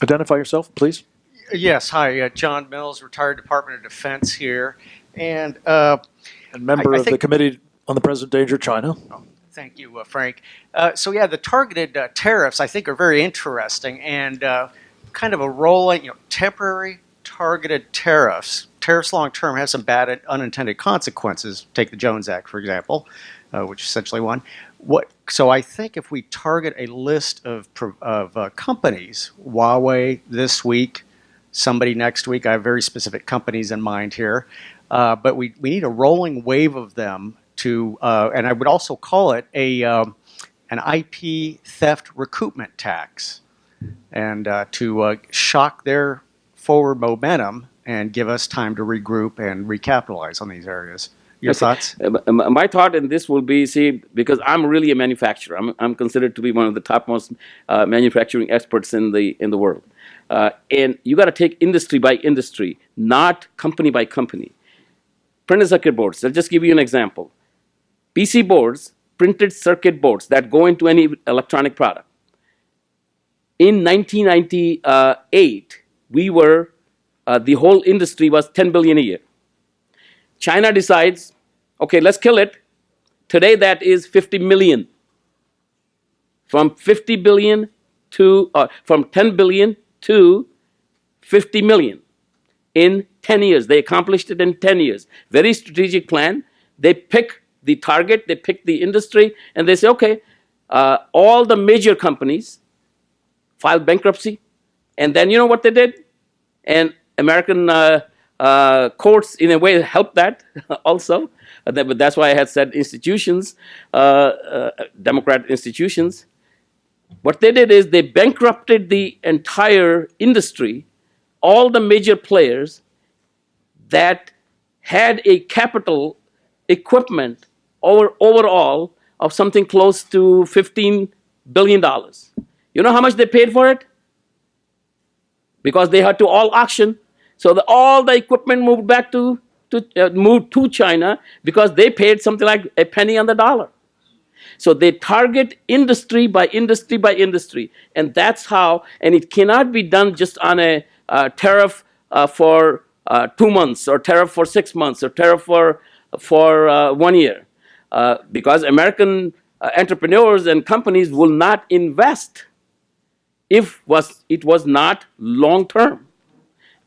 Identify yourself, please. Yes, hi, John Mills, retired Department of Defense here, and member I of the think, Committee on the Present Danger China. thank you, Frank. So yeah, the targeted tariffs I think are very interesting, and kind of a rolling, temporary targeted tariffs. Tariffs long term have some bad unintended consequences. Take the Jones Act, for example, which is essentially one. So I think if we target a list of companies, Huawei this week, somebody next week, I have very specific companies in mind here, but we need a rolling wave of them to, and I would also call it an IP theft recoupment tax, and to shock their forward momentum and give us time to regroup and recapitalize on these areas. Your thoughts? My thought in this will be, see, because I'm really a manufacturer. I'm considered to be one of the topmost manufacturing experts in the world. And you got to take industry by industry, not company by company. Printed circuit boards. I'll just give you an example. PC boards, printed circuit boards that go into any electronic product. In 1998, we were, the whole industry was 10 billion a year. China decides, okay, let's kill it. Today that is 50 million. From 50 billion to, from 10 billion to 50 million in 10 years. They accomplished it in 10 years. Very strategic plan. They pick the target, they pick the industry, and they say, okay, all the major companies filed bankruptcy. And then you know what they did? And American courts, in a way, helped that also. But that's why I had said institutions, democratic institutions. What they did is they bankrupted the entire industry, all the major players that had a capital equipment overall of something close to $15 billion. You know how much they paid for it? Because they had to all auction. So all the equipment moved back moved to China because they paid something like a penny on the dollar. So they target industry by industry by industry. And that's how, and it cannot be done just on a tariff for 2 months, or tariff for 6 months, or tariff for 1 year. Because American entrepreneurs and companies will not invest if it was not long term.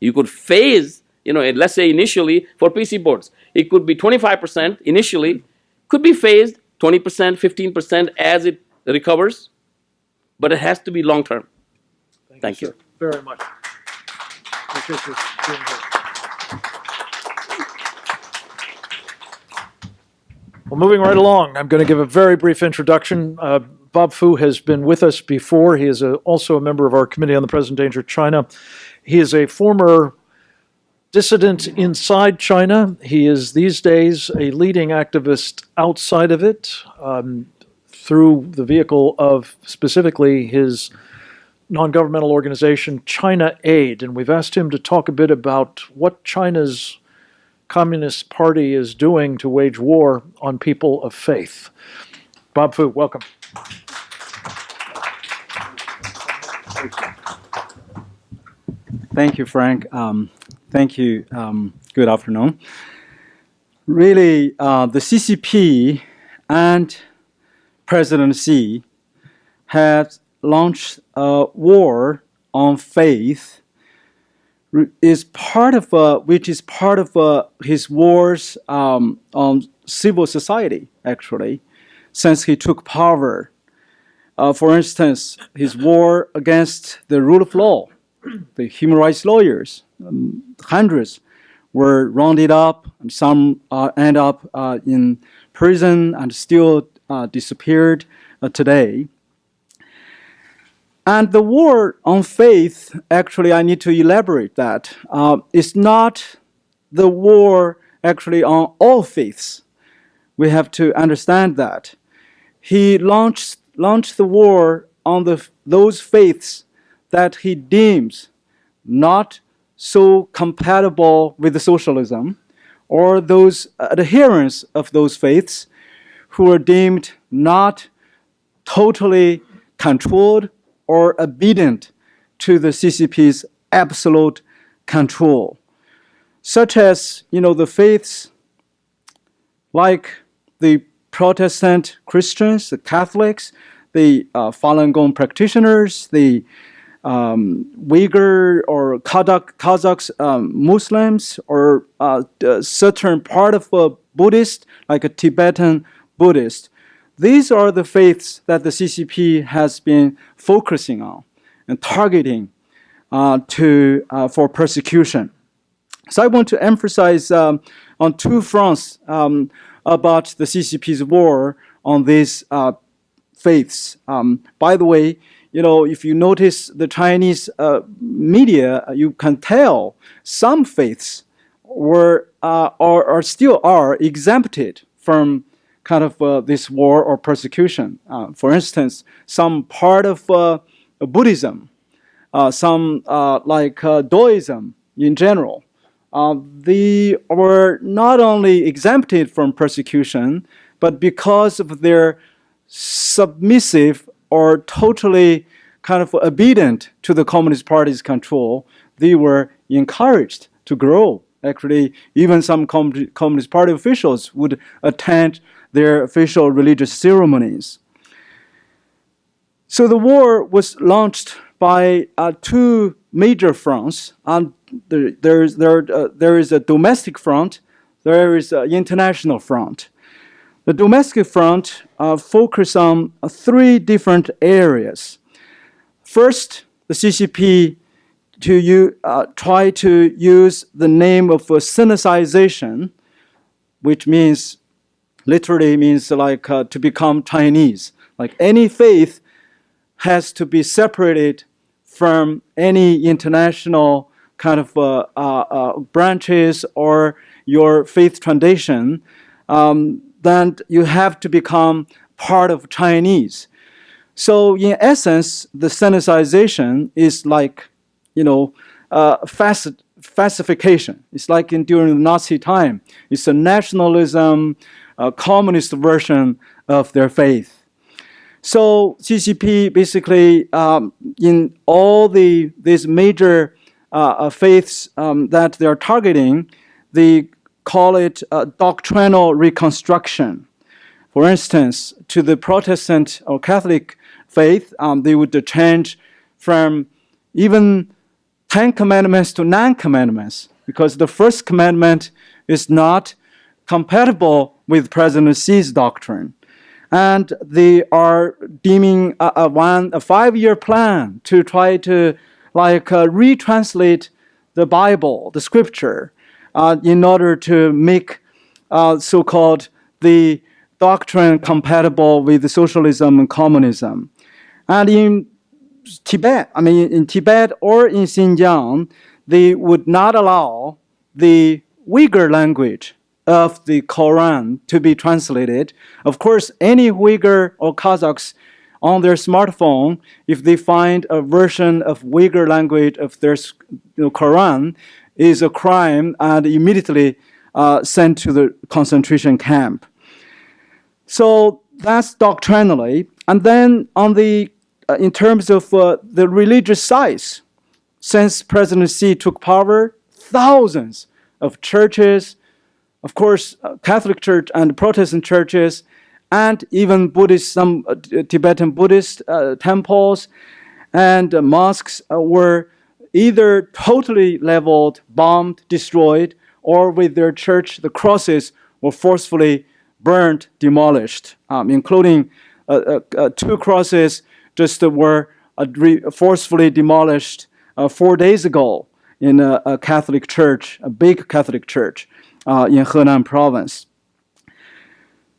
You could phase, let's say initially for PC boards, it could be 25% initially, could be phased 20%, 15% as it recovers, but it has to be long term. Thank you. Very much. Appreciate you being here. Well, moving right along, I'm going to give a very brief introduction. Bob Fu has been with us before. He is also a member of our Committee on the Present Danger China. He is a former dissident inside China. He is these days a leading activist outside of it, through the vehicle of specifically his non-governmental organization, China Aid. And we've asked him to talk a bit about what China's Communist Party is doing to wage war on people of faith. Bob Fu, welcome. Thank you, Frank. Thank you. Good afternoon. Really, the CCP and President Xi have launched a war on faith, which is part of his wars on civil society, actually, since he took power. For instance, his war against the rule of law, the human rights lawyers, hundreds were rounded up, and some end up in prison and still disappeared today. And the war on faith, actually, I need to elaborate that. It's not the war actually on all faiths. We have to understand that. He launched the war on those faiths that he deems not so compatible with socialism, or those adherents of those faiths who are deemed not totally controlled or obedient to the CCP's absolute control, such as, the faiths like the Protestant Christians, the Catholics, the Falun Gong practitioners, the Uyghur or Kazakhs Muslims, or a certain part of Buddhist, like a Tibetan Buddhist. These are the faiths that the CCP has been focusing on and targeting for persecution. So I want to emphasize on two fronts about the CCP's war on these faiths. By the way, if you notice the Chinese media, you can tell some faiths still are exempted from kind of this war or persecution. For instance, some part of Buddhism, some like Daoism in general, they were not only exempted from persecution, but because of their submissive or totally kind of obedient to the Communist Party's control, they were encouraged to grow. Actually, even some Communist Party officials would attend their official religious ceremonies. So the war was launched by two major fronts. There is a domestic front, there is an international front. The domestic front focused on three different areas. First, the CCP try to use the name of Sinicization, which literally means like to become Chinese. Like any faith has to be separated from any international kind of branches or your faith tradition. Then you have to become part of Chinese. So in essence, the Sinicization is like, fascification. It's like during the Nazi time. It's a nationalism, a communist version of their faith. So CCP basically, in all these major faiths that they are targeting, they call it doctrinal reconstruction. For instance, to the Protestant or Catholic faith, they would change from even 10 commandments to 9 commandments, because the first commandment is not compatible with President Xi's doctrine. And they are deeming a 5-year plan to try to retranslate the Bible, the scripture, in order to make so-called the doctrine compatible with the socialism and communism. And in Tibet or in Xinjiang, they would not allow the Uyghur language of the Quran to be translated. Of course, any Uyghur or Kazakhs on their smartphone, if they find a version of Uyghur language of their Quran, is a crime and immediately sent to the concentration camp. So that's doctrinally. And then in terms of the religious size, since President Xi took power, thousands of churches, of course, Catholic Church and Protestant churches, and even some Tibetan Buddhist temples and mosques were either totally leveled, bombed, destroyed, or with their church, the crosses were forcefully burned, demolished, including 2 crosses just were forcefully demolished 4 days ago in a Catholic church, a big Catholic church in Henan province.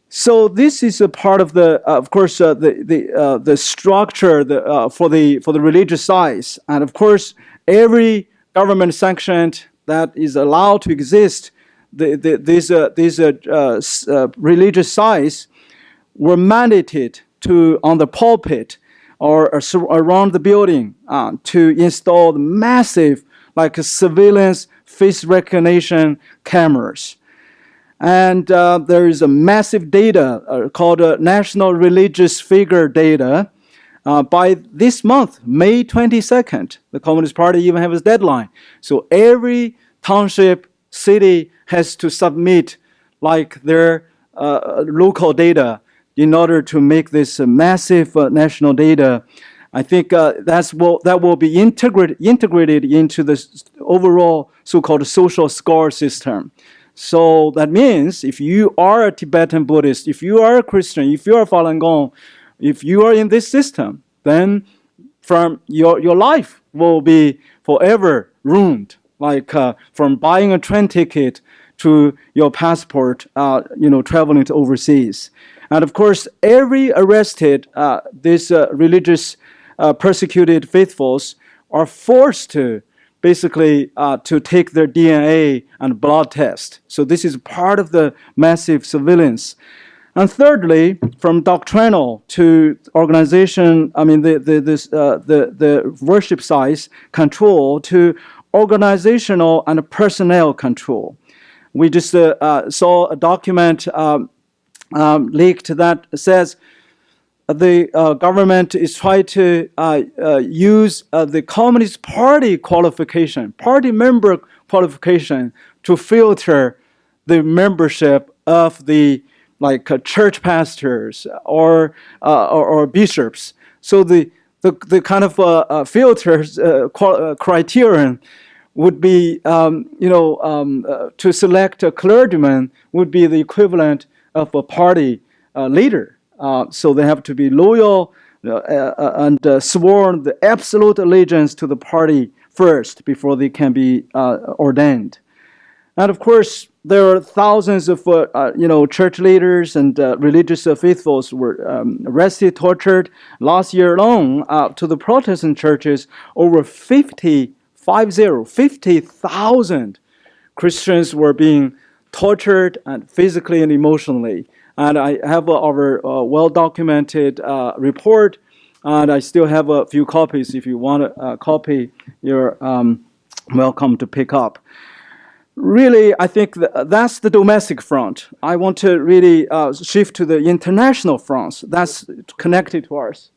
So this is a part of the structure for the religious size, and of course every government sanctioned that is allowed to exist, these religious sites were mandated to on the pulpit or around the building to install massive surveillance face recognition cameras. And there is a massive data called National Religious Figure Data. By this month, May 22nd, the Communist Party even has a deadline. So every township, city has to submit like their local data in order to make this massive national data. I think that will be integrated into the overall so-called social score system. So that means if you are a Tibetan Buddhist, if you are a Christian, if you are Falun Gong, if you are in this system, then from your life will be forever ruined. Like from buying a train ticket to your passport, traveling to overseas. And of course, every arrested, these religious persecuted faithfuls are forced to basically to take their DNA and blood test. So this is part of the massive surveillance. And thirdly, from doctrinal to organization, I mean the worship size control to organizational and personnel control. We just saw a document leaked that says the government is trying to use the Communist Party qualification, party member qualification, to filter the membership of the church pastors or bishops. So the kind of filters criterion would be to select a clergyman would be the equivalent of a party leader. So they have to be loyal and sworn the absolute allegiance to the party first before they can be ordained. And of course, there are thousands of church leaders and religious faithfuls were arrested, tortured. Last year alone, to the Protestant churches, over 50,000 Christians were being tortured and physically and emotionally. And I have our well-documented report, and I still have a few copies. If you want a copy, you're welcome to pick up. Really, I think that's the domestic front. I want to really shift to the international fronts. That's connected to ours.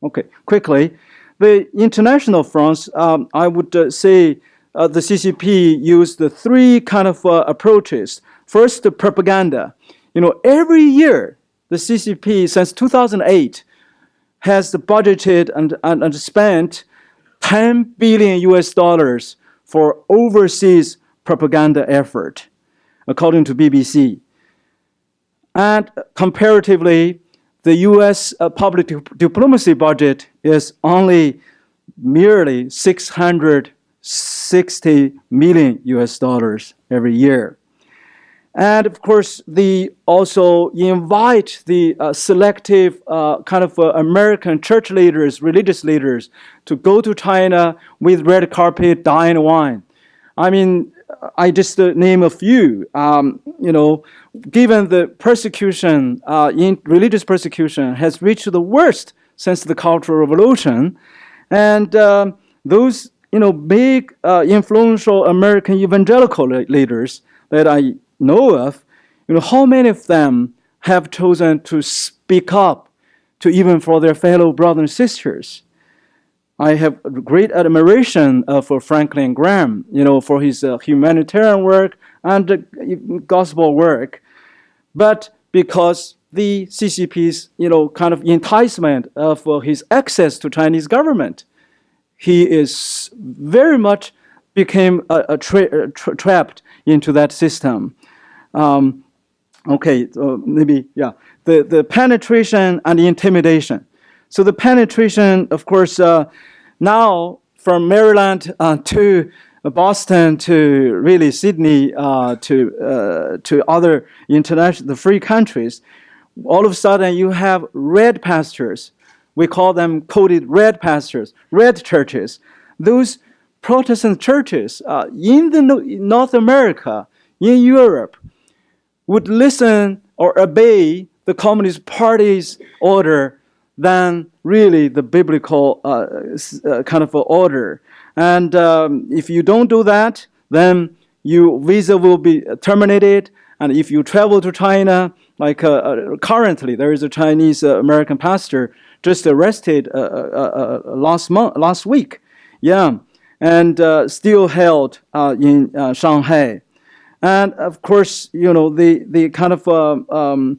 Okay, quickly. The international fronts, I would say the CCP used the three kind of approaches. First, the propaganda. Every year, the CCP, since 2008, has budgeted and spent $10 billion US for overseas propaganda effort, according to BBC. And comparatively, the US public diplomacy budget is only merely $660 million US every year. And of course, they also invite the selective kind of American church leaders, religious leaders, to go to China with red carpet, dine wine. I mean, I just name a few. Given the persecution, religious persecution has reached the worst since the Cultural Revolution, and those big influential American evangelical leaders that I know of, how many of them have chosen to speak up to even for their fellow brothers and sisters? I have great admiration for Franklin Graham, for his humanitarian work and gospel work. But because the CCP's, kind of enticement of his access to Chinese government, he is very much became trapped into that system. The penetration and the intimidation. So the penetration, of course, now from Maryland to Boston to really Sydney to other the free countries, all of a sudden you have red pastors. We call them coded red pastors, red churches. Those Protestant churches in North America, in Europe, would listen or obey the Communist Party's order than really the biblical kind of order. And if you don't do that, then your visa will be terminated. And if you travel to China, like currently there is a Chinese American pastor just arrested last week. Yeah, and still held in Shanghai. And of course, they kind of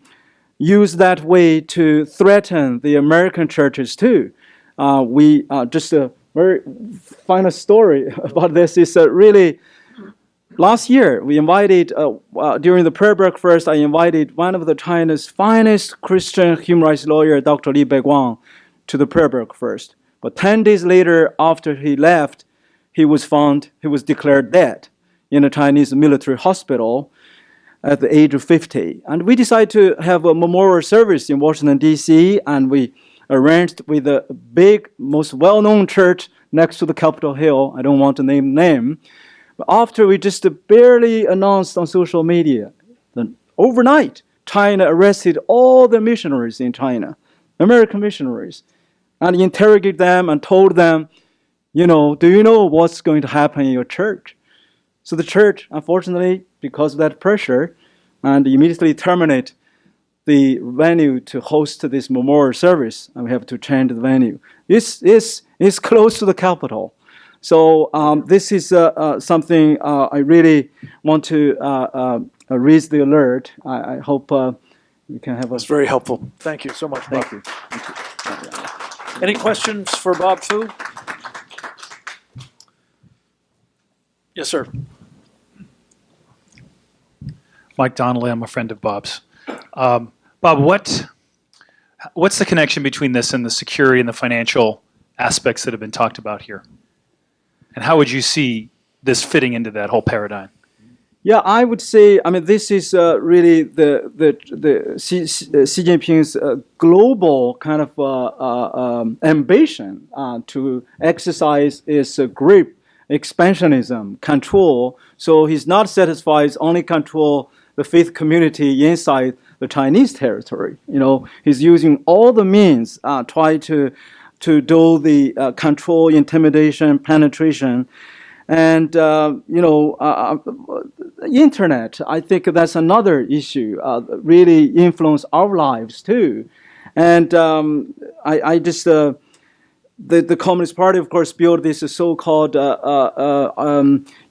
use that way to threaten the American churches too. We just a very final story about this is really last year we invited during the prayer breakfast. I invited one of the China's finest Christian human rights lawyer, Dr. Li Beguang, to the prayer breakfast. But 10 days later, after he left, he was declared dead in a Chinese military hospital at the age of 50. And we decided to have a memorial service in Washington, D.C., and we arranged with a big, most well-known church next to the Capitol Hill. I don't want to name the name. But after we just barely announced on social media, then overnight, China arrested all the missionaries in China, American missionaries, and interrogated them and told them, do you know what's going to happen in your church? So the church, unfortunately, because of that pressure, and immediately terminate the venue to host this memorial service, and we have to change the venue. This is close to the capital. So this is something I really want to raise the alert. I hope we can have That's very helpful. Thank you so much, Bob. Thank you. Any questions for Bob Fu? Yes, sir. Mike Donnelly, I'm a friend of Bob's. Bob, what's the connection between this and the security and the financial aspects that have been talked about here? And how would you see this fitting into that whole paradigm? Yeah, I would say, this is really the Xi Jinping's global kind of ambition to exercise its grip, expansionism, control. So he's not satisfied only control the faith community inside the Chinese territory. He's using all the means, try to do the control, intimidation, penetration. And, internet, I think that's another issue, really influence our lives too. And I just, the Communist Party, of course, built this so-called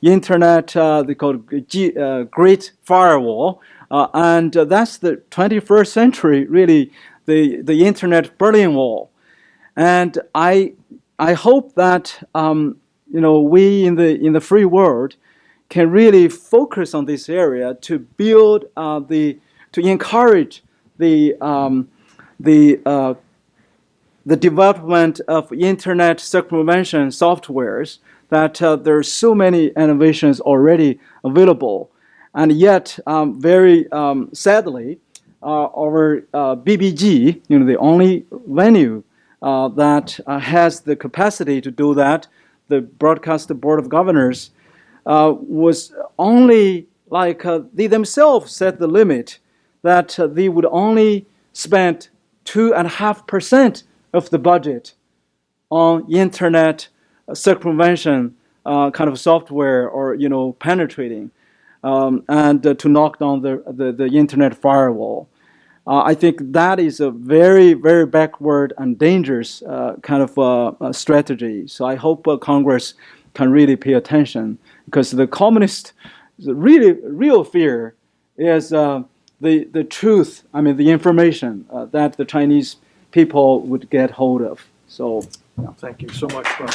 internet, they call it Great Firewall. And that's the 21st century, really, the internet Berlin Wall. And I hope that we in the free world can really focus on this area to build to encourage the development of internet circumvention softwares. That there are so many innovations already available, and yet very sadly, our BBG, the only venue that has the capacity to do that, the Broadcast Board of Governors, was only they themselves set the limit that they would only spend 2.5% of the budget on internet circumvention kind of software or penetrating and to knock down the internet firewall. I think that is a very, very backward and dangerous kind of strategy. So I hope Congress can really pay attention, because the communist, real fear is the truth. The information that the Chinese people would get hold of. So, yeah. Thank you so much, Bob.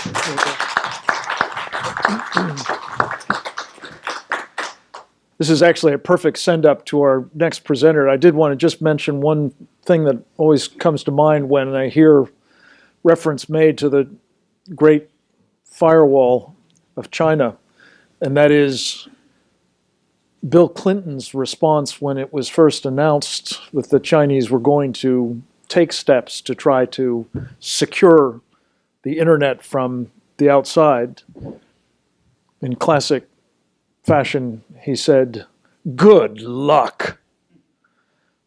This is actually a perfect send-up to our next presenter. I did want to just mention one thing that always comes to mind when I hear reference made to the Great Firewall of China, and that is Bill Clinton's response when it was first announced that the Chinese were going to take steps to try to secure the internet from the outside. In classic fashion, he said, "Good luck."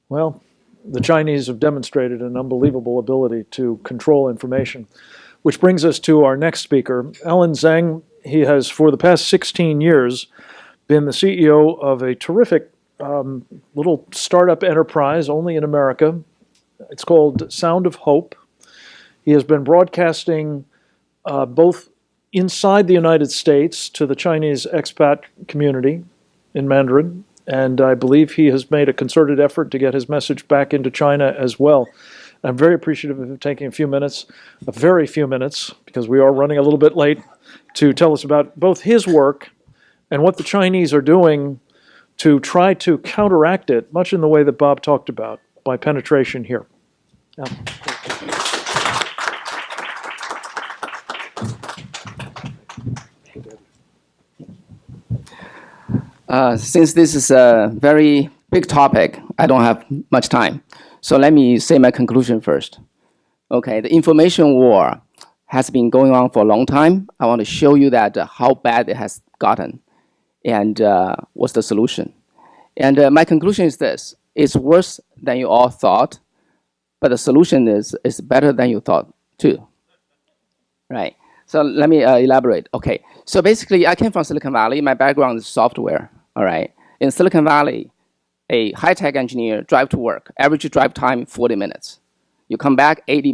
Well, the Chinese have demonstrated an unbelievable ability to control information, which brings us to our next speaker, Alan Zhang. He has, for the past 16 years, been the CEO of a terrific little startup enterprise only in America. It's called Sound of Hope. He has been broadcasting both inside the United States to the Chinese expat community in Mandarin, and I believe he has made a concerted effort to get his message back into China as well. I'm very appreciative of him taking a very few minutes, because we are running a little bit late, to tell us about both his work and what the Chinese are doing to try to counteract it, much in the way that Bob talked about, by penetration here. Yeah. Since this is a very big topic, I don't have much time. So let me say my conclusion first. Okay, the information war has been going on for a long time. I want to show you that how bad it has gotten and what's the solution. And my conclusion is this: it's worse than you all thought, but the solution is better than you thought too. Right. So let me elaborate. Okay. So basically, I came from Silicon Valley. My background is software. All right. In Silicon Valley, a high-tech engineer drive to work. Average drive time 40 minutes. You come back 80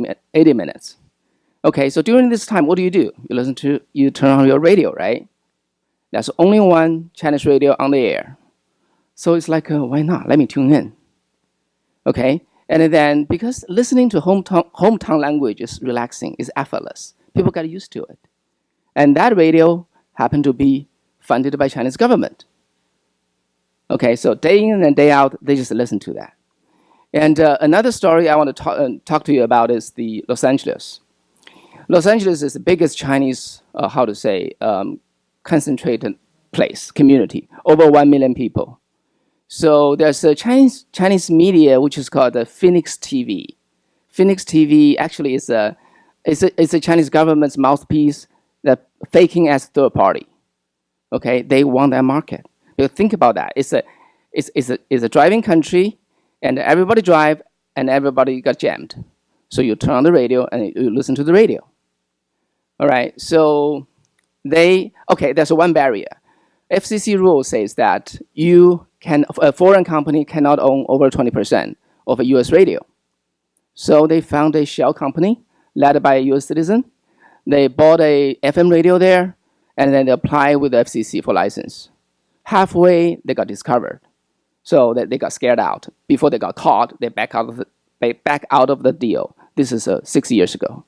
minutes. Okay. So during this time, what do? You turn on your radio, right? There's only one Chinese radio on the air. So it's like, why not? Let me tune in. Okay. And then because listening to hometown language is relaxing, is effortless. People got used to it. And that radio happened to be funded by Chinese government. Okay, so day in and day out, they just listen to that. And another story I want to talk to you about is the Los Angeles. Los Angeles is the biggest Chinese, concentrated place, community, over 1 million people. So there's a Chinese media which is called the Phoenix TV. Phoenix TV actually is a Chinese government's mouthpiece that faking as third party. Okay, they want that market. But think about that. It's a driving country, and everybody drive, and everybody got jammed. So you turn on the radio and you listen to the radio. All right. So there's one barrier. FCC rule says that a foreign company cannot own over 20% of a U.S. radio. So they found a shell company led by a U.S. citizen. They bought a FM radio there, and then they applied with the FCC for license. Halfway, they got discovered. So they got scared out. Before they got caught, they back out of the deal. This is 6 years ago.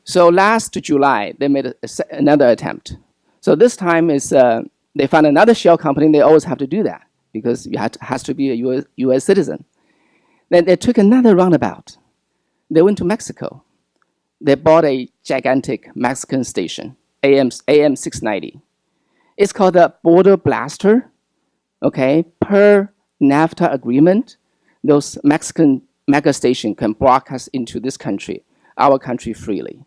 So last July, they made another attempt. So this time they found another shell company. They always have to do that because it has to be a U.S. citizen. Then they took another roundabout. They went to Mexico. They bought a gigantic Mexican station, AM 690. It's called the Border Blaster. Okay, per NAFTA agreement, those Mexican mega stations can broadcast into this country, our country, freely.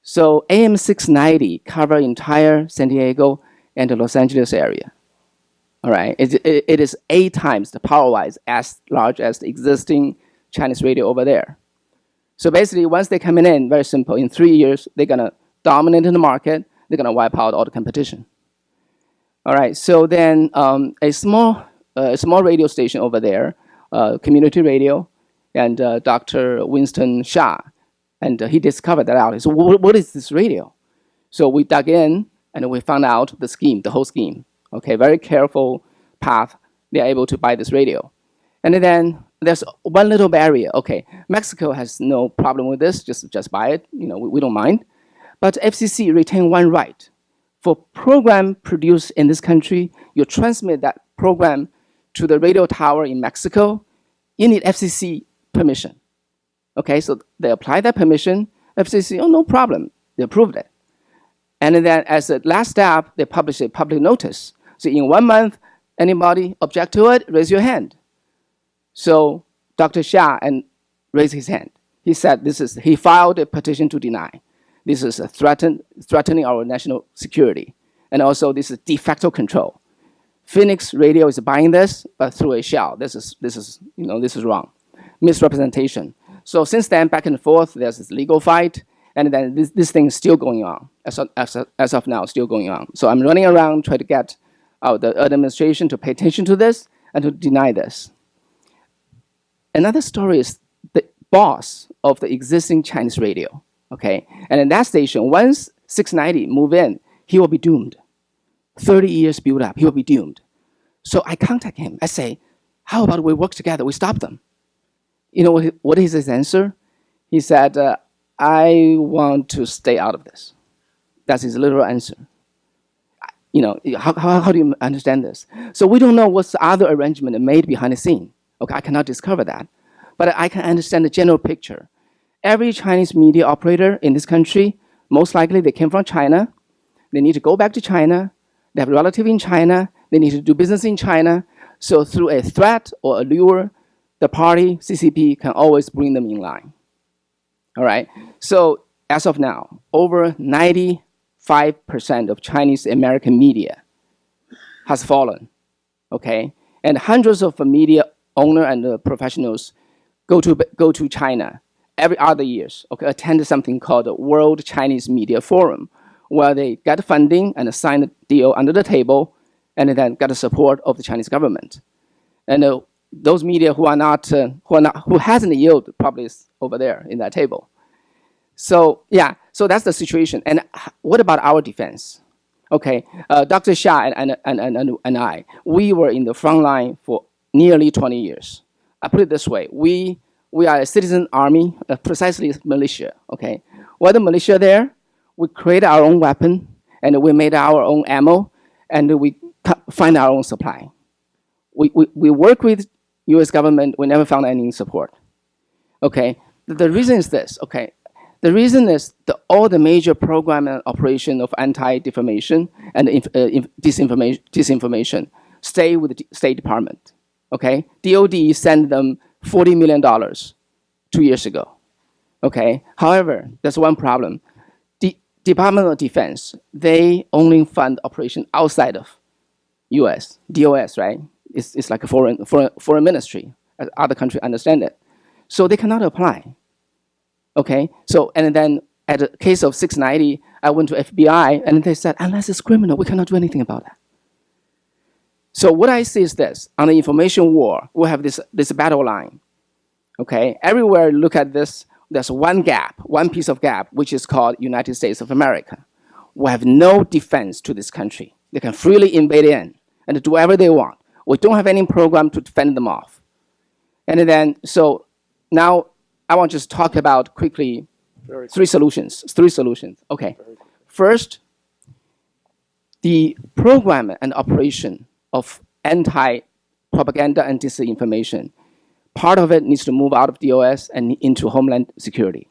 So AM 690 cover entire San Diego and the Los Angeles area. All right, it is 8 times the power-wise as large as the existing Chinese radio over there. So basically, once they come in, very simple, in 3 years, they're gonna dominate in the market. They're gonna wipe out all the competition. All right, so then a small radio station over there, community radio, and Dr. Winston Shah, and he discovered that out. He said, what is this radio? So we dug in, and we found out the whole scheme. Okay, very careful path. They're able to buy this radio. And then there's one little barrier. Okay, Mexico has no problem with this. Just buy it. We don't mind. But FCC retain one right. For program produced in this country, you transmit that program to the radio tower in Mexico, you need FCC permission. Okay, so they apply that permission. FCC, no problem. They approved it. And then as a last step, they publish a public notice. So in 1 month, anybody object to it, raise your hand. So Dr. Xia raised his hand. He said he filed a petition to deny. This is threatening our national security. And also this is de facto control. Phoenix Radio is buying this, but through a shell. This is wrong. Misrepresentation. So since then, back and forth, there's this legal fight, and then this thing is still going on. As of now, still going on. So I'm running around trying to get the administration to pay attention to this and to deny this. Another story is boss of the existing Chinese radio. Okay, and in that station, once 690 move in, he will be doomed. 30 years build up, he will be doomed. So I contact him. I say, how about we work together? We stop them. You know what is his answer? He said, I want to stay out of this. That's his literal answer. You know, how do you understand this? So we don't know what's the other arrangement made behind the scene. Okay, I cannot discover that. But I can understand the general picture. Every Chinese media operator in this country, most likely they came from China. They need to go back to China. They have a relative in China. They need to do business in China. So through a threat or a lure, the party, CCP, can always bring them in line. All right? So as of now, over 95% of Chinese American media has fallen. Okay? And hundreds of media owners and professionals go to China every other years, okay, attend something called the World Chinese Media Forum, where they get funding and sign a deal under the table, and then get the support of the Chinese government. And those media who hasn't yielded probably is over there in that table. So yeah, so that's the situation. And what about our defense? Okay, Dr. Xia and I, we were in the front line for nearly 20 years. I put it this way: we are a citizen army, precisely militia. Okay, we're the militia there. We create our own weapon, and we made our own ammo, and we find our own supply. We work with U.S. government. We never found any support. Okay, the reason is this. Okay, the reason is all the major program and operation of anti-defamation and disinformation stay with the State Department. Okay, DOD sent them $40 million 2 years ago. Okay, however, there's one problem. The Department of Defense, they only fund operation outside of U.S. DOS, right? It's like a foreign ministry. Other countries understand it, so they cannot apply. Okay, so and then at the case of 690, I went to FBI and they said, unless it's criminal, we cannot do anything about that. So what I see is this: on the information war, we have this battle line. Okay, everywhere you look at this, there's one gap, one piece of gap, which is called United States of America. We have no defense to this country. They can freely invade in and do whatever they want. We don't have any program to defend them off. And then, so now I want to just talk about quickly three solutions. Okay, first, the program and operation of anti-propaganda and disinformation, part of it needs to move out of DOS and into Homeland Security.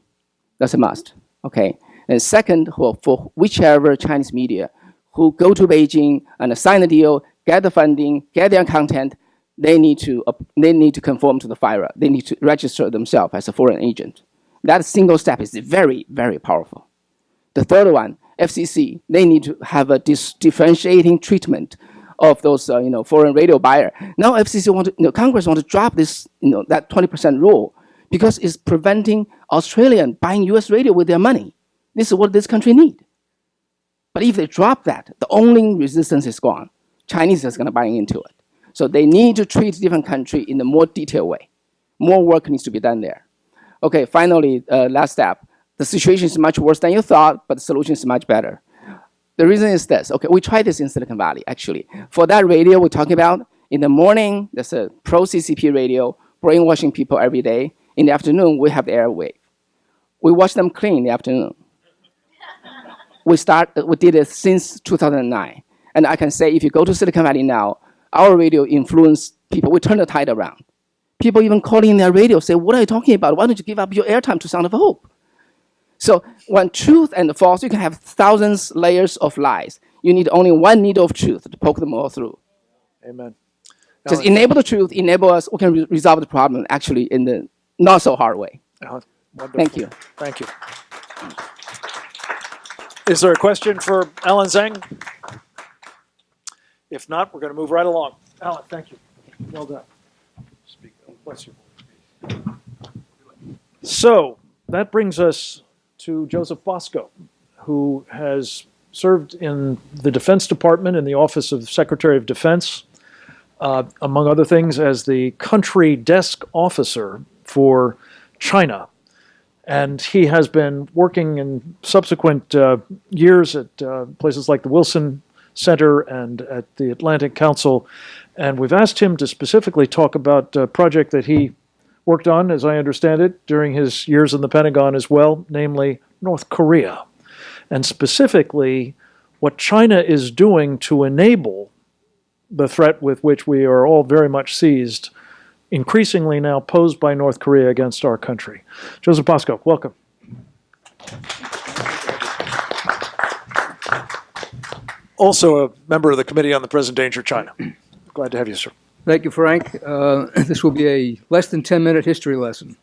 That's a must, okay? And second, for whichever Chinese media who go to Beijing and sign a deal, get the funding, get their content, they need to conform to the FIRA. They need to register themselves as a foreign agent. That single step is very, very powerful. The third one, FCC, they need to have a differentiating treatment of those foreign radio buyer. Now FCC Congress want to drop this that 20% rule because it's preventing Australian buying U.S. radio with their money. This is what this country need. But if they drop that, the only resistance is gone. Chinese is going to buy into it. So they need to treat different country in a more detailed way. More work needs to be done there. Okay, finally, last step. The situation is much worse than you thought, but the solution is much better. The reason is this. Okay, we tried this in Silicon Valley, actually. For that radio we're talking about, in the morning, there's a pro-CCP radio, brainwashing people every day. In the afternoon, we have the airwave. We watch them clean in the afternoon. We did it since 2009. And I can say, if you go to Silicon Valley now, our radio influenced people. We turn the tide around. People even calling in their radio say, what are you talking about? Why don't you give up your airtime to Sound of Hope? So when truth and false, you can have thousands layers of lies. You need only one needle of truth to poke them all through. Amen. Just enable the truth, enable us, we can resolve the problem actually in the not so hard way. Thank you. Thank you. Is there a question for Alan Zhang? If not, we're going to move right along. Alan, thank you. Well done. Bless you. So that brings us to Joseph Bosco, who has served in the Defense Department in the Office of Secretary of Defense, among other things, as the country desk officer for China. And he has been working in subsequent years at places like the Wilson Center and at the Atlantic Council. And we've asked him to specifically talk about a project that he worked on, as I understand it, during his years in the Pentagon as well, namely North Korea. And specifically, what China is doing to enable the threat with which we are all very much seized, increasingly now posed by North Korea against our country. Joseph Bosco, welcome. Also a member of the Committee on the Present Danger of China. Glad to have you, sir. Thank you, Frank. This will be a less than 10-minute history lesson.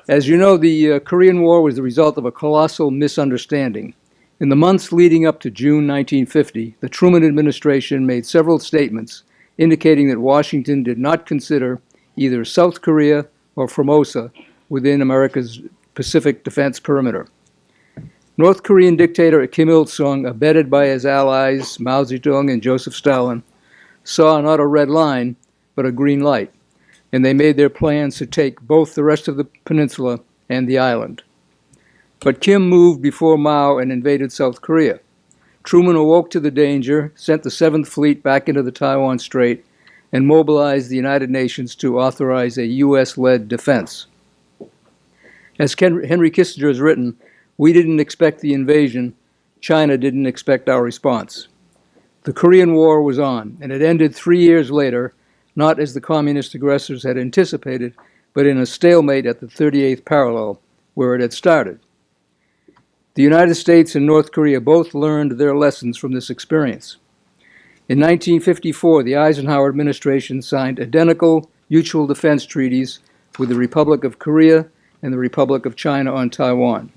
As you know, the Korean War was the result of a colossal misunderstanding. In the months leading up to June 1950, the Truman administration made several statements indicating that Washington did not consider either South Korea or Formosa within America's Pacific defense perimeter. North Korean dictator Kim Il-sung, abetted by his allies Mao Zedong and Joseph Stalin, saw not a red line, but a green light, and they made their plans to take both the rest of the peninsula and the island. But Kim moved before Mao and invaded South Korea. Truman awoke to the danger, sent the 7th Fleet back into the Taiwan Strait, and mobilized the United Nations to authorize a U.S.-led defense. As Henry Kissinger has written, we didn't expect the invasion, China didn't expect our response. The Korean War was on, and it ended 3 years later, not as the communist aggressors had anticipated, but in a stalemate at the 38th parallel, where it had started. The United States and North Korea both learned their lessons from this experience. In 1954, the Eisenhower administration signed identical mutual defense treaties with the Republic of Korea and the Republic of China on Taiwan.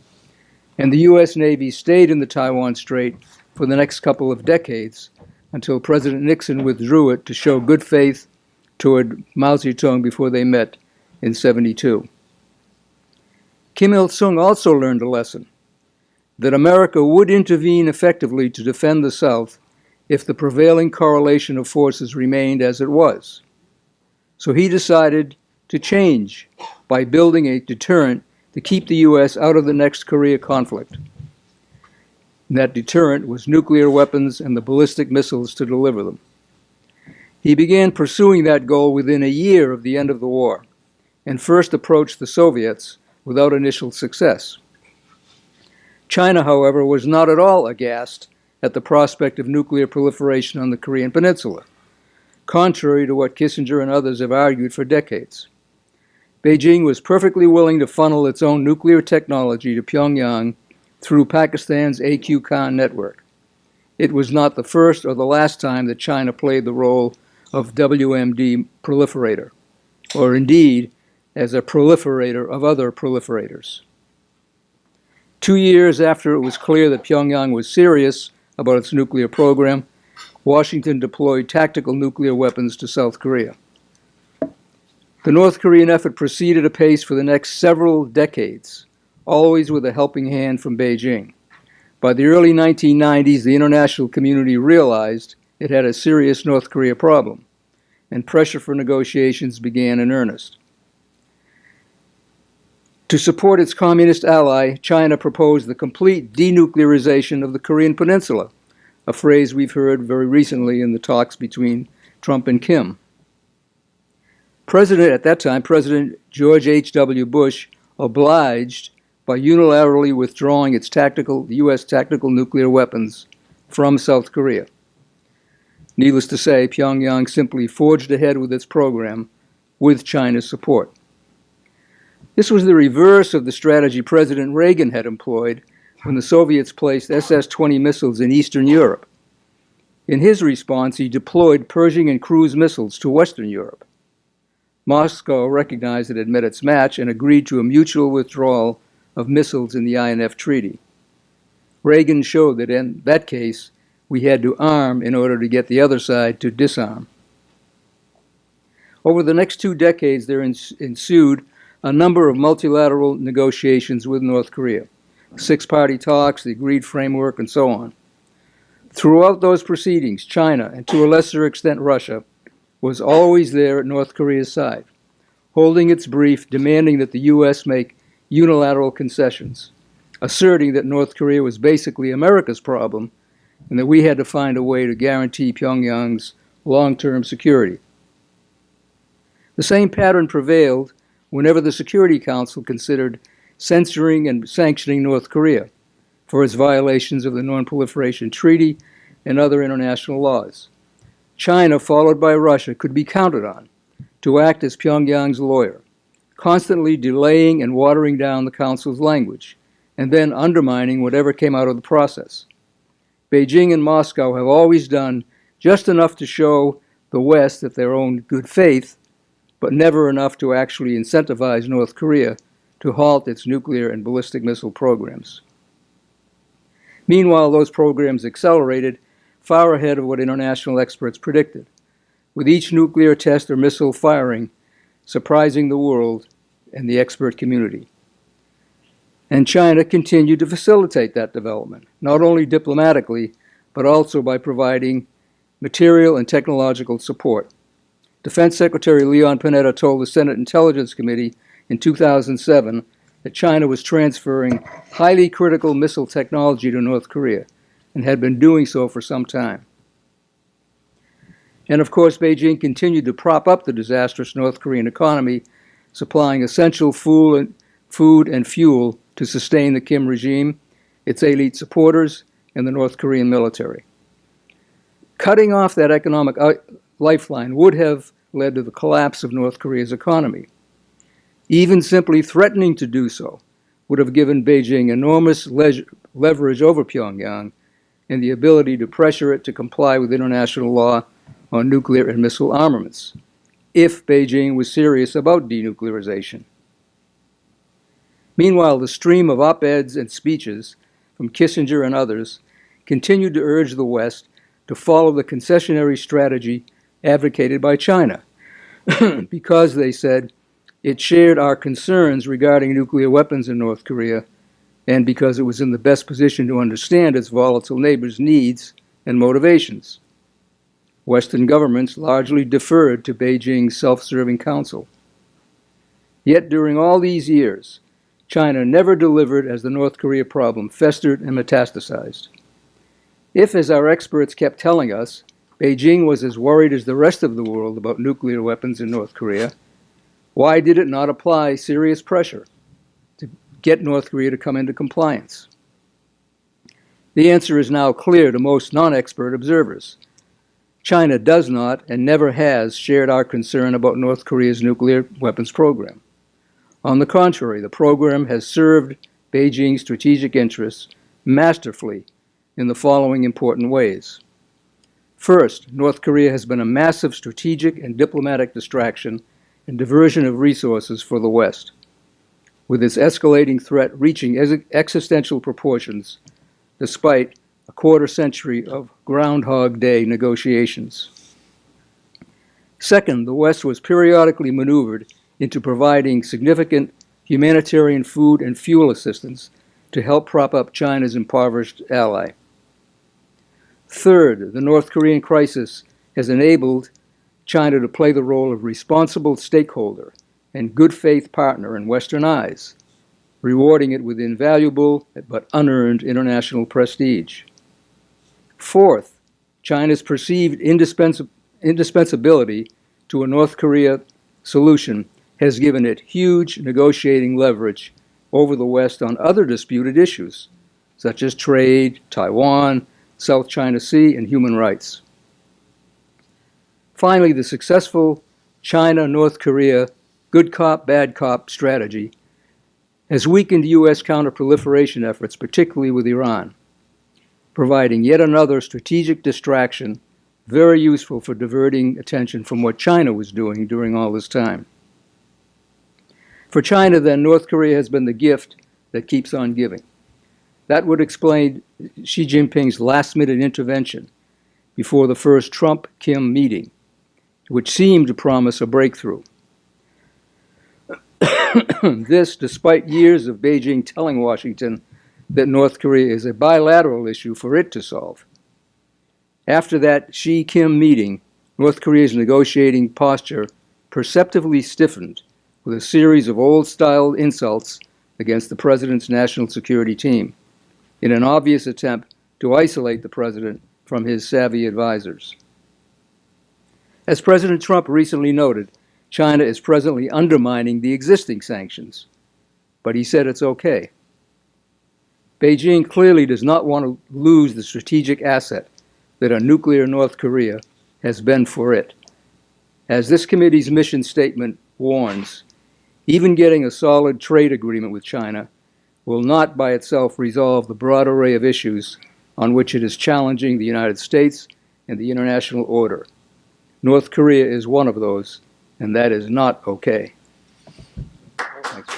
And the U.S. Navy stayed in the Taiwan Strait for the next couple of decades until President Nixon withdrew it to show good faith toward Mao Zedong before they met in '72. Kim Il-sung also learned a lesson, that America would intervene effectively to defend the South if the prevailing correlation of forces remained as it was. So he decided to change by building a deterrent to keep the U.S. out of the next Korea conflict. And that deterrent was nuclear weapons and the ballistic missiles to deliver them. He began pursuing that goal within a year of the end of the war, and first approached the Soviets without initial success. China, however, was not at all aghast at the prospect of nuclear proliferation on the Korean Peninsula, contrary to what Kissinger and others have argued for decades. Beijing was perfectly willing to funnel its own nuclear technology to Pyongyang through Pakistan's AQ Khan network. It was not the first or the last time that China played the role of WMD proliferator, or indeed as a proliferator of other proliferators. 2 years after it was clear that Pyongyang was serious about its nuclear program, Washington deployed tactical nuclear weapons to South Korea. The North Korean effort proceeded apace for the next several decades, always with a helping hand from Beijing. By the early 1990s, the international community realized it had a serious North Korea problem, and pressure for negotiations began in earnest. To support its communist ally, China proposed the complete denuclearization of the Korean Peninsula, a phrase we've heard very recently in the talks between Trump and Kim. At that time, President George H.W. Bush obliged by unilaterally withdrawing its U.S. tactical nuclear weapons from South Korea. Needless to say, Pyongyang simply forged ahead with its program with China's support. This was the reverse of the strategy President Reagan had employed when the Soviets placed SS-20 missiles in Eastern Europe. In his response, he deployed Pershing and cruise missiles to Western Europe. Moscow recognized it had met its match and agreed to a mutual withdrawal of missiles in the INF Treaty. Reagan showed that in that case, we had to arm in order to get the other side to disarm. Over the next 2 decades, there ensued a number of multilateral negotiations with North Korea, 6-party talks, the agreed framework, and so on. Throughout those proceedings, China, and to a lesser extent Russia, was always there at North Korea's side, holding its brief, demanding that the U.S. make unilateral concessions, asserting that North Korea was basically America's problem and that we had to find a way to guarantee Pyongyang's long-term security. The same pattern prevailed whenever the Security Council considered censoring and sanctioning North Korea for its violations of the Non-Proliferation Treaty and other international laws. China, followed by Russia, could be counted on to act as Pyongyang's lawyer, constantly delaying and watering down the Council's language, and then undermining whatever came out of the process. Beijing and Moscow have always done just enough to show the West that their own good faith, but never enough to actually incentivize North Korea to halt its nuclear and ballistic missile programs. Meanwhile, those programs accelerated far ahead of what international experts predicted, with each nuclear test or missile firing surprising the world and the expert community. And China continued to facilitate that development, not only diplomatically, but also by providing material and technological support. Defense Secretary Leon Panetta told the Senate Intelligence Committee in 2007 that China was transferring highly critical missile technology to North Korea and had been doing so for some time. And of course, Beijing continued to prop up the disastrous North Korean economy, supplying essential food and fuel to sustain the Kim regime, its elite supporters, and the North Korean military. Cutting off that economic lifeline would have led to the collapse of North Korea's economy. Even simply threatening to do so would have given Beijing enormous leverage over Pyongyang and the ability to pressure it to comply with international law on nuclear and missile armaments, if Beijing was serious about denuclearization. Meanwhile, the stream of op-eds and speeches from Kissinger and others continued to urge the West to follow the concessionary strategy advocated by China, because, they said, it shared our concerns regarding nuclear weapons in North Korea, and because it was in the best position to understand its volatile neighbors' needs and motivations. Western governments largely deferred to Beijing's self-serving counsel. Yet during all these years, China never delivered as the North Korea problem festered and metastasized. If, as our experts kept telling us, Beijing was as worried as the rest of the world about nuclear weapons in North Korea, why did it not apply serious pressure to get North Korea to come into compliance? The answer is now clear to most non-expert observers. China does not and never has shared our concern about North Korea's nuclear weapons program. On the contrary, the program has served Beijing's strategic interests masterfully in the following important ways. First, North Korea has been a massive strategic and diplomatic distraction and diversion of resources for the West, with its escalating threat reaching existential proportions despite a quarter century of Groundhog Day negotiations. Second, the West was periodically maneuvered into providing significant humanitarian food and fuel assistance to help prop up China's impoverished ally. Third, the North Korean crisis has enabled China to play the role of responsible stakeholder and good faith partner in Western eyes, rewarding it with invaluable but unearned international prestige. Fourth, China's perceived indispensability to a North Korea solution has given it huge negotiating leverage over the West on other disputed issues, such as trade, Taiwan, South China Sea, and human rights. Finally, the successful China-North Korea good cop, bad cop strategy has weakened U.S. counterproliferation efforts, particularly with Iran, providing yet another strategic distraction very useful for diverting attention from what China was doing during all this time. For China, then, North Korea has been the gift that keeps on giving. That would explain Xi Jinping's last-minute intervention before the first Trump-Kim meeting, which seemed to promise a breakthrough. This, despite years of Beijing telling Washington that North Korea is a bilateral issue for it to solve. After that Xi-Kim meeting, North Korea's negotiating posture perceptibly stiffened with a series of old-style insults against the president's national security team in an obvious attempt to isolate the president from his savvy advisors. As President Trump recently noted, China is presently undermining the existing sanctions, but he said it's okay. Beijing clearly does not want to lose the strategic asset that a nuclear North Korea has been for it. As this committee's mission statement warns, even getting a solid trade agreement with China will not by itself resolve the broad array of issues on which it is challenging the United States and the international order. North Korea is one of those, and that is not okay. Thanks.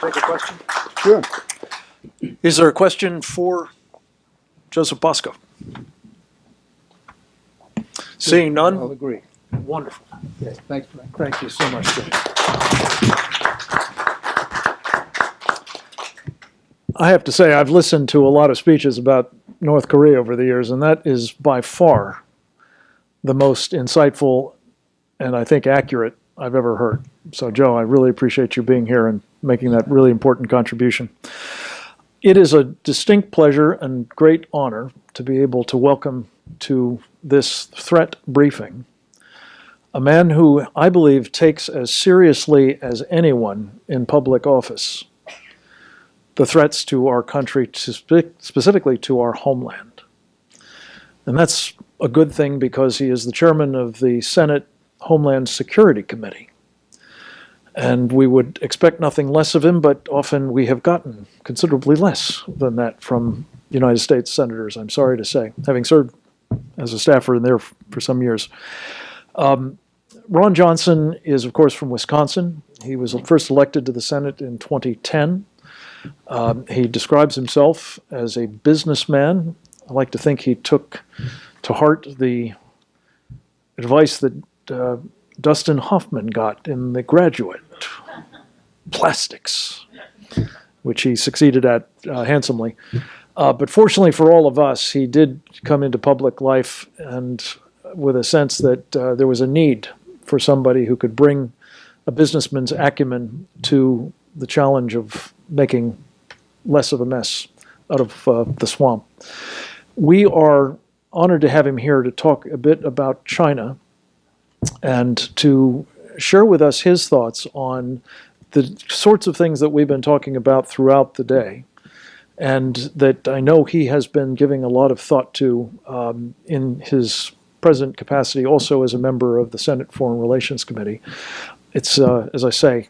Take a question? Sure. Is there a question for Joseph Bosco? Seeing none? I'll agree. Wonderful. Okay, thanks, Frank. Thank you so much, Jim. I have to say, I've listened to a lot of speeches about North Korea over the years, and that is by far the most insightful and I think accurate I've ever heard. So, Joe, I really appreciate you being here and making that really important contribution. It is a distinct pleasure and great honor to be able to welcome to this threat briefing a man who I believe takes as seriously as anyone in public office the threats to our country, specifically to our homeland. And that's a good thing because he is the chairman of the Senate Homeland Security Committee. And we would expect nothing less of him, but often we have gotten considerably less than that from United States senators, I'm sorry to say, having served as a staffer in there for some years. Ron Johnson is, of course, from Wisconsin. He was first elected to the Senate in 2010. He describes himself as a businessman. I like to think he took to heart the advice that Dustin Hoffman got in The Graduate, plastics, which he succeeded at handsomely. But fortunately for all of us, he did come into public life and with a sense that there was a need for somebody who could bring a businessman's acumen to the challenge of making less of a mess out of the swamp. We are honored to have him here to talk a bit about China and to share with us his thoughts on the sorts of things that we've been talking about throughout the day, and that I know he has been giving a lot of thought to in his present capacity, also as a member of the Senate Foreign Relations Committee. It's, as I say,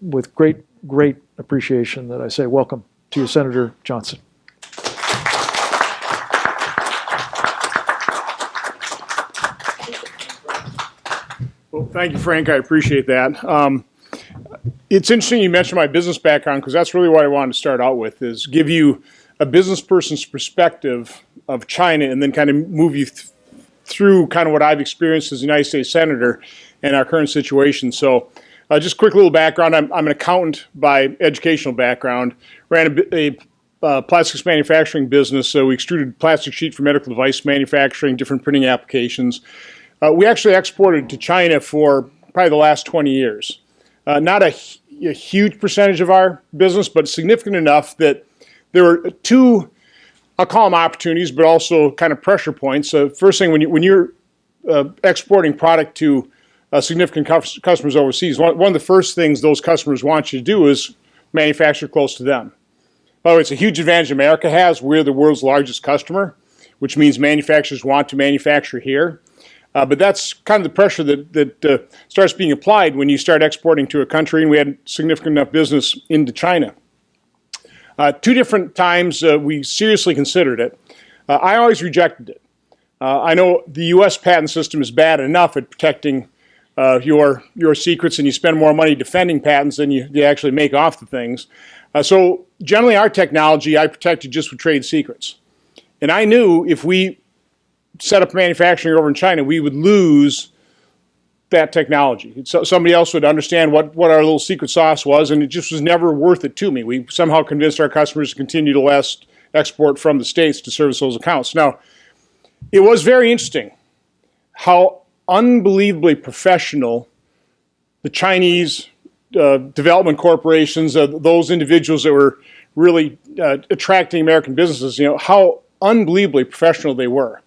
with great appreciation that I say welcome to you, Senator Johnson. Well, thank you, Frank. I appreciate that. It's interesting you mentioned my business background because that's really what I wanted to start out with, is give you a business person's perspective of China and then kind of move you through kind of what I've experienced as a United States Senator and our current situation. So just quick little background. I'm an accountant by educational background, ran a plastics manufacturing business. So we extruded plastic sheet for medical device manufacturing, different printing applications. We actually exported to China for probably the last 20 years. Not a huge percentage of our business, but significant enough that there were two, I'll call them opportunities, but also kind of pressure points. First thing, when you're exporting product to significant customers overseas, one of the first things those customers want you to do is manufacture close to them. By the way, it's a huge advantage America has. We're the world's largest customer, which means manufacturers want to manufacture here. But that's kind of the pressure that starts being applied when you start exporting to a country, and we had significant enough business into China. Two different times we seriously considered it. I always rejected it. I know the U.S. patent system is bad enough at protecting your secrets, and you spend more money defending patents than you actually make off the things. So generally our technology I protected just with trade secrets. And I knew if we set up manufacturing over in China, we would lose that technology. So somebody else would understand what our little secret sauce was, and it just was never worth it to me. We somehow convinced our customers to continue to export from the States to service those accounts. Now, it was very interesting how unbelievably professional the Chinese development corporations, those individuals that were really attracting American businesses, how unbelievably professional they were,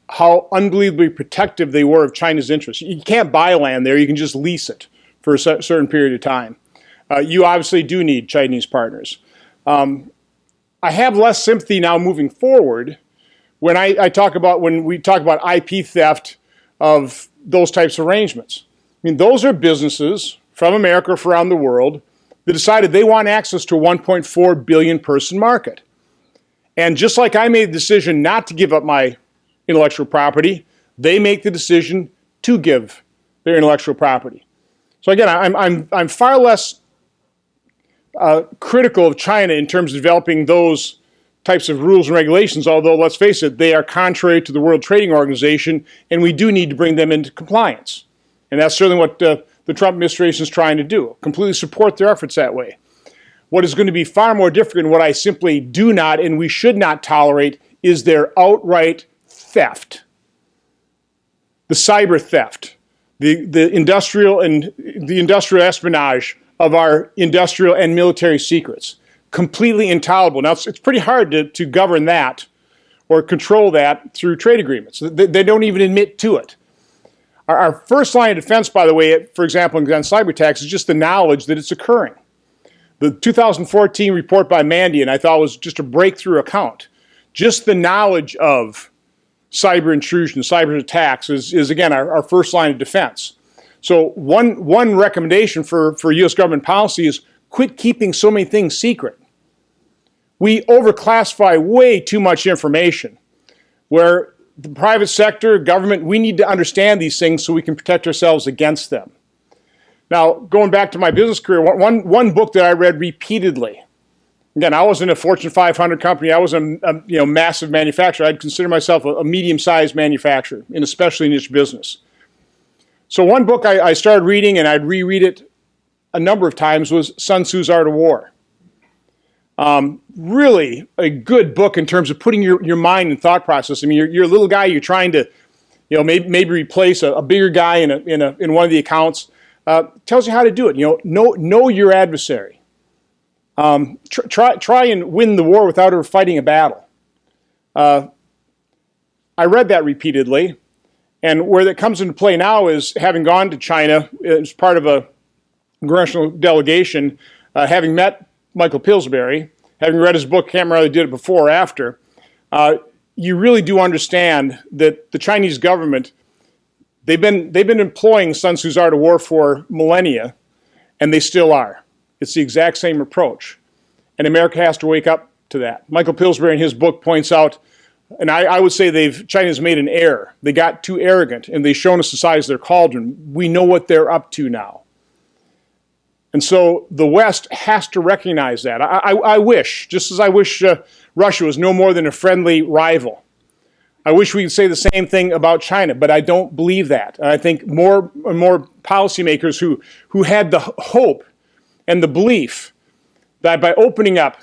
how unbelievably protective they were of China's interests. You can't buy land there, you can just lease it for a certain period of time. You obviously do need Chinese partners. I have less sympathy now moving forward when when we talk about IP theft of those types of arrangements. I mean, those are businesses from America or from around the world that decided they want access to a 1.4 billion person market. And just like I made the decision not to give up my intellectual property, they make the decision to give their intellectual property. So again, I'm far less critical of China in terms of developing those types of rules and regulations, although let's face it, they are contrary to the World Trading Organization, and we do need to bring them into compliance. And that's certainly what the Trump administration is trying to do. Completely support their efforts that way. What is going to be far more difficult, and what I simply do not and we should not tolerate, is their outright theft. The cyber theft, the industrial espionage of our industrial and military secrets. Completely intolerable. Now, it's pretty hard to govern that or control that through trade agreements. They don't even admit to it. Our first line of defense, by the way, for example, against cyber attacks, is just the knowledge that it's occurring. The 2014 report by Mandiant, I thought, was just a breakthrough account. Just the knowledge of cyber intrusion, cyber attacks is again, our first line of defense. So one recommendation for U.S. government policy is quit keeping so many things secret. We overclassify way too much information, where the private sector, government, we need to understand these things so we can protect ourselves against them. Now, going back to my business career, one book that I read repeatedly, again, I wasn't a Fortune 500 company, I was a massive manufacturer. I'd consider myself a medium-sized manufacturer in a specialty niche business. So one book I started reading, and I'd reread it a number of times, was Sun Tzu's Art of War. Really a good book in terms of putting your mind and thought process. I mean, you're a little guy, you're trying to, maybe replace a bigger guy in one of the accounts. Tells you how to do it. Know your adversary. Try and win the war without ever fighting a battle. I read that repeatedly, and where that comes into play now is having gone to China as part of a congressional delegation, having met Michael Pillsbury, having read his book, can't remember whether I did it before or after, you really do understand that the Chinese government, they've been employing Sun Tzu's Art of War for millennia, and they still are. It's the exact same approach. And America has to wake up to that. Michael Pillsbury in his book points out, and I would say China's made an error. They got too arrogant, and they've shown us the size of their cauldron. We know what they're up to now. And so the West has to recognize that. I wish, just as I wish Russia was no more than a friendly rival, I wish we could say the same thing about China, but I don't believe that. And I think more and more policymakers who had the hope and the belief that by opening up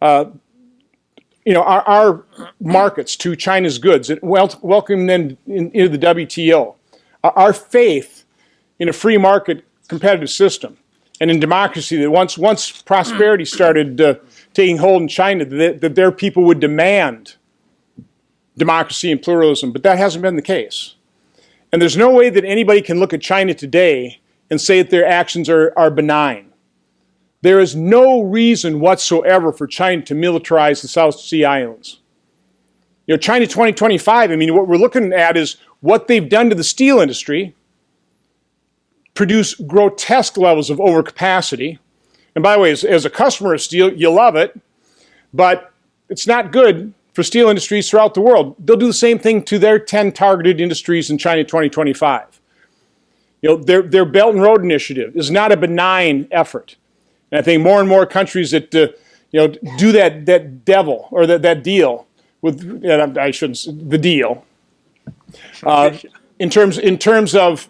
our markets to China's goods, and welcoming them into the WTO, our faith in a free market competitive system, and in democracy, that once prosperity started taking hold in China, that their people would demand democracy and pluralism, but that hasn't been the case. And there's no way that anybody can look at China today and say that their actions are benign. There is no reason whatsoever for China to militarize the South Sea Islands. China 2025, I mean, what we're looking at is what they've done to the steel industry, produce grotesque levels of overcapacity. And by the way, as a customer of steel, you love it, but it's not good for steel industries throughout the world. They'll do the same thing to their 10 targeted industries in China 2025. Their Belt and Road Initiative is not a benign effort. And I think more and more countries that do that devil or that deal with the deal in terms of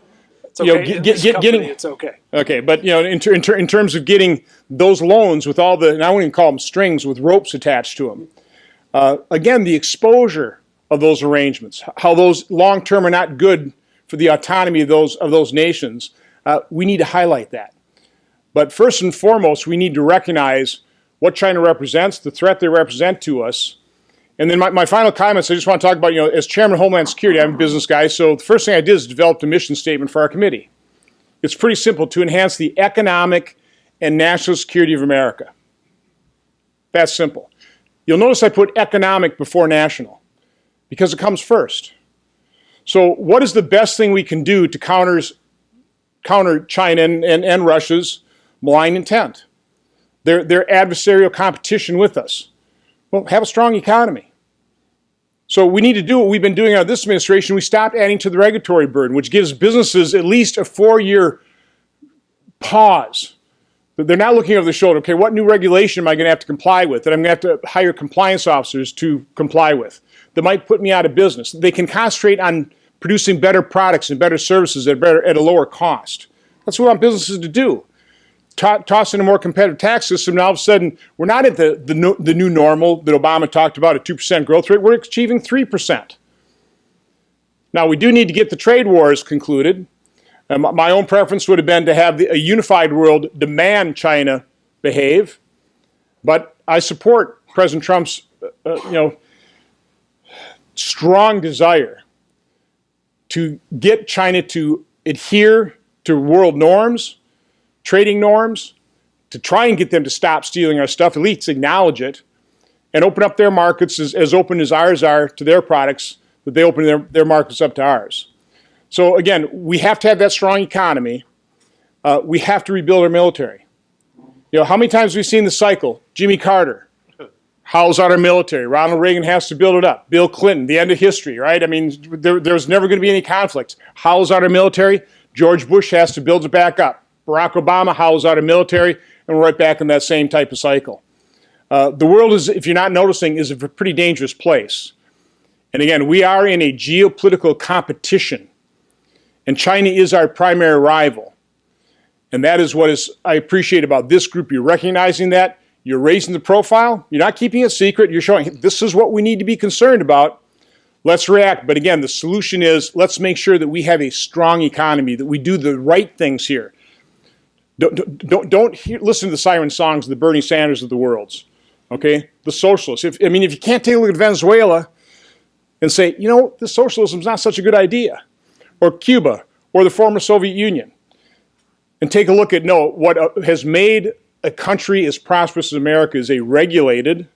getting it's okay. Okay, but in terms of getting those loans with all the, and I won't even call them strings, with ropes attached to them. Again, the exposure of those arrangements, how those long term are not good for the autonomy of those nations. We need to highlight that. But first and foremost, we need to recognize what China represents, the threat they represent to us. And then my final comments, I just want to talk about, as Chairman of Homeland Security, I'm a business guy, so the first thing I did is develop a mission statement for our committee. It's pretty simple: to enhance the economic and national security of America. That's simple. You'll notice I put economic before national, because it comes first. So what is the best thing we can do to counter China and Russia's malign intent? Their adversarial competition with us. Well, have a strong economy. So we need to do what we've been doing under this administration. We stopped adding to the regulatory burden, which gives businesses at least a 4-year pause. They're not looking over the shoulder. Okay, what new regulation am I going to have to comply with that I'm going to have to hire compliance officers to comply with that might put me out of business? They can concentrate on producing better products and better services at a lower cost. That's what we want businesses to do. Toss in a more competitive tax system, and all of a sudden, we're not at the new normal that Obama talked about, a 2% growth rate. We're achieving 3%. Now, we do need to get the trade wars concluded. My own preference would have been to have a unified world demand China behave, but I support President Trump's strong desire to get China to adhere to world norms, trading norms, to try and get them to stop stealing our stuff, at least acknowledge it, and open up their markets as open as ours are to their products, that they open their markets up to ours. So again, we have to have that strong economy. We have to rebuild our military. How many times have we seen the cycle? Jimmy Carter, how's our military? Ronald Reagan has to build it up. Bill Clinton, the end of history, right? I mean, there's never going to be any conflict. How's our military? George Bush has to build it back up. Barack Obama howls out of military, and we're right back in that same type of cycle. The world is, if you're not noticing, is a pretty dangerous place. And again, we are in a geopolitical competition, and China is our primary rival. And that is what I appreciate about this group. You're recognizing that. You're raising the profile. You're not keeping it secret. You're showing this is what we need to be concerned about. Let's react. But again, the solution is let's make sure that we have a strong economy, that we do the right things here. Don't listen to the siren songs of the Bernie Sanders of the world, okay? The socialists. If you can't take a look at Venezuela and say, this socialism is not such a good idea, or Cuba, or the former Soviet Union, and take a look at, what has made a country as prosperous as America is a regulated,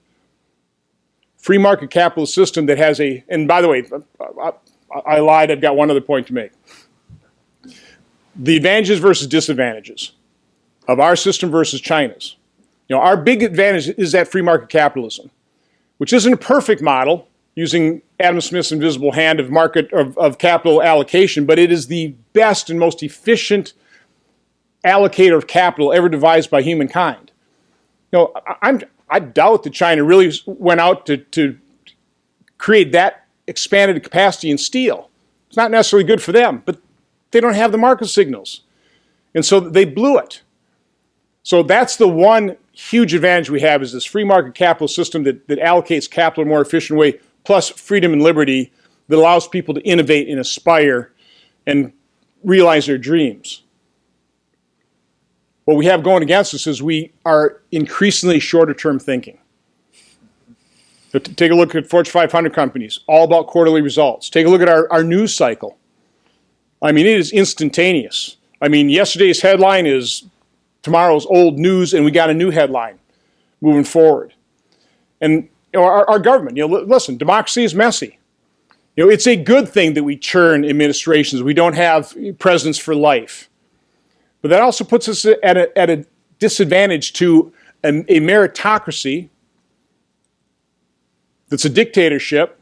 free market capitalist system that has and by the way, I lied, I've got one other point to make. The advantages versus disadvantages of our system versus China's. Our big advantage is that free market capitalism, which isn't a perfect model using Adam Smith's invisible hand of capital allocation, but it is the best and most efficient allocator of capital ever devised by humankind. I doubt that China really went out to create that expanded capacity in steel. It's not necessarily good for them, but they don't have the market signals. And so they blew it. So that's the one huge advantage we have, is this free market capital system that allocates capital in a more efficient way, plus freedom and liberty that allows people to innovate and aspire and realize their dreams. What we have going against us is we are increasingly shorter-term thinking. Take a look at Fortune 500 companies, all about quarterly results. Take a look at our news cycle. It is instantaneous. Yesterday's headline is tomorrow's old news, and we got a new headline moving forward. And our government, listen, democracy is messy. It's a good thing that we churn administrations. We don't have presidents for life. But that also puts us at a disadvantage to a meritocracy that's a dictatorship,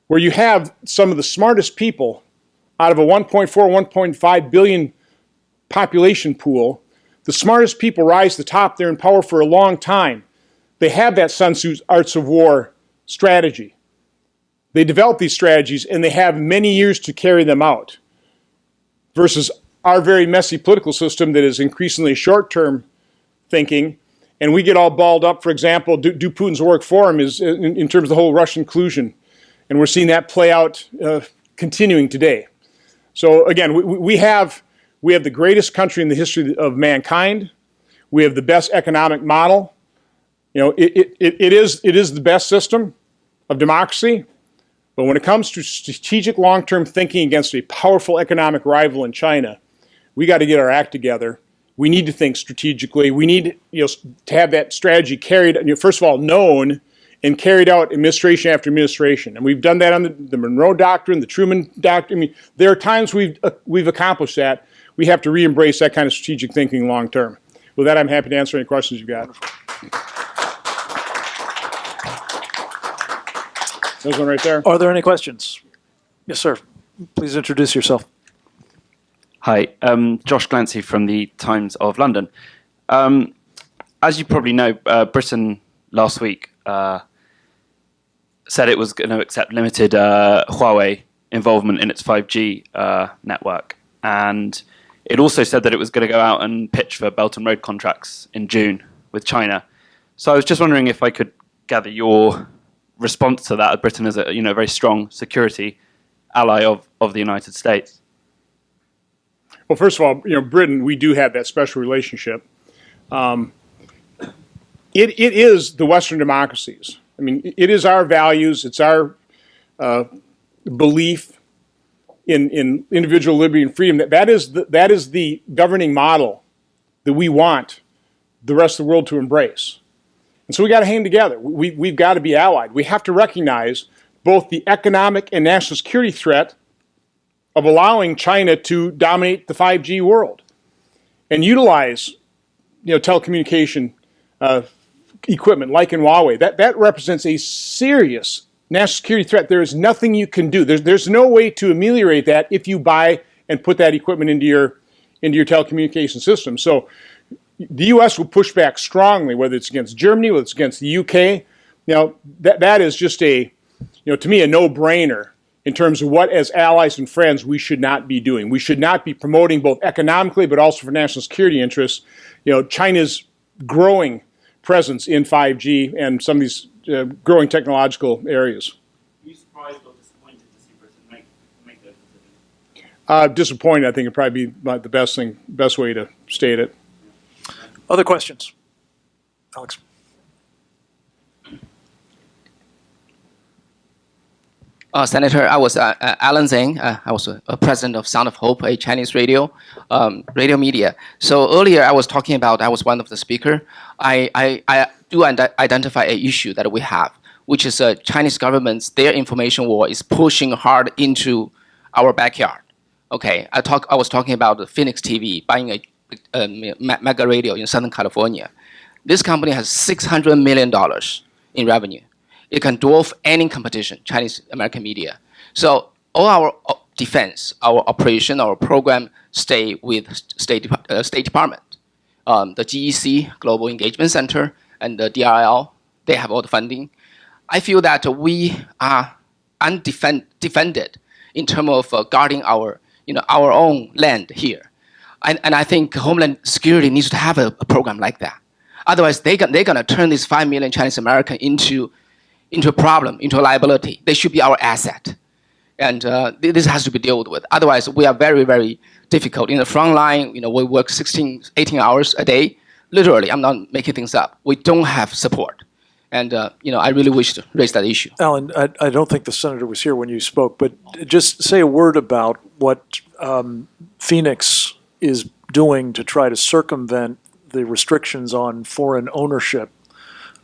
where you have some of the smartest people out of a 1.4, 1.5 billion population pool. The smartest people rise to the top. They're in power for a long time. They have that Sun Tzu's Arts of War strategy. They develop these strategies, and they have many years to carry them out, versus our very messy political system that is increasingly short-term thinking, and we get all balled up. For example, do Putin's work for him is in terms of the whole Russian collusion, and we're seeing that play out continuing today. So again, we have the greatest country in the history of mankind, We have the best economic model. It is the best system of democracy. But when it comes to strategic long-term thinking against a powerful economic rival in China, we got to get our act together. We need to think strategically. We need to have that strategy carried, first of all, known and carried out administration after administration. And we've done that on the Monroe Doctrine, the Truman Doctrine. I mean, there are times we've accomplished that. We have to re-embrace that kind of strategic thinking long term. With that, I'm happy to answer any questions you've got. There's one right there. Are there any questions? Yes, sir. Please introduce yourself. Hi, Josh Glancy from the Times of London. As you probably know, Britain last week said it was going to accept limited Huawei involvement in its 5G network. And it also said that it was going to go out and pitch for Belt and Road contracts in June with China. So I was just wondering if I could gather your response to that. Britain is a very strong security ally of the United States. Well, first of all, Britain, we do have that special relationship. It is the Western democracies. I mean, it is our values. It's our belief in individual liberty and freedom. That is the governing model that we want the rest of the world to embrace. And so we got to hang together. We've got to be allied. We have to recognize both the economic and national security threat of allowing China to dominate the 5G world and utilize, telecommunication equipment like in Huawei. That represents a serious national security threat. There is nothing you can do. There's no way to ameliorate that if you buy and put that equipment into your telecommunication system. So the U.S. will push back strongly, whether it's against Germany, whether it's against the U.K. That is just to me, a no-brainer in terms of what, as allies and friends, we should not be doing. We should not be promoting both economically, but also for national security interests, China's growing presence in 5G and some of these growing technological areas. Are you surprised or disappointed to see Britain make those decisions? Disappointed, I think, would probably be the best way to state it. Other questions? Alex. Senator, I was Alan Zhang. I was president of Sound of Hope, a Chinese radio media. So earlier I was talking about, I was one of the speakers. I do identify an issue that we have, which is Chinese governments, their information war is pushing hard into our backyard. Okay, I was talking about the Phoenix TV, buying a mega radio in Southern California. This company has $600 million in revenue. It can dwarf any competition, Chinese American media. So all our defense, our operation, our program stay with State Department. The GEC, Global Engagement Center, and the DRL, they have all the funding. I feel that we are undefended in terms of guarding our own land here. And I think Homeland Security needs to have a program like that. Otherwise, they're going to turn these 5 million Chinese Americans into a problem, into a liability. They should be our asset. And this has to be dealt with. Otherwise, we are very, very difficult. In the front line, we work 16, 18 hours a day. Literally, I'm not making things up. We don't have support. And, I really wish to raise that issue. Alan, I don't think the senator was here when you spoke, but just say a word about what Phoenix is doing to try to circumvent the restrictions on foreign ownership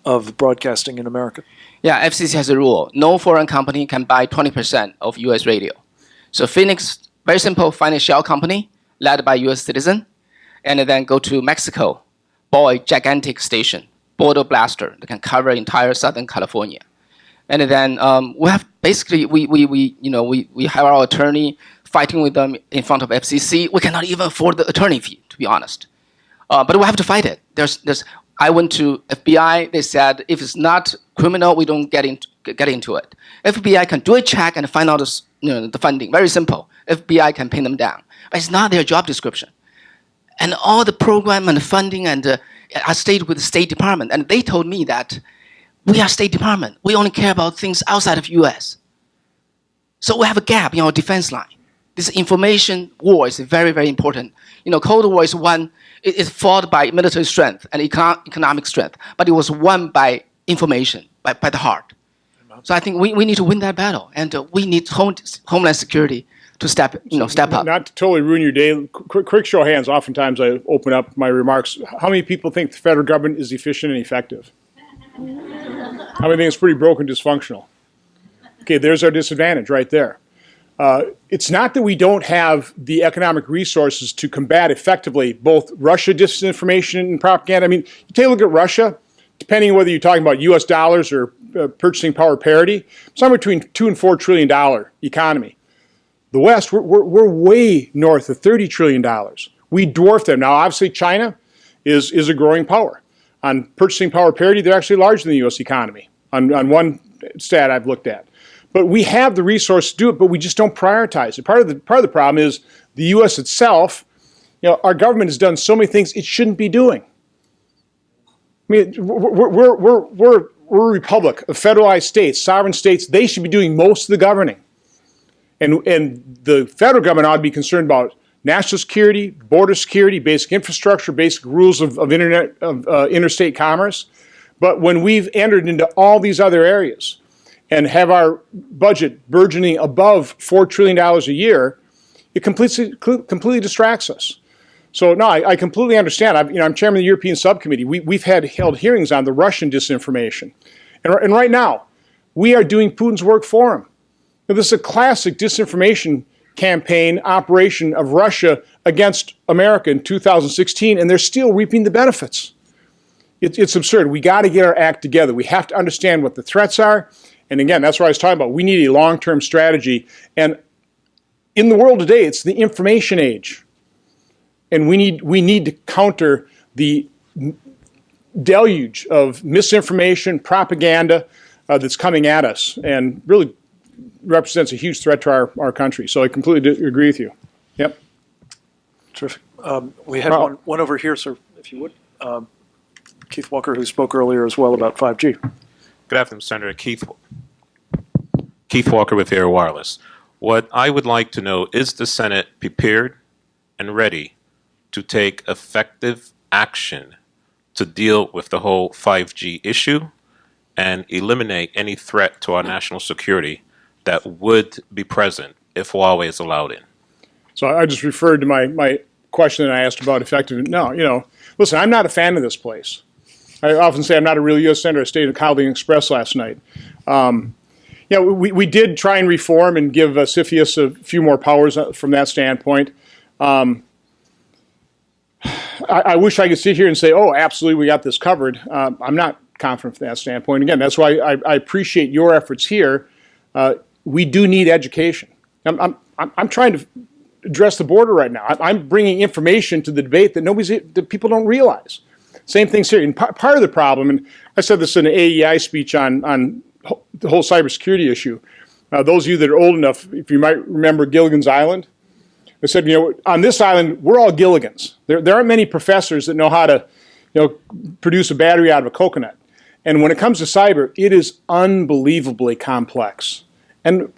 of broadcasting in America. Yeah, FCC has a rule. No foreign company can buy 20% of U.S. radio. So Phoenix, very simple, find a shell company led by U.S. citizen, and then go to Mexico, buy a gigantic station, border blaster that can cover entire Southern California. And then we have basically, we have our attorney fighting with them in front of FCC. We cannot even afford the attorney fee, to be honest. But we have to fight it. I went to FBI. They said if it's not criminal, we don't get into it. FBI can do a check and find out the funding. Very simple. FBI can pin them down, but it's not their job description. And all the program and the funding I stayed with the State Department, and they told me that we are State Department. We only care about things outside of U.S. So we have a gap in our defense line. this information war is very, very important. Cold War is one, it is fought by military strength and economic strength, but it was won by information, by the heart. So I think we need to win that battle, and we need Homeland Security to step up. Not to totally ruin your day, quick show of hands. Oftentimes I open up my remarks. How many people think the federal government is efficient and effective? How many think it's pretty broken, dysfunctional? Okay, there's our disadvantage right there. It's not that we don't have the economic resources to combat effectively both Russia disinformation and propaganda. I mean, you take a look at Russia, depending on whether you're talking about U.S. dollars or purchasing power parity, somewhere between $2 and $4 trillion economy. The West, we're way north of $30 trillion. We dwarf them. Now, obviously, China is a growing power. On purchasing power parity, they're actually larger than the U.S. economy on one stat I've looked at. But we have the resource to do it, but we just don't prioritize it. Part of the problem is the U.S. itself. Our government has done so many things it shouldn't be doing. I mean, we're a republic of federalized states, sovereign states. They should be doing most of the governing, and the federal government ought to be concerned about national security, border security, basic infrastructure, basic rules of interstate commerce. But when we've entered into all these other areas and have our budget burgeoning above $4 trillion a year, it completely distracts us. So no, I completely understand. I'm chairman of the European subcommittee. We've held hearings on the Russian disinformation, and right now we are doing Putin's work for him. This is a classic disinformation campaign operation of Russia against America in 2016, and they're still reaping the benefits. It's absurd. We got to get our act together. We have to understand what the threats are. And again, that's what I was talking about. We need a long-term strategy. And in the world today, it's the information age. And we need to counter the deluge of misinformation, propaganda that's coming at us, and really represents a huge threat to our country. So I completely agree with you. Yep. Terrific. We had one over here, sir, if you would. Keith Walker, who spoke earlier as well about 5G. Good afternoon, Senator. Keith Walker with Air Wireless. What I would like to know, is the Senate prepared and ready to take effective action to deal with the whole 5G issue and eliminate any threat to our national security that would be present if Huawei is allowed in? So I just referred to my question that I asked about effective. No, listen, I'm not a fan of this place. I often say I'm not a real U.S. Senator. I stayed at Cowley Express last night. We did try and reform and give CFIUS a few more powers from that standpoint. I wish I could sit here and say, oh, absolutely, we got this covered. I'm not confident from that standpoint. Again, that's why I appreciate your efforts here. We do need education. I'm trying to address the border right now. I'm bringing information to the debate that people don't realize. Same thing's here. And part of the problem, and I said this in an AEI speech on the whole cybersecurity issue. Those of you that are old enough, if you might remember Gilligan's Island, I said, on this island, we're all Gilligans. There aren't many professors that know how to, produce a battery out of a coconut. And when it comes to cyber, it is unbelievably complex. And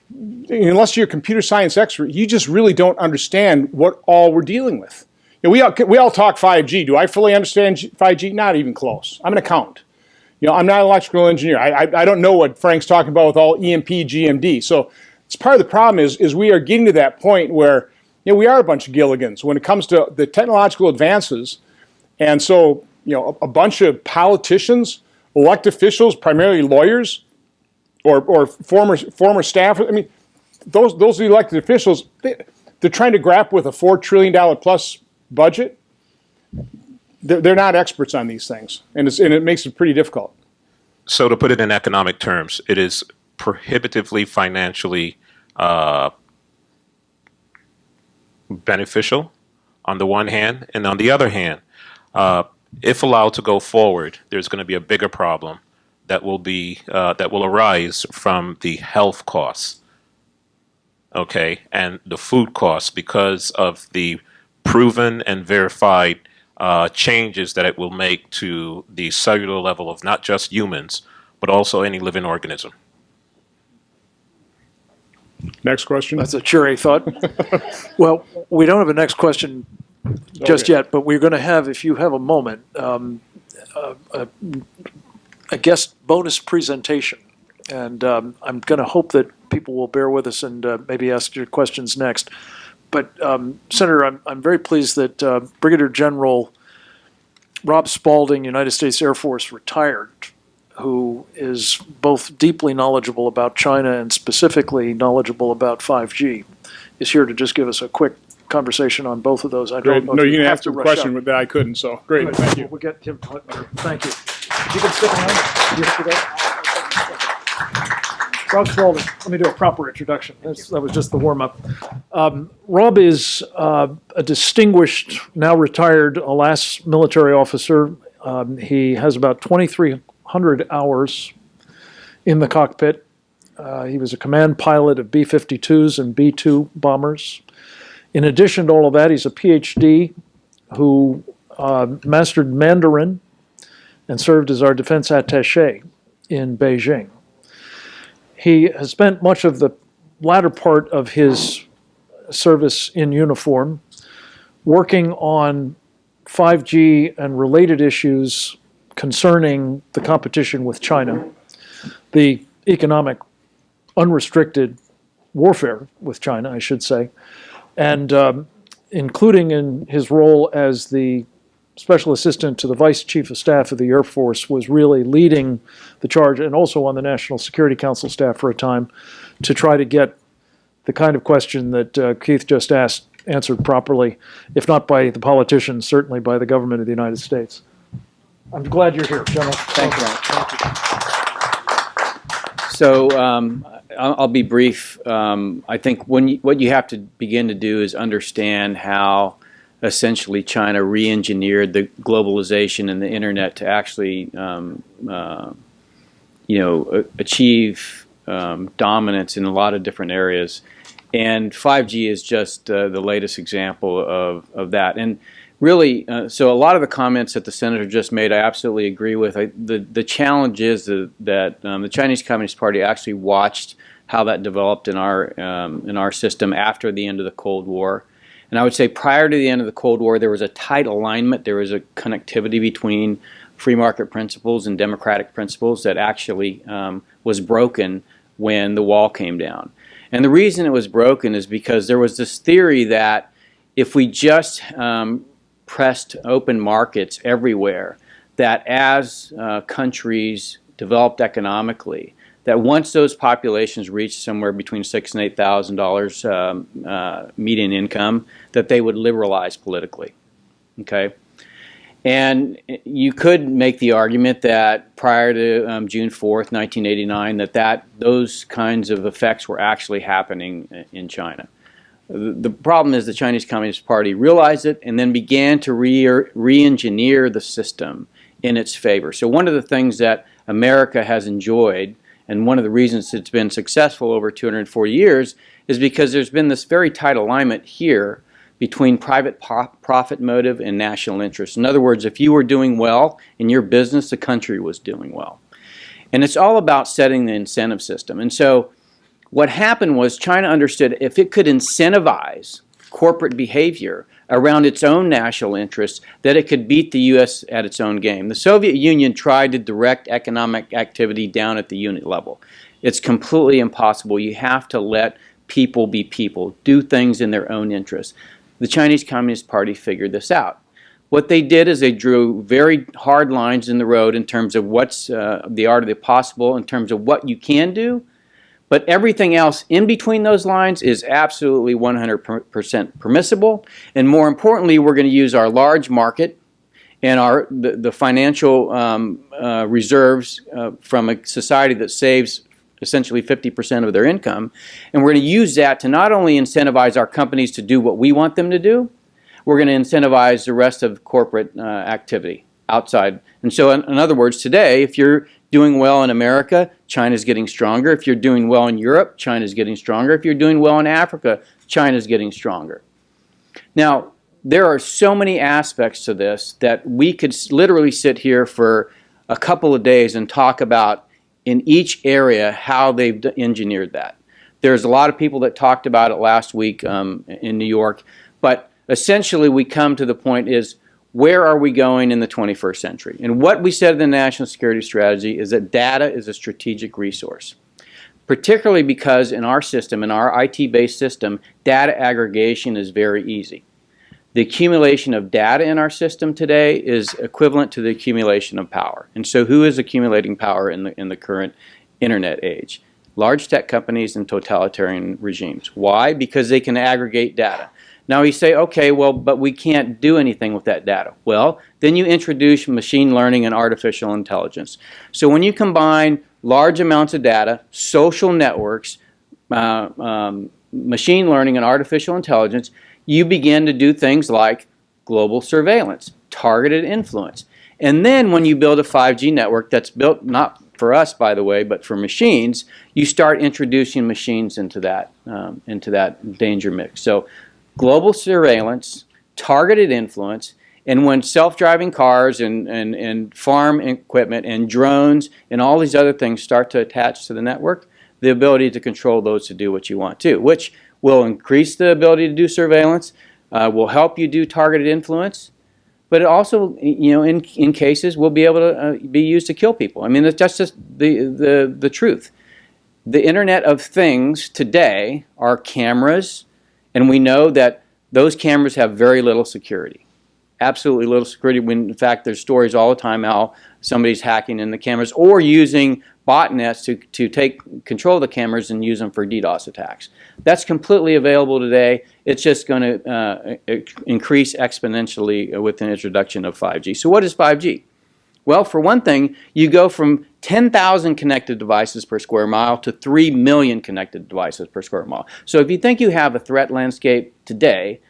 unless you're a computer science expert, you just really don't understand what all we're dealing with. We all talk 5G. Do I fully understand 5G? Not even close. I'm an accountant. I'm not an electrical engineer. I don't know what Frank's talking about with all EMP, GMD. So it's part of the problem is we are getting to that point where we are a bunch of Gilligans when it comes to the technological advances. And so a bunch of politicians, elected officials, primarily lawyers, or former staff. I mean, those elected officials, they're trying to grapple with a $4 trillion plus budget. They're not experts on these things, and it makes it pretty difficult. So to put it in economic terms, it is prohibitively financially beneficial on the one hand, and on the other hand, if allowed to go forward, there's going to be a bigger problem that will arise from the health costs, okay, and the food costs because of the proven and verified changes that it will make to the cellular level of not just humans, but also any living organism. Next question. That's a cheery thought. Well, we don't have a next question just yet, but we're going to have, if you have a moment, a guest bonus presentation. And I'm going to hope that people will bear with us and maybe ask your questions next. But Senator, I'm very pleased that Brigadier General Rob Spaulding, United States Air Force, retired, who is both deeply knowledgeable about China and specifically knowledgeable about 5G, is here to just give us a quick conversation on both of those. I Great. don't know No, if you can have ask to a rush question out. that I couldn't, so great. Good. Thank you. We'll get Tim Huttner. Thank you. You can stick around. You forgot. Rob Spaulding. Let me do a proper introduction. That was just the warm-up. Rob is a distinguished, now retired, alas, military officer. He has about 2,300 hours in the cockpit. He was a command pilot of B-52s and B-2 bombers. In addition to all of that, he's a PhD who mastered Mandarin and served as our defense attaché in Beijing. He has spent much of the latter part of his service in uniform working on 5G and related issues concerning the competition with China, the economic unrestricted warfare with China, I should say, and including in his role as the Special Assistant to the Vice Chief of Staff of the Air Force, was really leading the charge, and also on the National Security Council staff for a time, to try to get the kind of question that Keith just asked answered properly, if not by the politicians, certainly by the government of the United States. I'm glad you're here, General. Thank you. Thank you. So I'll be brief. I think what you have to begin to do is understand how essentially China re-engineered the globalization and the internet to actually, achieve dominance in a lot of different areas. And 5G is just the latest example of that. And really, so a lot of the comments that the senator just made, I absolutely agree with. The challenge is that the Chinese Communist Party actually watched how that developed in our system after the end of the Cold War. And I would say prior to the end of the Cold War, there was a tight alignment. There was a connectivity between free market principles and democratic principles that actually was broken when the wall came down. And the reason it was broken is because there was this theory that if we just pressed open markets everywhere, that as countries developed economically, that once those populations reached somewhere between $6,000 and $8,000 median income, that they would liberalize politically. Okay, and you could make the argument that prior to June 4th, 1989, that those kinds of effects were actually happening in China. The problem is the Chinese Communist Party realized it and then began to re-engineer the system in its favor. So one of the things that America has enjoyed, and one of the reasons it's been successful over 240 years, is because there's been this very tight alignment here between private profit motive and national interest. In other words, if you were doing well in your business, the country was doing well. And it's all about setting the incentive system. And so what happened was China understood if it could incentivize corporate behavior around its own national interests, that it could beat the U.S. at its own game. The Soviet Union tried to direct economic activity down at the unit level. It's completely impossible. You have to let people be people, do things in their own interests. The Chinese Communist Party figured this out. What they did is they drew very hard lines in the road in terms of what's the art of the possible, in terms of what you can do, but everything else in between those lines is absolutely 100% permissible. And more importantly, we're going to use our large market and the financial reserves from a society that saves essentially 50% of their income. And we're going to use that to not only incentivize our companies to do what we want them to do, we're going to incentivize the rest of corporate activity outside. And so in other words, today, if you're doing well in America, China's getting stronger. If you're doing well in Europe, China's getting stronger. If you're doing well in Africa, China's getting stronger. Now, there are so many aspects to this that we could literally sit here for a couple of days and talk about in each area how they've engineered that. There's a lot of people that talked about it last week in New York, but essentially we come to the point is, where are we going in the 21st century? And what we said in the National Security Strategy is that data is a strategic resource, particularly because in our system, in our IT-based system, data aggregation is very easy. The accumulation of data in our system today is equivalent to the accumulation of power. And so who is accumulating power in the current internet age? Large tech companies and totalitarian regimes. Why? Because they can aggregate data. Now you say, okay, well, but we can't do anything with that data. Well, then you introduce machine learning and artificial intelligence. So when you combine large amounts of data, social networks, machine learning and artificial intelligence, you begin to do things like global surveillance, targeted influence. And then when you build a 5G network that's built not for us, by the way, but for machines, you start introducing machines into that danger mix. So global surveillance, targeted influence, and when self-driving cars and farm equipment and drones and all these other things start to attach to the network, the ability to control those to do what you want to, which will increase the ability to do surveillance, will help you do targeted influence, but it also, in cases, will be able to be used to kill people. I mean, that's just the truth. The Internet of Things today are cameras, and we know that those cameras have very little security. Absolutely little security. When, in fact, there's stories all the time how somebody's hacking in the cameras or using botnets to take control of the cameras and use them for DDoS attacks. That's completely available today. It's just going to increase exponentially with the introduction of 5G. So what is 5G? Well, for one thing, you go from 10,000 connected devices per square mile to 3 million connected devices per square mile. So if you think you have a threat landscape today,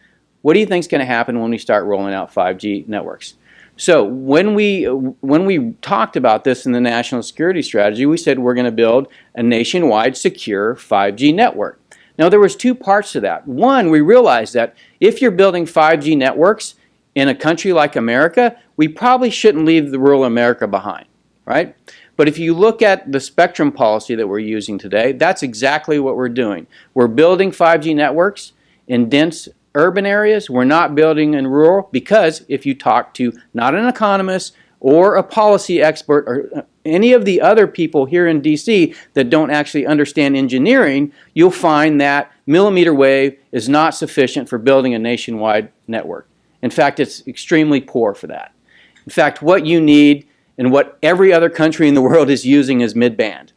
what do you think is going to happen when we start rolling out 5G networks? So when we talked about this in the National Security Strategy, we said we're going to build a nationwide secure 5G network. Now there was two parts to that. One, we realized that if you're building 5G networks in a country like America, we probably shouldn't leave the rural America behind, right? But if you look at the spectrum policy that we're using today, that's exactly what we're doing. We're building 5G networks in dense urban areas. We're not building in rural because if you talk to not an economist or a policy expert or any of the other people here in DC that don't actually understand engineering, you'll find that millimeter wave is not sufficient for building a nationwide network. In fact, it's extremely poor for that. In fact, what you need and what every other country in the world is using is mid-band.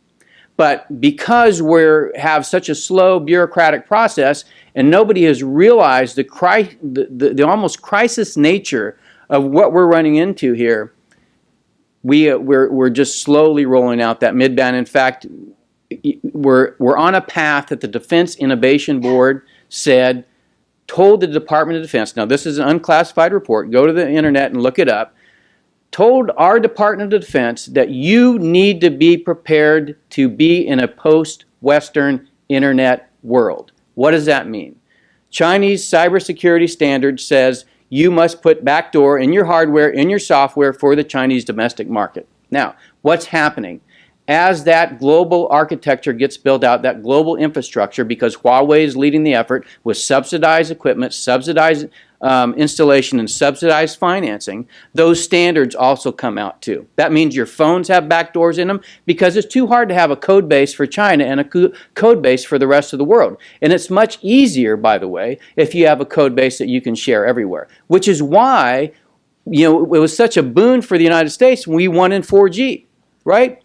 But because we have such a slow bureaucratic process and nobody has realized the almost crisis nature of what we're running into here, we're just slowly rolling out that mid-band. In fact, we're on a path that the Defense Innovation Board told the Department of Defense, now this is an unclassified report, go to the internet and look it up, told our Department of Defense that you need to be prepared to be in a post-Western internet world. What does that mean? Chinese cybersecurity standard says you must put backdoor in your hardware, in your software for the Chinese domestic market. Now, what's happening? As that global architecture gets built out, that global infrastructure, because Huawei is leading the effort with subsidized equipment, subsidized installation, and subsidized financing, those standards also come out too. That means your phones have backdoors in them because it's too hard to have a code base for China and a code base for the rest of the world. And it's much easier, by the way, if you have a code base that you can share everywhere, which is why it was such a boon for the United States when we won in 4G, right?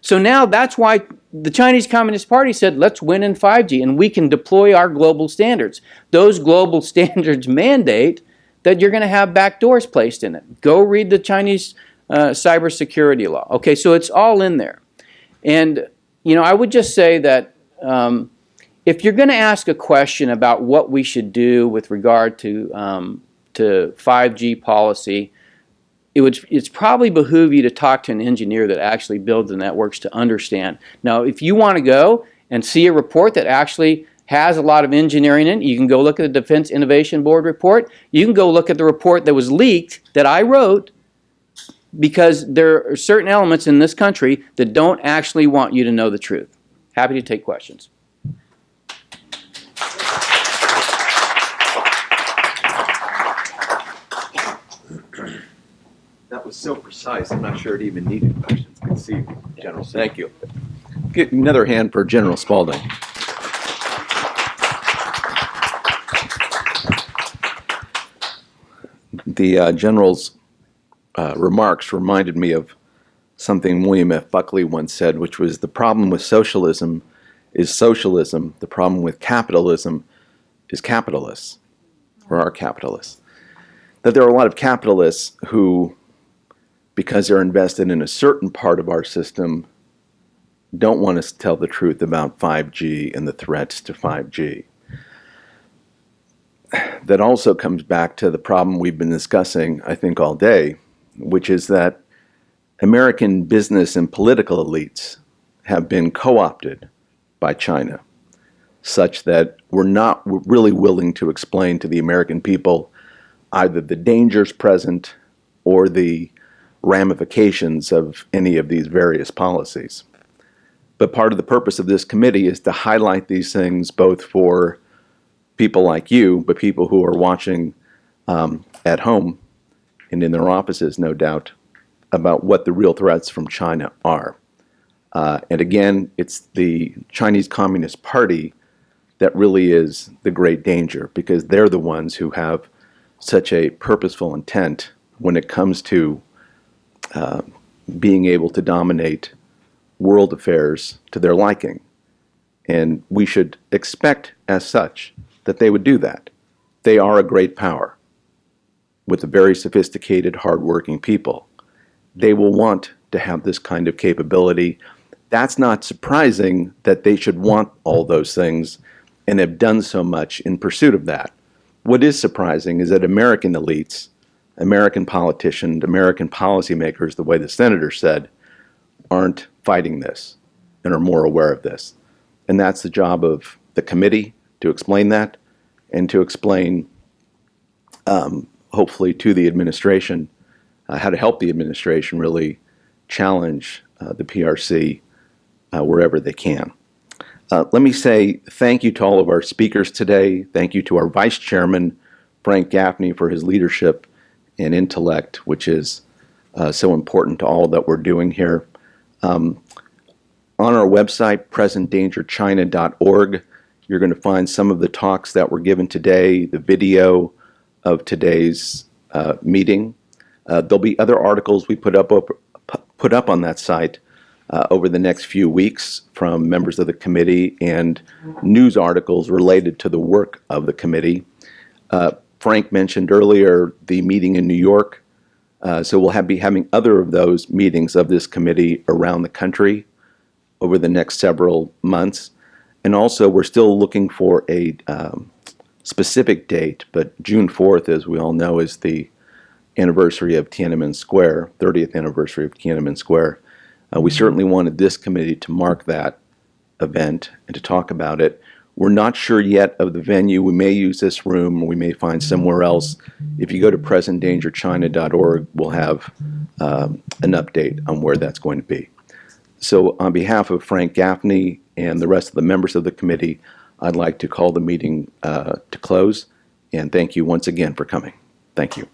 So now that's why the Chinese Communist Party said, let's win in 5G, and we can deploy our global standards. Those global standards mandate that you're going to have backdoors placed in it. Go read the Chinese cybersecurity law. Okay, so it's all in there. And, I would just say that if you're going to ask a question about what we should do with regard to 5G policy, it's probably behoove you to talk to an engineer that actually builds the networks to understand. Now, if you want to go and see a report that actually has a lot of engineering in it, you can go look at the Defense Innovation Board report. You can go look at the report that was leaked that I wrote, because there are certain elements in this country that don't actually want you to know the truth. Happy to take questions. That was so precise. I'm not sure it even needed questions. Good to see you, General. Thank you. Get another hand for General Spaulding. The General's remarks reminded me of something William F. Buckley once said, which was the problem with socialism is socialism. The problem with capitalism is capitalists, or are capitalists. That there are a lot of capitalists who, because they're invested in a certain part of our system, don't want us to tell the truth about 5G and the threats to 5G. That also comes back to the problem we've been discussing, I think, all day, which is that American business and political elites have been co-opted by China, such that we're not really willing to explain to the American people either the dangers present or the ramifications of any of these various policies. But part of the purpose of this committee is to highlight these things both for people like you, but people who are watching at home and in their offices, no doubt, about what the real threats from China are. And again, it's the Chinese Communist Party that really is the great danger, because they're the ones who have such a purposeful intent when it comes to being able to dominate world affairs to their liking. And we should expect as such that they would do that. They are a great power with a very sophisticated, hardworking people. They will want to have this kind of capability. That's not surprising that they should want all those things and have done so much in pursuit of that. What is surprising is that American elites, American politicians, American policymakers, the way the senator said, aren't fighting this and are more aware of this. And that's the job of the committee, to explain that and to explain, hopefully, to the administration how to help the administration really challenge the PRC wherever they can. Let me say thank you to all of our speakers today. Thank you to our Vice Chairman, Frank Gaffney, for his leadership and intellect, which is so important to all that we're doing here. On our website, presentdangerchina.org, you're going to find some of the talks that were given today, the video of today's meeting. There'll be other articles we put up on that site over the next few weeks from members of the committee, and news articles related to the work of the committee. Frank mentioned earlier the meeting in New York, so we'll be having other of those meetings of this committee around the country over the next several months. And also, we're still looking for a specific date, but June 4th, as we all know, is the anniversary of Tiananmen Square, 30th anniversary of Tiananmen Square. We certainly wanted this committee to mark that event and to talk about it. We're not sure yet of the venue. We may use this room, or we may find somewhere else. If you go to presentdangerchina.org, we'll have an update on where that's going to be. So on behalf of Frank Gaffney and the rest of the members of the committee, I'd like to call the meeting to close, and thank you once again for coming. Thank you.